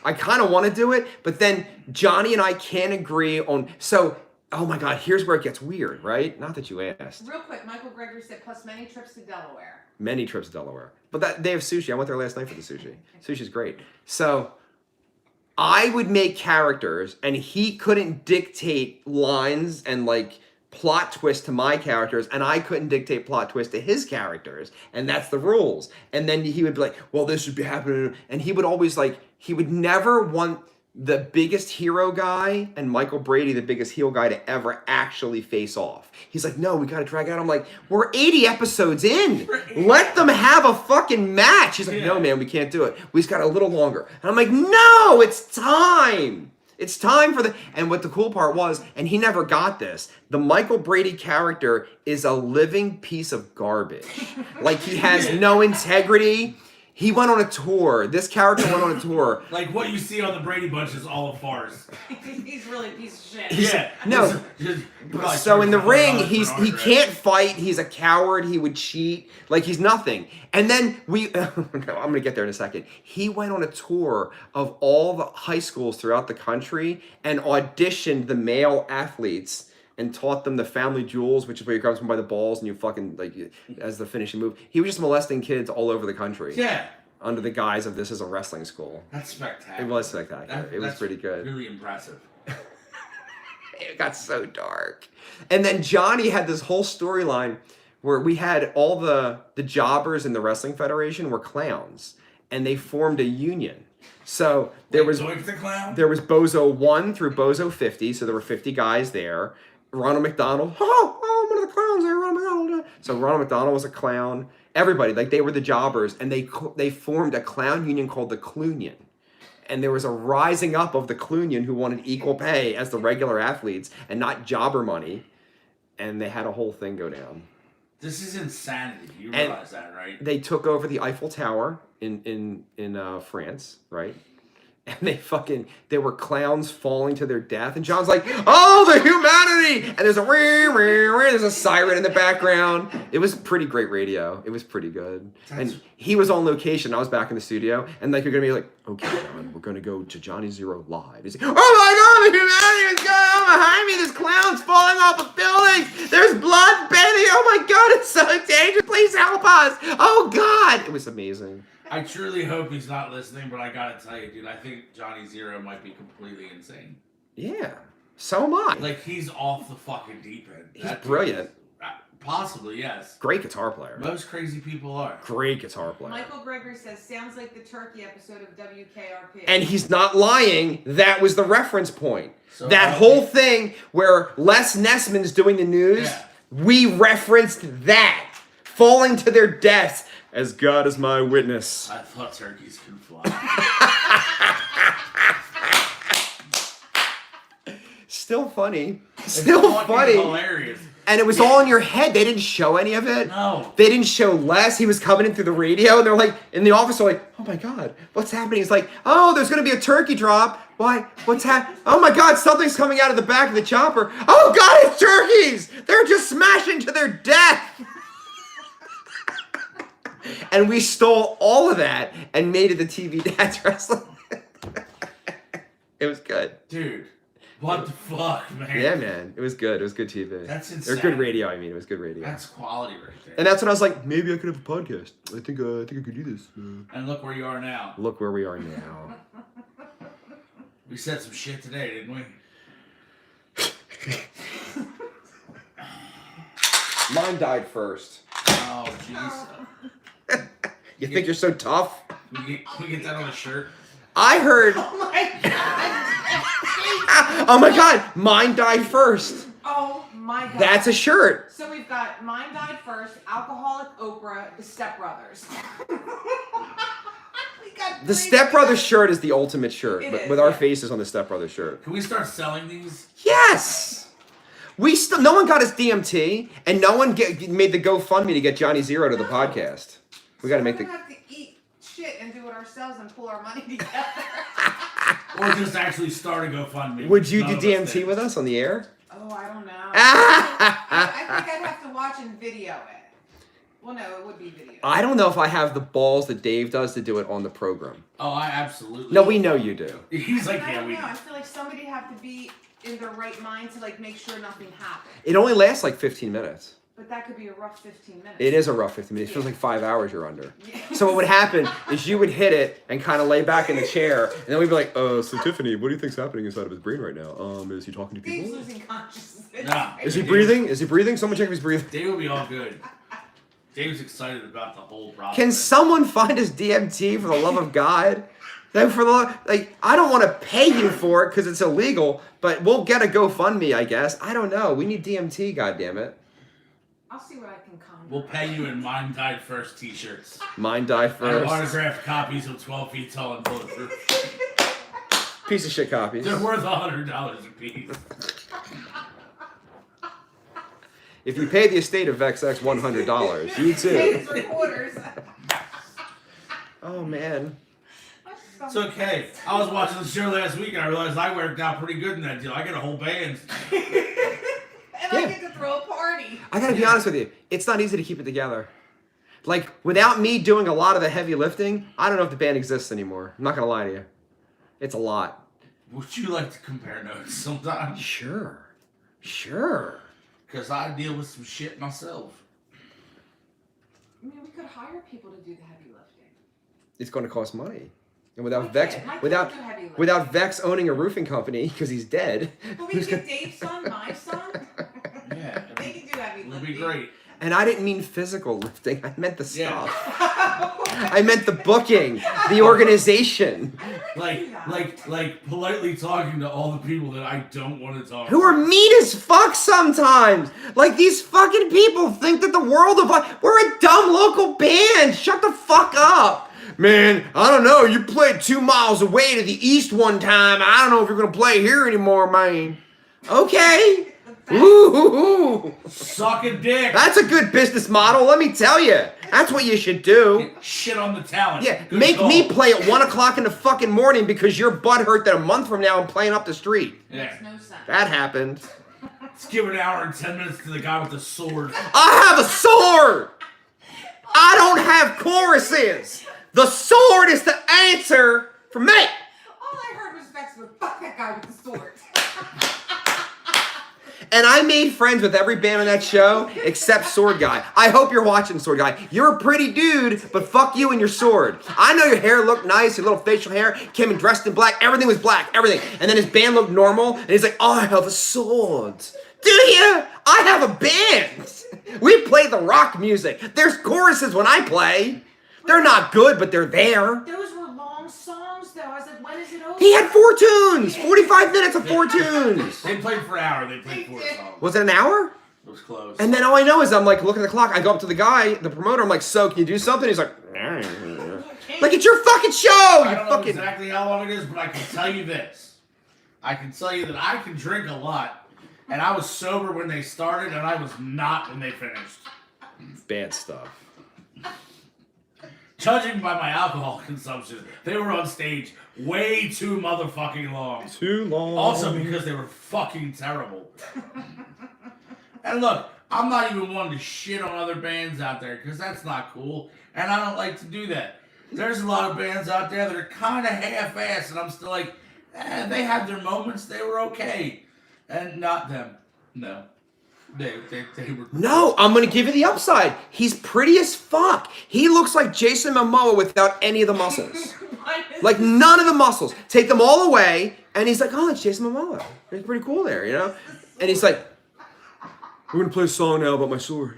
I kind of want to do it, but then Johnny and I can't agree on. So, oh my God, here's where it gets weird, right? Not that you asked. Real quick, Michael Gregory said, plus many trips to Delaware. Many trips to Delaware. But they have sushi. I went there last night for the sushi. Sushi's great. So I would make characters, and he couldn't dictate lines and like plot twists to my characters, and I couldn't dictate plot twists to his characters, and that's the rules. And then he would be like, well, this should be happening, and he would always he would never want the biggest hero guy and Michael Brady, the biggest heel guy, to ever actually face off. He's like, no, we gotta drag it out. I'm like, we're 80 episodes in. Let them have a fucking match. He's like, no, man, we can't do it. We just got a little longer. And I'm like, no, it's time. It's time for the... And what the cool part was, and he never got this, the Michael Brady character is a living piece of garbage. Like, he has no integrity. He went on a tour. This character went on a tour. Like, what you see on the Brady Bunch is all a farce. He's really a piece of shit. Yeah. No. So in the ring, he can't fight. He's a coward. He would cheat. Like, he's nothing. And then I'm going to get there in a second. He went on a tour of all the high schools throughout the country and auditioned the male athletes and taught them the family jewels, which is where you grab someone by the balls and you fucking, as the finishing move. He was just molesting kids all over the country. Yeah. Under the guise of this is a wrestling school. That's spectacular. It was spectacular. It was pretty good. Really impressive. It got so dark. And then Johnny had this whole storyline where we had all the jobbers in the wrestling federation were clowns, and they formed a union. So there was Bozo 1 through Bozo 50, so there were 50 guys there. Ronald McDonald, I'm one of the clowns there, Ronald McDonald. So Ronald McDonald was a clown. Everybody, they were the jobbers, and they formed a clown union called the Clunion. And there was a rising up of the Clunion who wanted equal pay as the regular athletes and not jobber money. And they had a whole thing go down. This is insanity. You realize that, right? They took over the Eiffel Tower in France, right? And there were clowns falling to their death. And John's like, oh, the humanity! And there's a siren in the background. It was pretty great radio. It was pretty good. And he was on location. I was back in the studio. And you're going to be like, okay, John, we're going to go to Johnny Zero live. He's like, oh my God, the humanity is going on behind me. There's clowns falling off of buildings. There's blood bathing. Oh my God, it's so dangerous. Please help us. Oh God. It was amazing. I truly hope he's not listening, but I gotta tell you, dude, I think Johnny Zero might be completely insane. Yeah, so am I. Like, he's off the fucking deep end. He's brilliant. Possibly, yes. Great guitar player. Most crazy people are. Great guitar player. Michael Gregory says, sounds like the Turkey episode of WKRP. And he's not lying. That was the reference point. So that whole thing where Les Nessman's doing the news, we referenced that. Falling to their deaths. As God is my witness. I thought turkeys could fly. Still funny. Still funny. Hilarious. And it was all in your head. They didn't show any of it. No. They didn't show Les. He was coming in through the radio, and they're like, in the office, they're like, oh my God, what's happening? He's like, oh, there's going to be a turkey drop. Why? What's happening? Oh my God, something's coming out of the back of the chopper. Oh God, it's turkeys. They're just smashing to their death. And we stole all of that and made it the TV Dads Wrestling. It was good. Dude, what the fuck, man? Yeah, man. It was good. It was good TV. That's insane. Or good radio, I mean. It was good radio. That's quality right there. And that's when I was like, maybe I could have a podcast. I think I could do this. And look where you are now. Look where we are now. We said some shit today, didn't we? Mine died first. Jeez. You think you're so tough? Can we get that on a shirt? I heard. Oh my god. Oh my god, mine died first. Oh my god. That's a shirt. So we've got Mine Died First, Alcoholic Oprah, The Step Brothers. We got The three Step Brothers together. shirt is the ultimate shirt, It but is, with our yeah. faces on the Step Brothers shirt. Can we start selling these? Yes. No one got his DMT, and no one made the GoFundMe to get Johnny Zero to the podcast. We got to make We're the. gonna have to eat shit and do it ourselves and pull our money together. Or just actually start a GoFundMe? Would you None do of us DMT did. with us on the air? Oh, I don't know. I I think I'd have to watch and video it. Well, no, it would be video. don't know if I have the balls that Dave does to do it on the program. Oh, I absolutely. No, we know you do. He's like, I yeah, don't we. know. I feel like somebody have to be in their right mind to like make sure nothing happens. It only lasts like 15 minutes. But that could be a rough 15 minutes. It is a rough 15 minutes. It feels like 5 hours you're under. Yeah. So what would happen is you would hit it and kind of lay back in the chair, and then we'd be like, so Tiffany, what do you think's happening inside of his brain right now? Is he talking to Dave's people? losing consciousness. Nah. Is he breathing? Is he breathing? Someone check if he's breathing. Dave will be all good. Dave's excited about the whole process. Can someone find us DMT for the love of God? Then I don't want to pay you for it because it's illegal, but we'll get a GoFundMe, I guess. I don't know. We need DMT, goddammit. I'll see what I can conjure. We'll pay you in Mine Died First t-shirts. Mine die And first. autographed copies of 12 Feet Tall and Bulletproof. Piece of shit copies. They're worth $100 a piece. If you pay the estate of XX $100, you too. Dave's recorders. Oh man. It's okay. I was watching the show last week and I realized I worked out pretty good in that deal. I got a whole band. And I get to throw a party. I gotta be honest with you. It's not easy to keep it together. Like, without me doing a lot of the heavy lifting, I don't know if the band exists anymore. I'm not gonna lie to you. It's a lot. Would you like to compare notes sometime? Sure. Sure. Because I deal with some shit myself. I mean, we could hire people to do the heavy lifting. It's gonna cost money. And without My Vex kid without do heavy lifting. without Vex owning a roofing company, because he's dead. But we who's get gonna- Dave's son, my son. Yeah. They can do heavy It lifting. would be great. And I didn't mean physical lifting, I meant the Yeah. stuff. I meant the booking, the organization. Like politely talking to all the people that I don't want to talk Who to. are mean as fuck sometimes. Like, these fucking people think that the world of we're a dumb local band. Shut the fuck up. Man, I don't know. You played 2 miles away to the east one time. I don't know if you're gonna play here anymore, man. Okay. Ooh. Suck a dick. That's a good business model, let me tell you. That's what you should do. Shit on the talent. Yeah, Good make call. me play at 1 o'clock in the fucking morning because your butt hurt that a month from now I'm playing up the street. Yeah. Makes no sense. That happened. Let's give an hour and 10 minutes to the guy with the sword. I have a sword! I don't have choruses! The sword is the answer for me! All I heard was Vex would fuck that guy with the sword. And I made friends with every band on that show except Sword Guy. I hope you're watching, Sword Guy. You're a pretty dude, but fuck you and your sword. I know your hair looked nice, your little facial hair, came in dressed in black, everything was black, everything. And then his band looked normal, and he's like, oh, I have a sword. Do you? I have a band. We play the rock music. There's choruses when I play. They're not good, but they're there. Those were long songs, though. I was like, when is it over? He had 4 tunes, 45 minutes of 4 tunes. They played for an hour. They played 4 songs. Was it an hour? It was close. And then all I know is I'm like, looking at the clock. I go up to the guy, the promoter. I'm like, so can you do something? He's like, like it's your fucking show. I You don't know fucking. exactly how long it is, but I can tell you this. I can tell you that I can drink a lot, and I was sober when they started, and I was not when they finished. Bad stuff. Judging by my alcohol consumption, they were on stage way too motherfucking long. Too long. Also because they were fucking terrible. And look, I'm not even one to shit on other bands out there, because that's not cool, and I don't like to do that. There's a lot of bands out there that are kind of half-assed, and I'm still like, they had their moments, they were okay. And not them. No. They were... No, I'm gonna give you the upside. He's pretty as fuck. He looks like Jason Momoa without any of the muscles. Like none of the muscles. Take them all away, and he's like, oh, it's Jason Momoa. He's pretty cool there, you know? And he's like, we're gonna play a song now about my sword.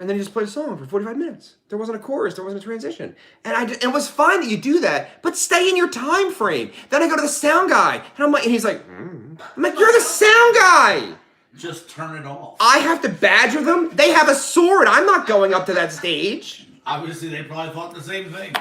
And then he just played a song for 45 minutes. There wasn't a chorus. There wasn't a transition. And it was fine that you do that, but stay in your time frame. Then I go to the sound guy, and I'm like, and he's like, I'm like, you're the sound guy. Just turn it off. I have to badger them. They have a sword. I'm not going up to that stage. Obviously, they probably thought the same thing.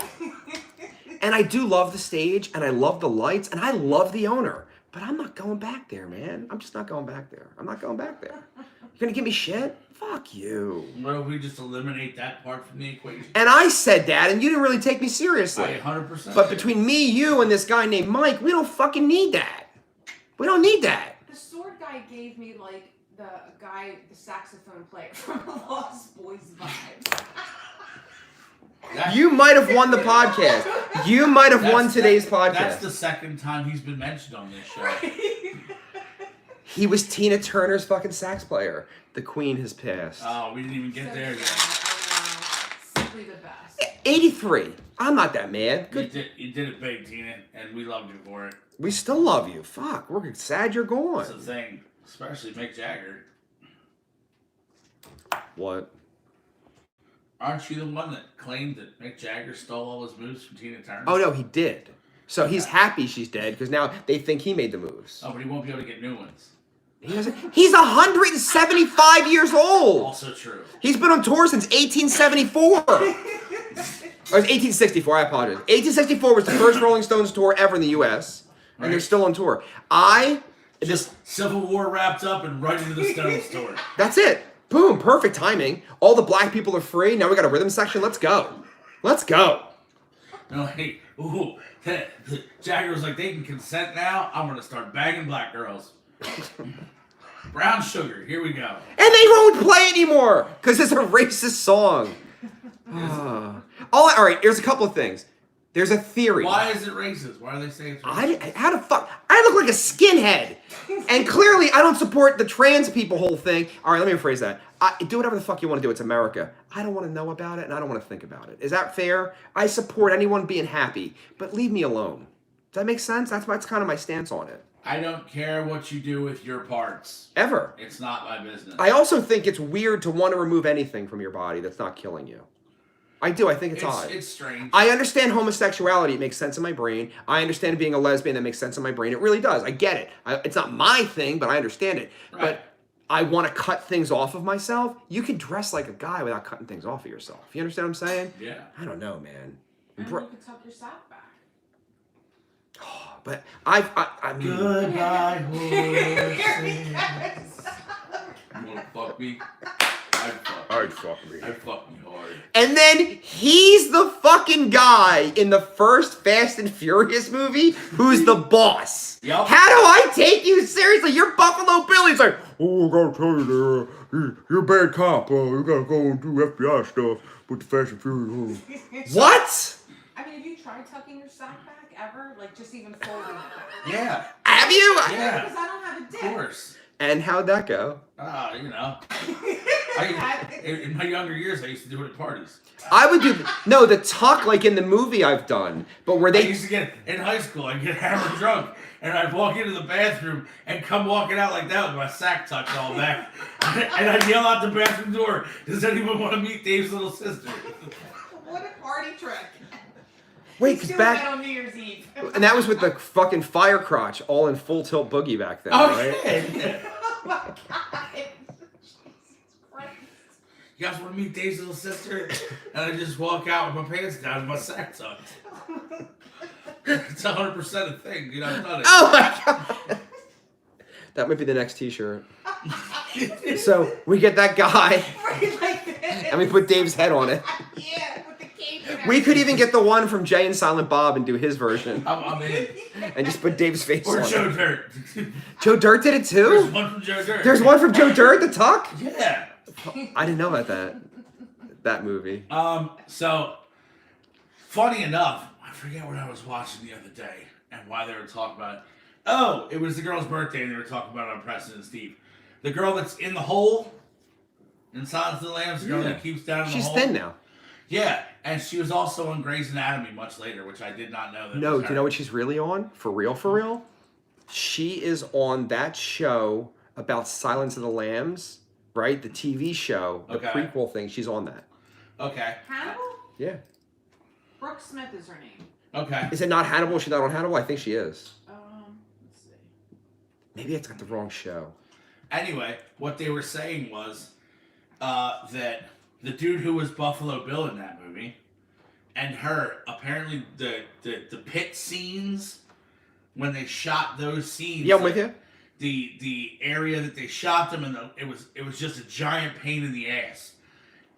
And I do love the stage, and I love the lights, and I love the owner. But I'm not going back there, man. I'm just not going back there. I'm not going back there. You're going to give me shit? Fuck you. What if we just eliminate that part from the equation? And I said that, and you didn't really take me seriously. I 100%. But between me, you, and this guy named Mike, we don't fucking need that. We don't need that. The sword guy gave me like the saxophone player from the Lost Boys vibes. You might have won the podcast. You might have won today's podcast. That's the second time he's been mentioned on this show. Right? He was Tina Turner's fucking sax player. The Queen has passed. Oh, we didn't even get there yet. Simply the best. 83. I'm not that mad. Good. You did it big, Tina, and we loved you for it. We still love you. Fuck. We're sad you're gone. That's the thing. Especially Mick Jagger. What? Aren't you the one that claimed that Mick Jagger stole all his moves from Tina Turner? Oh, no, he did. So he's happy she's dead because now they think he made the moves. Oh, but he won't be able to get new ones. He's 175 years old. Also true. He's been on tour since 1874. Or 1864, I apologize. 1864 was the first Rolling Stones tour ever in the U.S. And they're still on tour. Civil War wrapped up and right into the Stones tour. That's it. Boom, perfect timing. All the black people are free. Now we got a rhythm section. Let's go. Let's go. No, hey, ooh, Jagger was like, they can consent now. I'm going to start bagging black girls. Brown Sugar, here we go. And they won't play anymore because it's a racist song. All right, here's a couple of things. There's a theory. Why is it racist? Why do they say it's racist? How the fuck? I look like a skinhead. And clearly I don't support the trans people whole thing. All right, let me rephrase that. Do whatever the fuck you want to do. It's America. I don't want to know about it, and I don't want to think about it. Is that fair? I support anyone being happy, but leave me alone. Does that make sense? That's kind of my stance on it. I don't care what you do with your parts. Ever. It's not my business. I also think it's weird to want to remove anything from your body that's not killing you. I do. I think it's odd. It's strange. I understand homosexuality. It makes sense in my brain. I understand being a lesbian. That makes sense in my brain. It really does. I get it. It's not my thing, but I understand it. Right. But I want to cut things off of myself. You can dress like a guy without cutting things off of yourself. You understand what I'm saying? Yeah. I don't know, man. And you can tuck your sack back. But I mean... Goodbye, horses. Yes. You wanna fuck me? I'd fuck me. I'd fuck me hard. And then he's the fucking guy in the first Fast and Furious movie who's the boss. Yep. How do I take you seriously? You're Buffalo Bill. He's like, oh, I gotta tell you, you're a bad cop. You gotta go and do FBI stuff with the Fast and Furious. What? I mean, have you tried tucking your sack back ever? Like, just even folding it back? Yeah. Have you? Yeah. Because I don't have a dick. Of course. And how'd that go? You know. In my younger years, I used to do it at parties. I would do the tuck like in the movie I've done, but where I they used to get, in high school, I'd get hammered drunk, and I'd walk into the bathroom and come walking out like that with my sack tucked all back. And I'd yell out the bathroom door, does anyone want to meet Dave's little sister? What a party trick. wait, He's cause doing back that on New Year's Eve. and that was with the fucking fire crotch all in Full Tilt Boogie back then, Oh, right? yeah. Oh my God. Jesus Christ. You guys want to meet Dave's little sister? And I just walk out with my pants down and my sack tucked. It's 100% a thing, dude. I've done it. Oh my god. That might be the next t-shirt. So we get that guy Right like this. and we put Dave's head on it. Yeah, with the cape and We could everything. even get the one from Jay and Silent Bob and do his version I'm in. and just put Dave's face Or on Joe it. Dirt. Joe Dirt did it There's too? one from Joe Dirt. There's one from Joe Dirt, the tuck? Yeah. I didn't know about that movie. So, funny enough, I forget what I was watching the other day and why they were talking about it. Oh, it was the girl's birthday and they were talking about it on Preston and Steve. The girl that's in the hole in Silence of the Lambs, the girl that keeps down in the She's hole. thin now. Yeah, and she was also on Grey's Anatomy much later, which I did not know. No, do you know what she's really on? For real, for real? She is on that show about Silence of the Lambs right? The TV show, the Okay. prequel thing. She's on that. Okay. Hannibal? Yeah. Brooke Smith is her name. Okay. Is it not Hannibal? She's not on Hannibal? I think she is. Let's see. Maybe it's got the wrong show. Anyway, what they were saying was that the dude who was Buffalo Bill in that movie and her, apparently the pit scenes, when they shot those scenes. Yeah, I'm with you. The area that they shot them in, it was just a giant pain in the ass.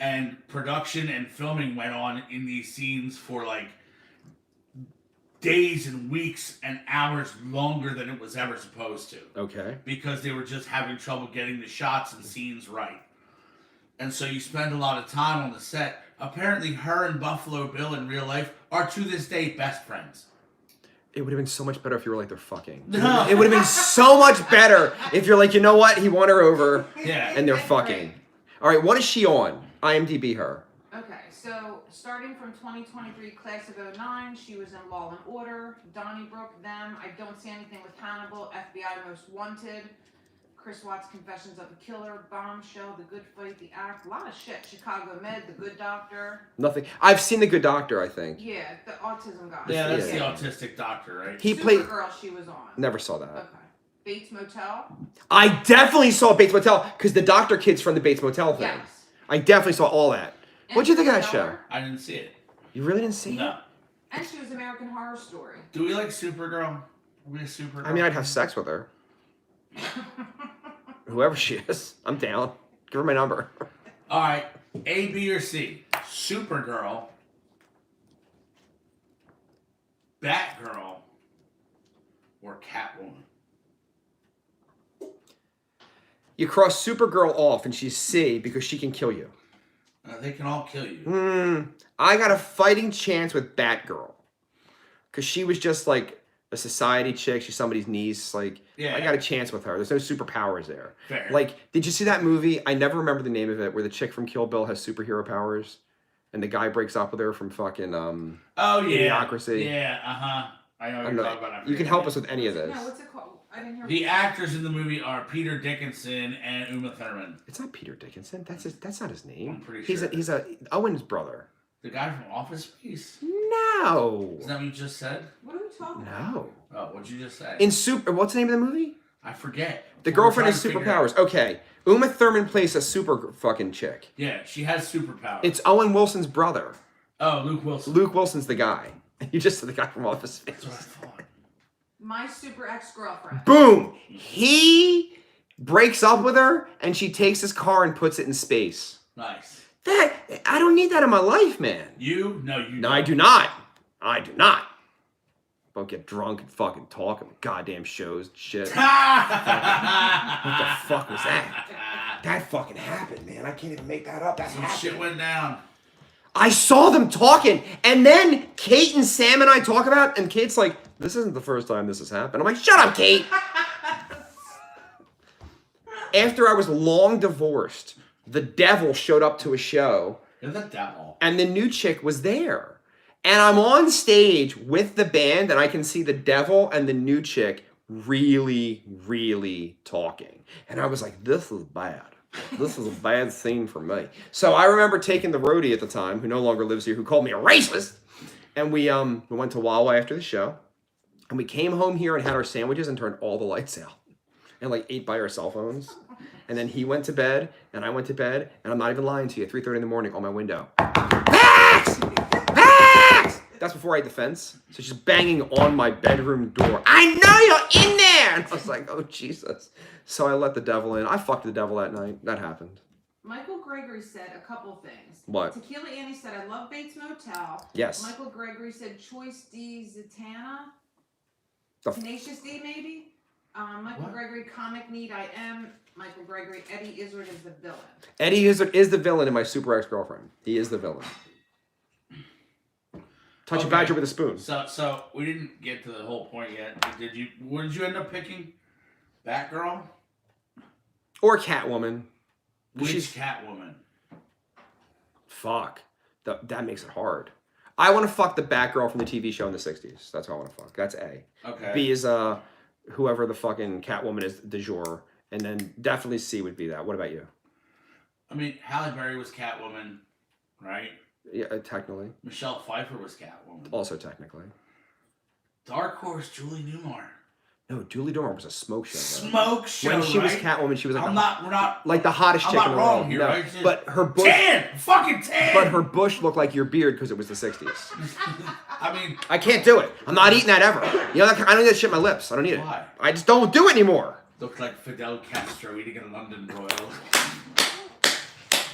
And production and filming went on in these scenes for like days and weeks and hours longer than it was ever supposed to. Okay. Because they were just having trouble getting the shots and scenes right. And so you spend a lot of time on the set. Apparently her and Buffalo Bill in real life are to this day best friends. It would have been so much better if you were like, they're fucking. No. It would have been so much better if you're like, you know what? He won her over. Yeah. And they're fucking. All right, what is she on? IMDb her. Okay, so starting from 2023, class of 09, she was in Law and Order, Donnybrook, Them, I Don't See Anything with Hannibal, FBI Most Wanted, Chris Watts' Confessions of a Killer, Bombshell, The Good Fight, The Act, a lot of shit, Chicago Med, The Good Doctor. Nothing. I've seen The Good Doctor, I think. Yeah, the autism guy. Yeah, that's Yeah. the autistic doctor, right? He played. Supergirl she was on. Never saw that. Okay. Bates Motel? I definitely saw Bates Motel because the doctor kid's from the Bates Motel thing. Yes. I definitely saw all that. What'd you think of that show? Interstellar, I didn't see it. You really didn't see No. And she was American Horror Story. Do we like Supergirl? Are we a Supergirl? it? I mean, I'd have sex with her. Whoever she is, I'm down. Give her my number. All right, A, B, or C. Supergirl, Batgirl, or Catwoman. You cross Supergirl off and she's C because she can kill you. They can all kill you. I got a fighting chance with Batgirl. Because she was just like a society chick. She's somebody's niece. Like, Yeah. I got a chance with her. There's no superpowers there. Fair. Like, did you see that movie? I never remember the name of it, where the chick from Kill Bill has superhero powers. And the guy breaks up with her from fucking Oh yeah, Idiocracy. Yeah, I know what I'm you're not- talking about. I you can forget help the us with any of No, this. what's it called? I didn't hear. The actors in the movie are Peter Dickinson and Uma Thurman. It's not Peter Dickinson. That's not his name. I'm pretty He's sure. He's Owen's brother. The guy from Office Space. No. Is that what you just said? What are we talking about? No. Oh, what'd you just say? In what's the name of the movie? I forget. The We're girlfriend trying has to figure it out. superpowers. Okay. Uma Thurman plays a super fucking chick. Yeah, she has superpowers. It's Owen Wilson's brother. Oh, Luke Wilson. Luke Wilson's the guy. You just said the guy from Office Space. That's what I thought. My super ex-girlfriend. Boom! He breaks up with her and she takes his car and puts it in space. Nice. I don't need that in my life, man. You? No, you. No, I don't. do not. I do not. Don't get drunk and fucking talk on goddamn shows and shit. What the fuck was that? That fucking happened, man. I can't even make that up. That Some happened. shit went down. I saw them talking, and then Kate and Sam and I talk about, and Kate's like, "This isn't the first time this has happened." I'm like, "Shut up, Kate." After I was long divorced, the devil showed up to a show, You're the devil. and the new chick was there. And I'm on stage with the band, and I can see the devil and the new chick really, really talking. And I was like, this is bad. This is a bad scene for me. So I remember taking the roadie at the time, who no longer lives here, who called me a racist. And we went to Wawa after the show. And we came home here and had our sandwiches and turned all the lights out. And like ate by our cell phones. And then he went to bed, and I went to bed, and I'm not even lying to you, 3:30 in the morning on my window. Max! Max! That's before I had the fence. So she's banging on my bedroom door. I know you're in there! And I was like, oh, Jesus. So I let the devil in. I fucked the devil that night. That happened. Michael Gregory said a couple things. What? Tequila Annie said, I love Bates Motel. Yes. Michael Gregory said, Choice D Zatanna. The Tenacious D, maybe? Michael What? Gregory, Comic Need I Am. Michael Gregory, Eddie Izzard is the villain. Eddie is the villain in my super ex-girlfriend. He is the villain. Touch a Okay. badger with a spoon. So we didn't get to the whole point yet. Did you? What did you end up picking? Batgirl? Or Catwoman. Which She's- Catwoman? Fuck. That makes it hard. I want to fuck the Batgirl from the TV show in the 60s. That's who I want to fuck. That's A. Okay. B is whoever the fucking Catwoman is du jour. And then definitely C would be that. What about you? I mean, Halle Berry was Catwoman, right? Yeah, technically. Michelle Pfeiffer was Catwoman. Also technically. Dark Horse, Julie Newmar. No, Julie Newmar was a smoke show. Though. Smoke show, When she was right? Catwoman, she was like we're not like the hottest I'm chick not in the wrong world. here, No, right? but her bush, fucking tan. but her bush looked like your beard because it was the 60s. I mean, I can't do it. I'm not eating that ever. You know, I don't need that shit in my lips. I don't need Why? it. I just don't do it anymore. looked like Fidel Castro eating a London Royal.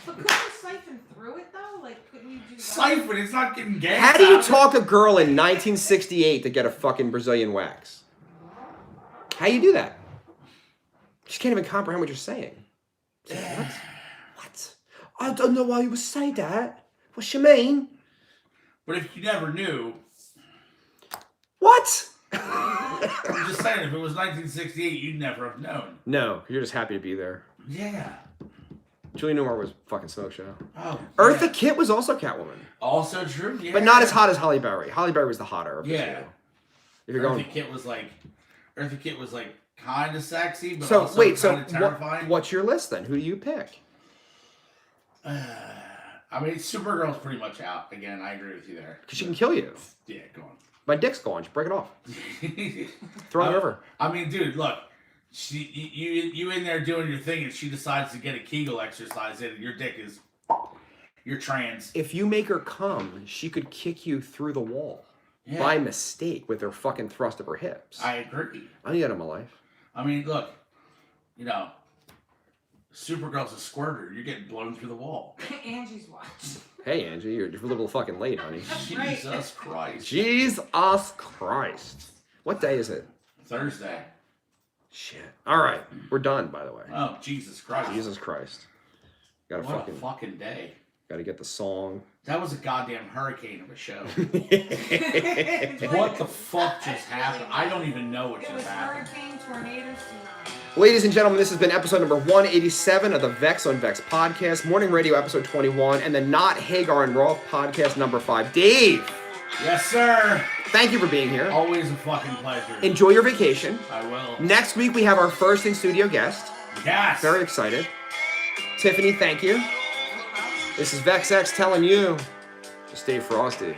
But couldn't you siphon through it though? Like, couldn't you do that? Siphon, it's not getting gas. How do you out of it. talk a girl in 1968 to get a fucking Brazilian wax? How you do that? She can't even comprehend what you're saying. She's like, what? What? I don't know why you would say that. What you mean? But if you never knew, What? I'm just saying, if it was 1968, you'd never have known. No, you're just happy to be there. Yeah. Julie Newmar was fucking smoke show. Oh. Eartha yeah. Kitt was also Catwoman, Also true. Yeah. but not as hot as Halle Berry. Halle Berry was the hotter of the Yeah. two. If you're going, Eartha Kitt was like kind of sexy, but so also wait, so kind of terrifying. what's your list then? Who do you pick? I mean, Supergirl's pretty much out. Again, I agree with you there. Because she can kill you. Yeah, go on. My dick's gone. Just break it off. Throw it in the river. I mean, dude, look. You in there doing your thing, and she decides to get a Kegel exercise in, and your dick is... You're trans. If you make her come, she could kick you through the wall Yeah. by mistake with her fucking thrust of her hips. I agree. I need that in my life. I mean, look. You know, Supergirl's a squirter. You're getting blown through the wall. Angie's watch. Hey, Angie, you're a little fucking late, honey. right. Jesus Christ. Jesus Christ. What day is it? Thursday. Shit. All right. We're done, by the way. Oh, Jesus Christ. Jesus Christ. Gotta What a fucking day. gotta get the song. That was a goddamn hurricane of a show. It's like- What the fuck just happened? I don't even know what It just was happened. hurricane, tornadoes, tsunami. Ladies and gentlemen, this has been episode number 187 of the Vex on Vex podcast, morning radio episode 21, and the Not Hagar and Roth podcast number 5. Dave, Yes, sir. thank you for being here. Always a fucking pleasure. Enjoy your vacation. I will. Next week, we have our first in-studio guest. Yes. Very excited. Tiffany, thank you. This is VexX telling you to stay frosty.